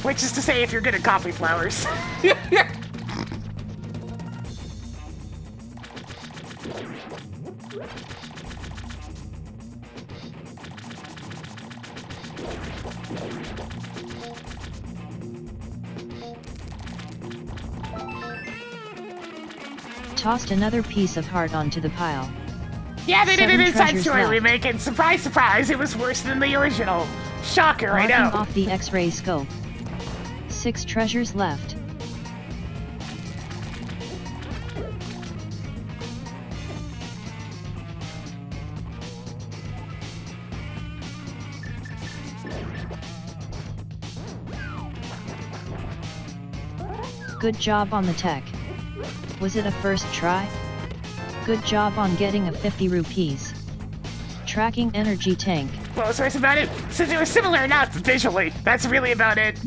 Which is to say, if you're good at coffee flowers. Tossed another piece of heart onto the pile. Yeah, they did an 7 Inside treasures Story left. remake, and surprise, surprise, it was worse than the original. Shocker, I Marking know. off the X-ray scope. 6 treasures left. Good job on the tech. Was it a first try? Good job on getting a 50 rupees. Tracking energy tank. What was worse about it? Since it was similar enough visually, that's really about it.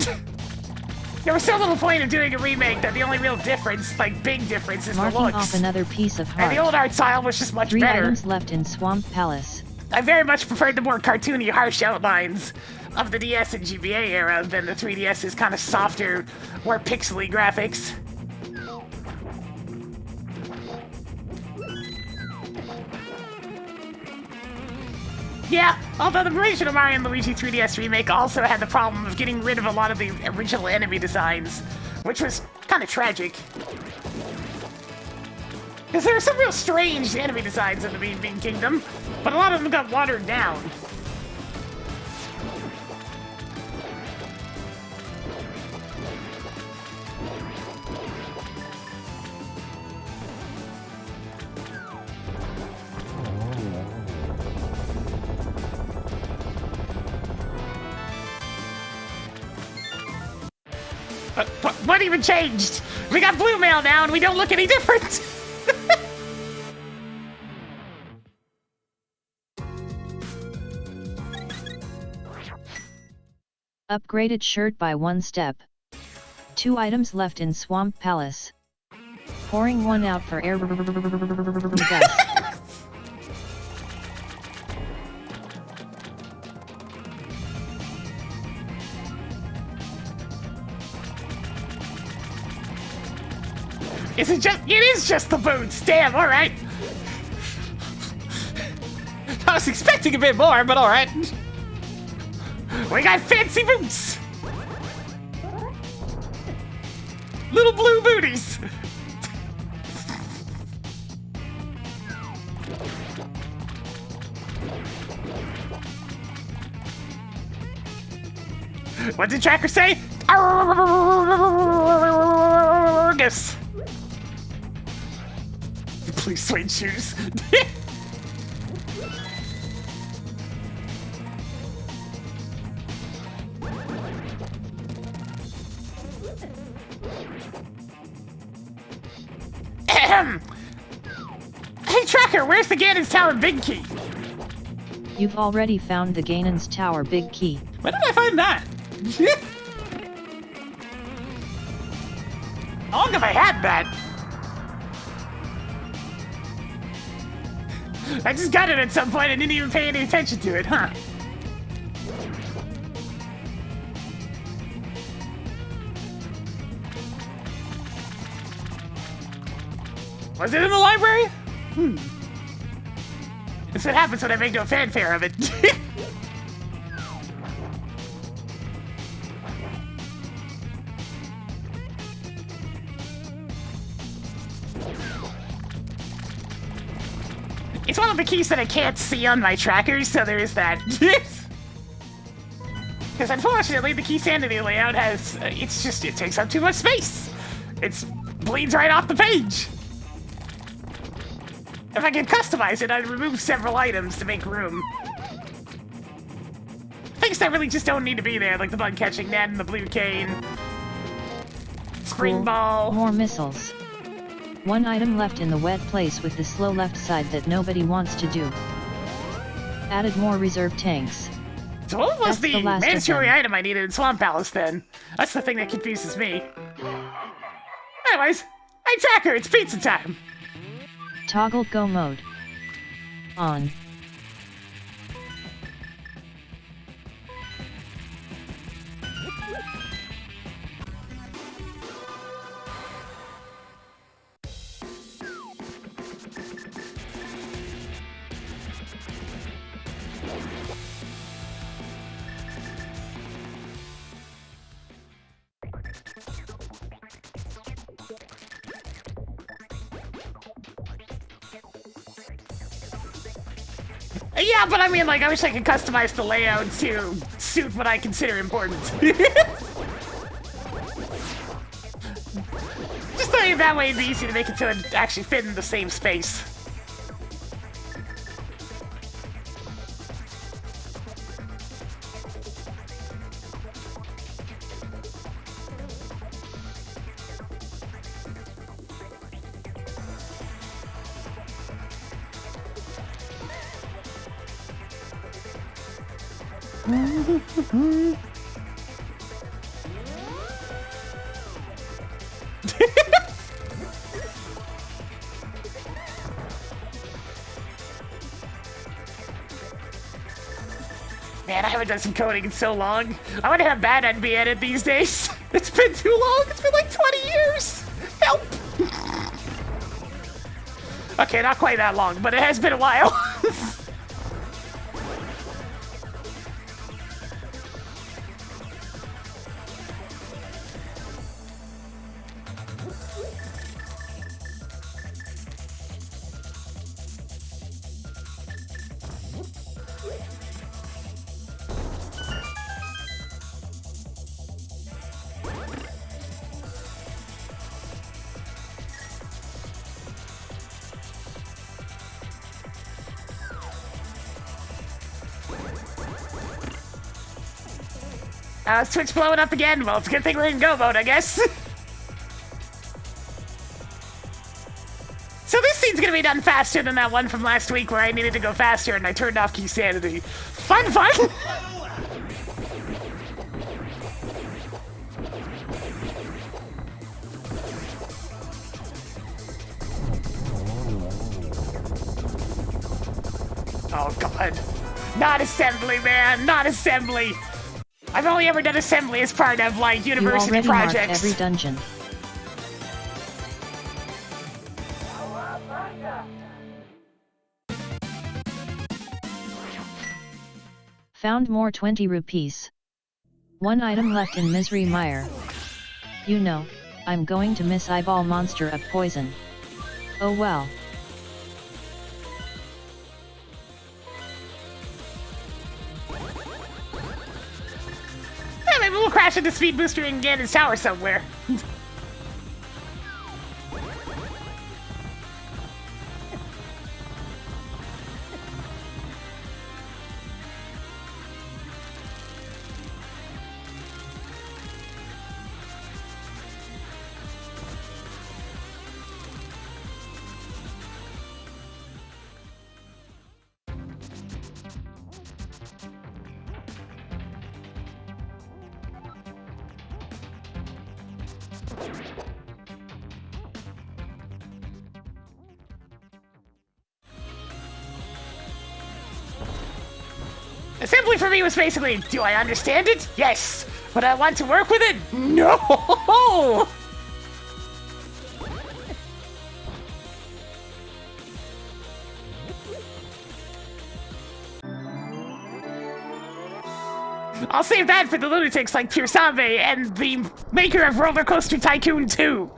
There was so little point of doing a remake that the only real difference, like big difference, is Marking the looks. off another piece of And the heart. old art style was just much 3 better. items left in Swamp Palace. I very much preferred the more cartoony, harsh outlines of the DS and GBA era than the 3DS's kind of softer, more pixely graphics. Yeah, although the original Mario & Luigi 3DS remake also had the problem of getting rid of a lot of the original enemy designs, which was kind of tragic. Because there were some real strange enemy designs in the Bean Kingdom, but a lot of them got watered down. What even changed? We got blue mail now and we don't look any different! Upgraded shirt by 1 step. 2 items left in Swamp Palace. Pouring one out for air dust. Is it just? It is just the boots. Damn. All right. I was expecting a bit more, but all right. We got fancy boots. Little blue booties. What did Tracker say? Argus. Please, suede shoes. Ahem. Hey, Tracker, where's the Ganon's Tower Big Key? You've already found the Ganon's Tower Big Key. When did I find that? How long have I had that? I just got it at some point and didn't even pay any attention to it, huh? Was it in the library? That's what happens when I make no fanfare of it. It's one of the keys that I can't see on my trackers, so there is that. Because unfortunately, the key sanity layout has, it takes up too much space. It bleeds right off the page. If I could customize it, I'd remove several items to make room. Things that really just don't need to be there, like the bug catching net and the blue cane. Spring Cool. ball. More missiles. 1 item left in the wet place with the slow left side that nobody wants to do. Added more reserve tanks. So what was That's the the last of mandatory them. item I needed in Swamp Palace then? That's the thing that confuses me. Anyways, hey Tracker, it's pizza time. Toggle go mode. On. Yeah, but I mean, like, I wish I could customize the layout to suit what I consider important. Just thinking that way it'd be easy to make it so it actually fit in the same space. Man, I haven't done some coding in so long. I wonder how bad I'd be at it these days. It's been too long. It's been like 20 years. Help. Okay, not quite that long, but it has been a while. Is Twitch blowing up again? Well, it's a good thing we're in go mode, I guess. So this scene's gonna be done faster than that one from last week where I needed to go faster and I turned off key sanity. Fun, fun! Oh, God. Not assembly, man. Not assembly. I've only ever done assembly as part of, like, You university already marked projects. every dungeon. Found more 20 rupees. One item left in Misery Mire. You know, I'm going to miss Eyeball Monster of Poison. Oh well. Yeah, maybe we'll crash into Speed Booster in Ganon's tower somewhere. Assembly for me was basically, do I understand it? Yes. But I want to work with it? No. I'll save that for the lunatics like Pure Sambe and the maker of Roller Coaster Tycoon 2.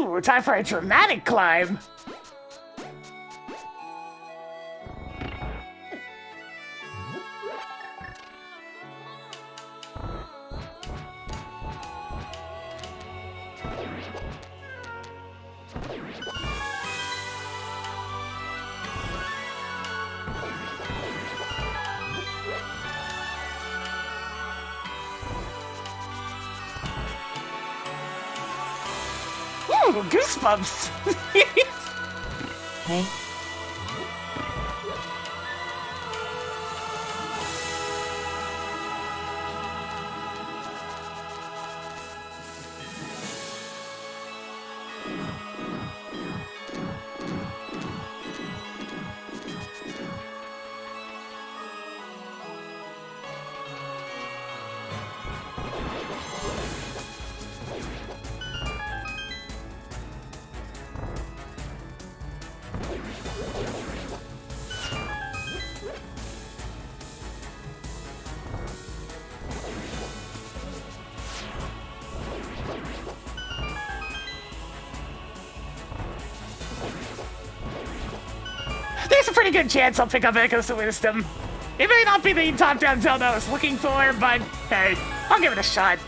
Ooh, time for a dramatic climb. Ooh, goosebumps. Hey. There's a pretty good chance I'll pick up Echoes of Wisdom. It may not be the top-down Zelda I was looking for, but hey, I'll give it a shot.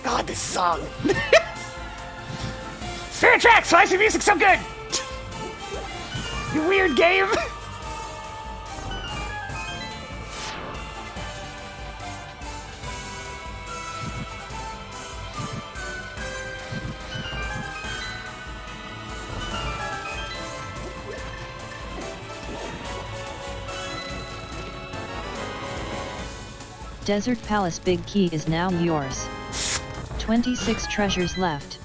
God, this song. Spirit Tracks, why is your music so good? You weird game. Desert Palace Big Key is now yours. 26 treasures left.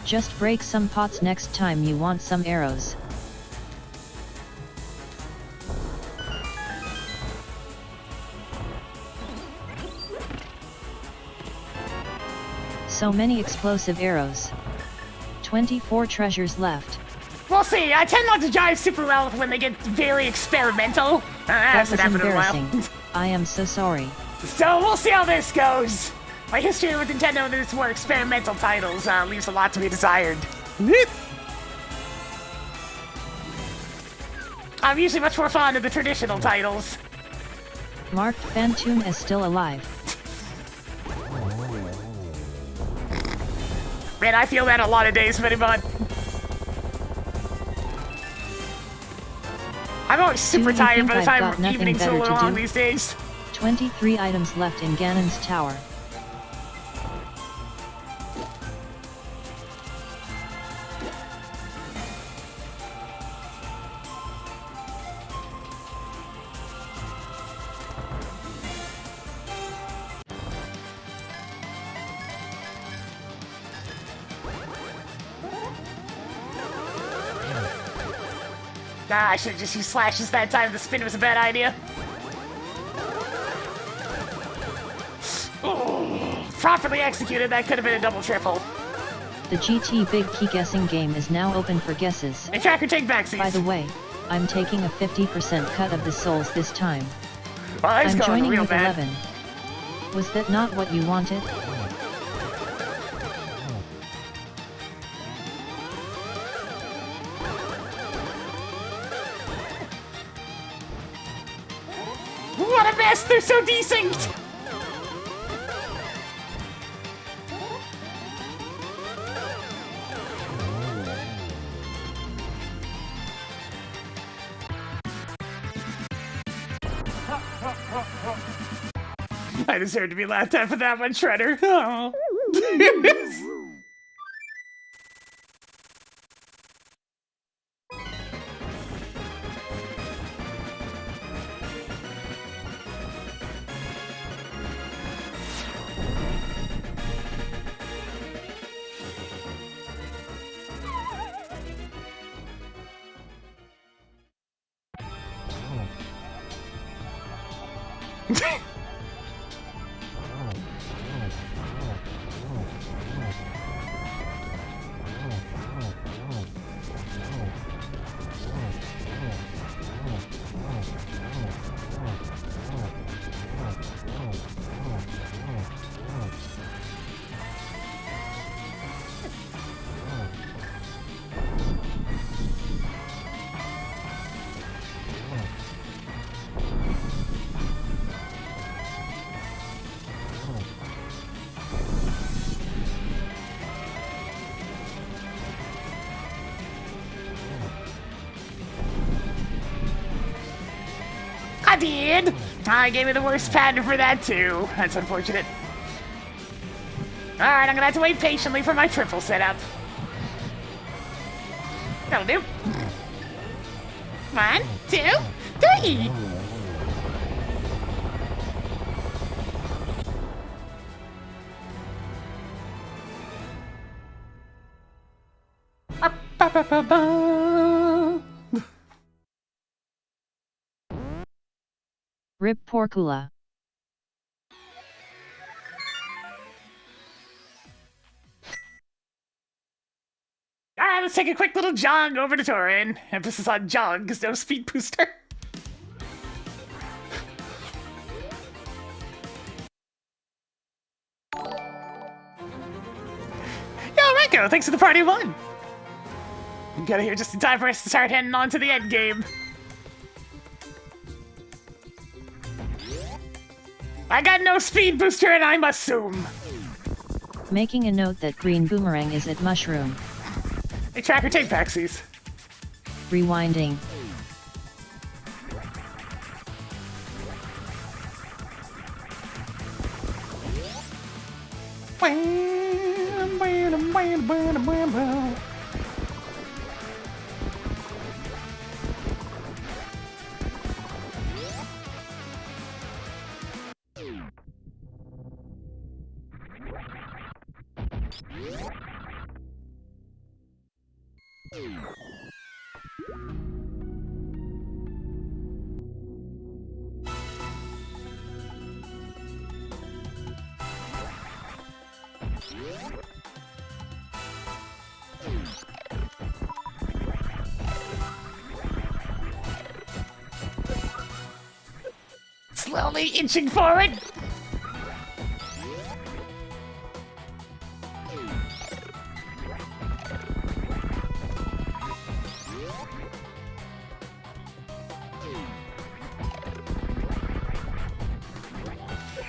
Just break some pots next time you want some arrows. So many explosive arrows. 24 treasures left. We'll see. I tend not to jive super well when they get very experimental. That was happened in a while. embarrassing. I am so sorry. So we'll see how this goes. My history with Nintendo and its more experimental titles leaves a lot to be desired. I'm usually much more fond of the traditional titles. Marked Phantom is still alive. Man, I feel that a lot of days, Minimon. I'm always super Do you tired think by the I've time got nothing evenings better roll to along do? these days. 23 items left in Ganon's tower. Ah, I should have just used slashes that time. The spin was a bad idea. Oh, properly executed, that could have been a double triple. The GT Big Key guessing game is now open for guesses. Hey, Tracker, take backsies. By the way, I'm taking a 50% cut of the souls this time. Well, it's I'm going joining real with bad. 11. Was that not what you wanted? What a mess! They're so desynced! I deserve to be laughed at for that one, Shredder. Oh. I did! I gave me the worst pattern for that, too. That's unfortunate. Alright, I'm gonna have to wait patiently for my triple setup. That'll do. 1, 2, 3! Rip Porkula. Alright, let's take a quick little jog over to Torin. Emphasis on jog, because no speed booster. Yo, Renko, thanks for the party one. Got here just in time for us to start heading on to the end game. I got no speed booster and I'm assume. Making a note that Green Boomerang is at Mushroom. Hey, Tracker, take backsies. Rewinding. Slowly inching forward.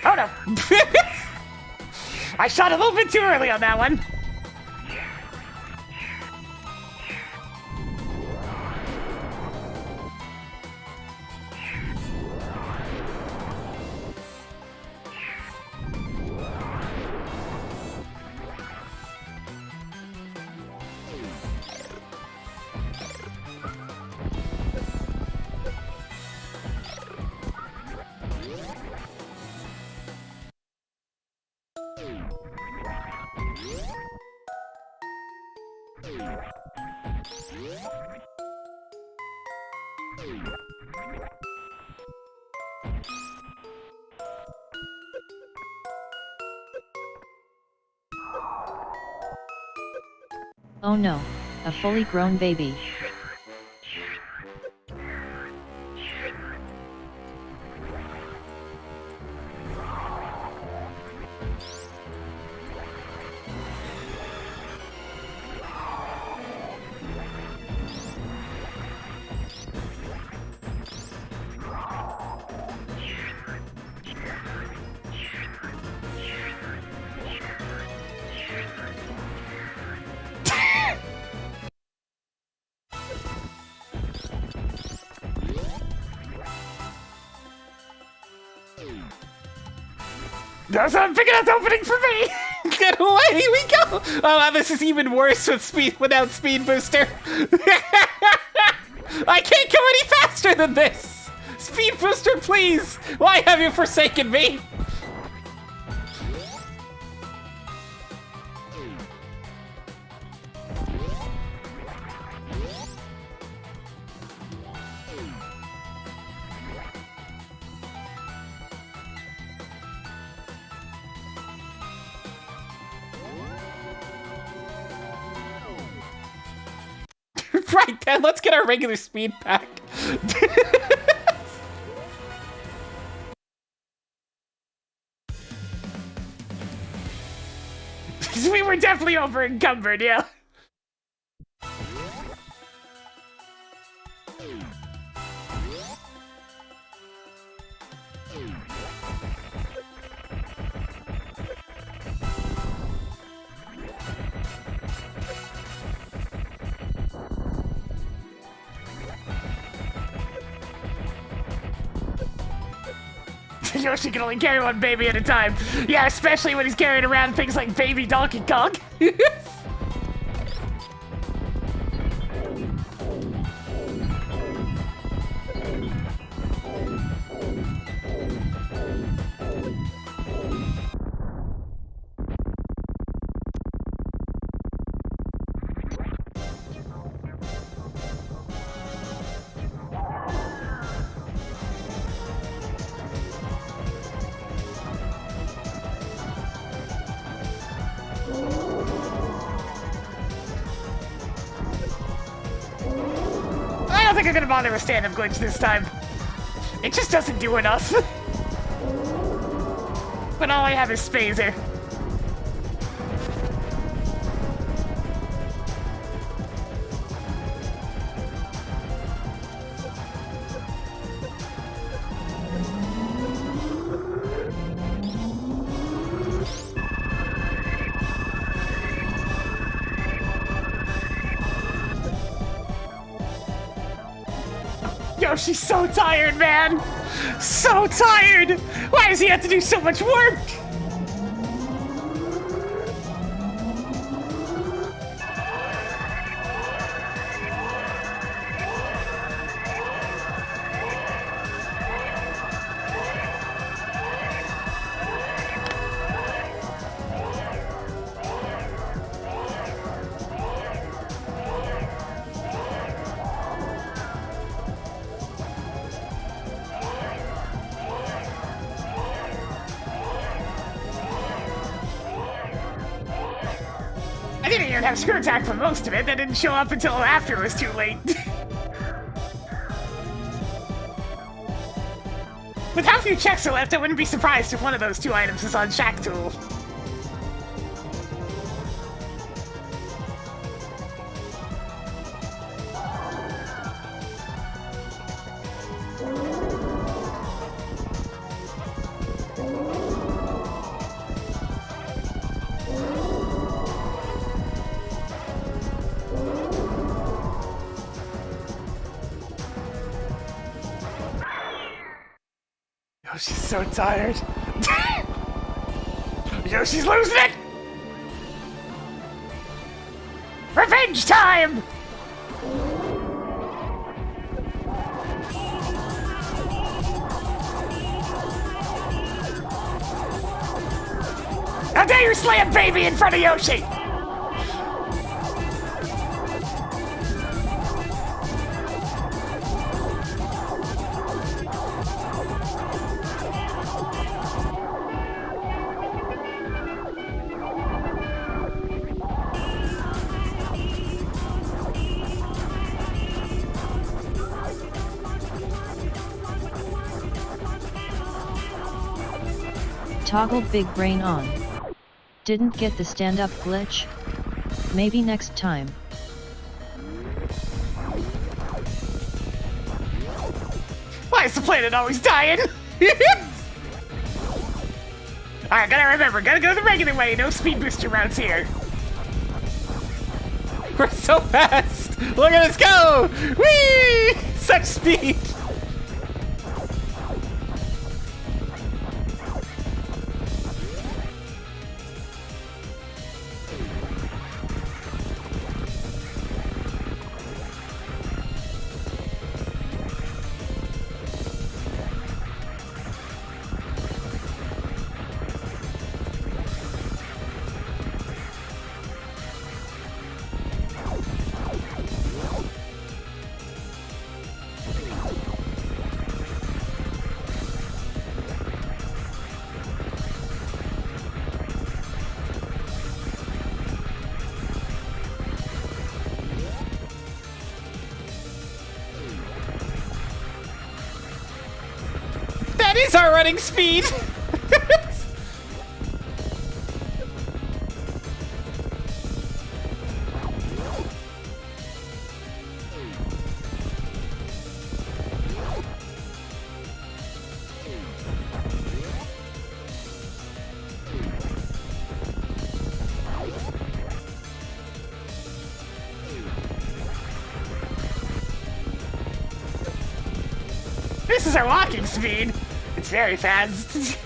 Oh no! I shot a little bit too early on that one. Oh no, a fully grown baby. That's I'm picking up the opening for me! Get away, here we go! Oh, this is even worse without speed booster. I can't go any faster than this! Speed booster, please! Why have you forsaken me? Right, then let's get our regular speed back. We were definitely over encumbered, yeah. Yoshi can only carry one baby at a time. Yeah, especially when he's carrying around things like baby Donkey Kong. I don't think I'm gonna bother with stand-up glitch this time. It just doesn't do enough. But all I have is Spazer. Yoshi's so tired, man! So tired! Why does he have to do so much work? have screw attack for most of it, that didn't show up until after it was too late. With how few checks are left, I wouldn't be surprised if one of those two items is on Shack Tool. Yoshi's so tired. Yoshi's losing it! Revenge time! How dare you slay a baby in front of Yoshi! Toggle big brain on. Didn't get the stand-up glitch? Maybe next time. Why is the planet always dying? Alright, gotta remember, gotta go the regular way, no speed booster routes here. We're so fast! Look at us go! Whee! Such speed! That is our running speed! This is our walking speed. It's very fast.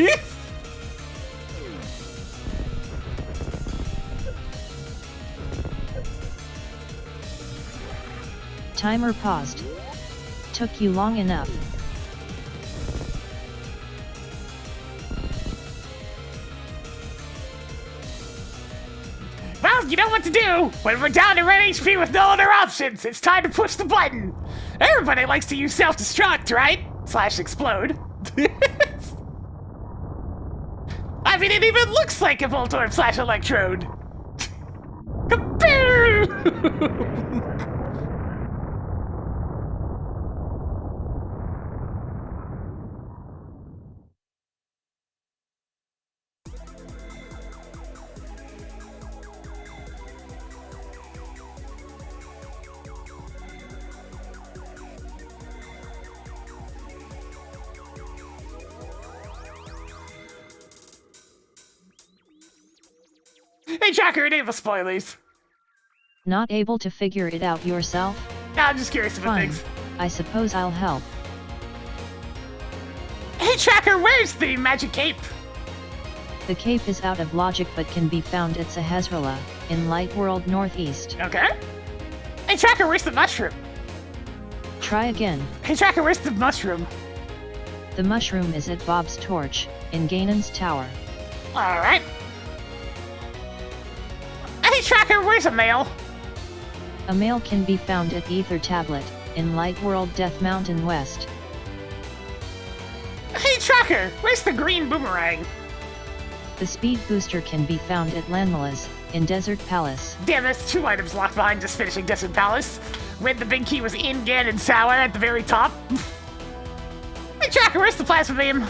Timer paused. Took you long enough. Well, you know what to do. When we're down to red HP with no other options, it's time to push the button. Everybody likes to use self-destruct, right? / explode. I mean, it even looks like a Voltorb / electrode. Kaboom! Hey, Tracker, enable spoilers. Not able to figure it out yourself? I'm just curious about Fine. things. I suppose I'll help. Hey, Tracker, where's the magic cape? The cape is out of logic but can be found at Sahasrala, in Light World Northeast. Okay. Hey, Tracker, where's the mushroom? Try again. Hey, Tracker, where's the mushroom? The mushroom is at Bob's Torch, in Ganon's Tower. Alright. Hey, Tracker, where's a mail? A mail can be found at Ether Tablet, in Light World Death Mountain West. Hey, Tracker, where's the green boomerang? The speed booster can be found at Landmalas, in Desert Palace. Damn, that's 2 items locked behind just finishing Desert Palace. When the big key was in Ganon Sour at the very top. Hey, Tracker, where's the plasma beam?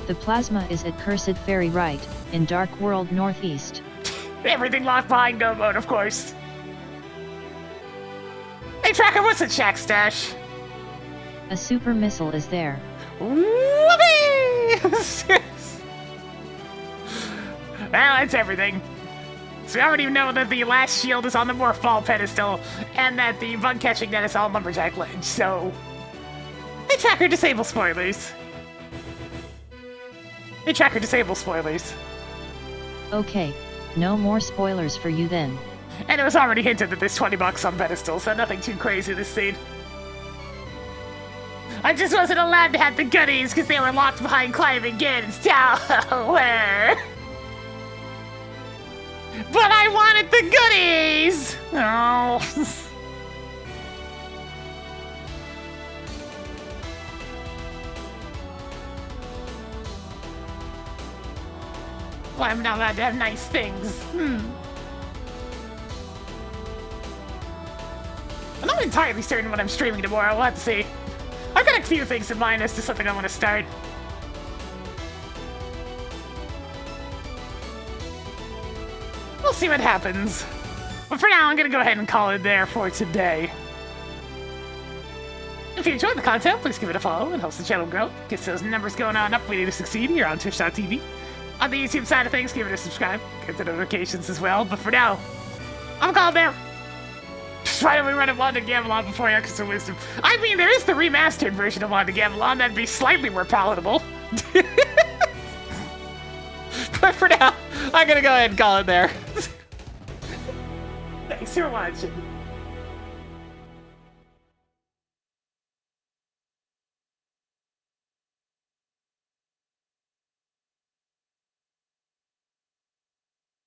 The plasma is at Cursed Fairy right, in Dark World Northeast. Everything locked behind Go Mode, of course. Hey, Tracker, what's the Shack stash? A super missile is there. Whoopee! Well, that's everything. So we already know that the last shield is on the Morph Ball pedestal, and that the bug catching net is all Lumberjack Ledge, so... Hey, Tracker, disable spoilers. Hey, Tracker, disable spoilers. Okay, no more spoilers for you then. And it was already hinted that there's $20 on pedestal, so nothing too crazy this scene. I just wasn't allowed to have the goodies because they were locked behind climbing Ganon's tower. But I wanted the goodies! Oh. Well, I'm not allowed to have nice things. I'm not entirely certain what I'm streaming tomorrow. We'll have to see. I've got a few things in mind as to something I want to start. We'll see what happens. But for now, I'm going to go ahead and call it there for today. If you enjoyed the content, please give it a follow. It helps the channel grow. Gets those numbers going on up. We need to succeed here on Twitch.tv. On the YouTube side of things, give it a subscribe. Get the notifications as well. But for now, I'm called there. Why don't we run a Wand of Gamelon before Echoes of Wisdom? I mean, there is the remastered version of Wand of Gamelon that'd be slightly more palatable. But for now, I'm gonna go ahead and call it there. Thanks for watching.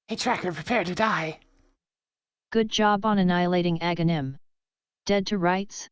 Hey, Tracker, prepare to die. Good job on annihilating Aghanim. Dead to rights?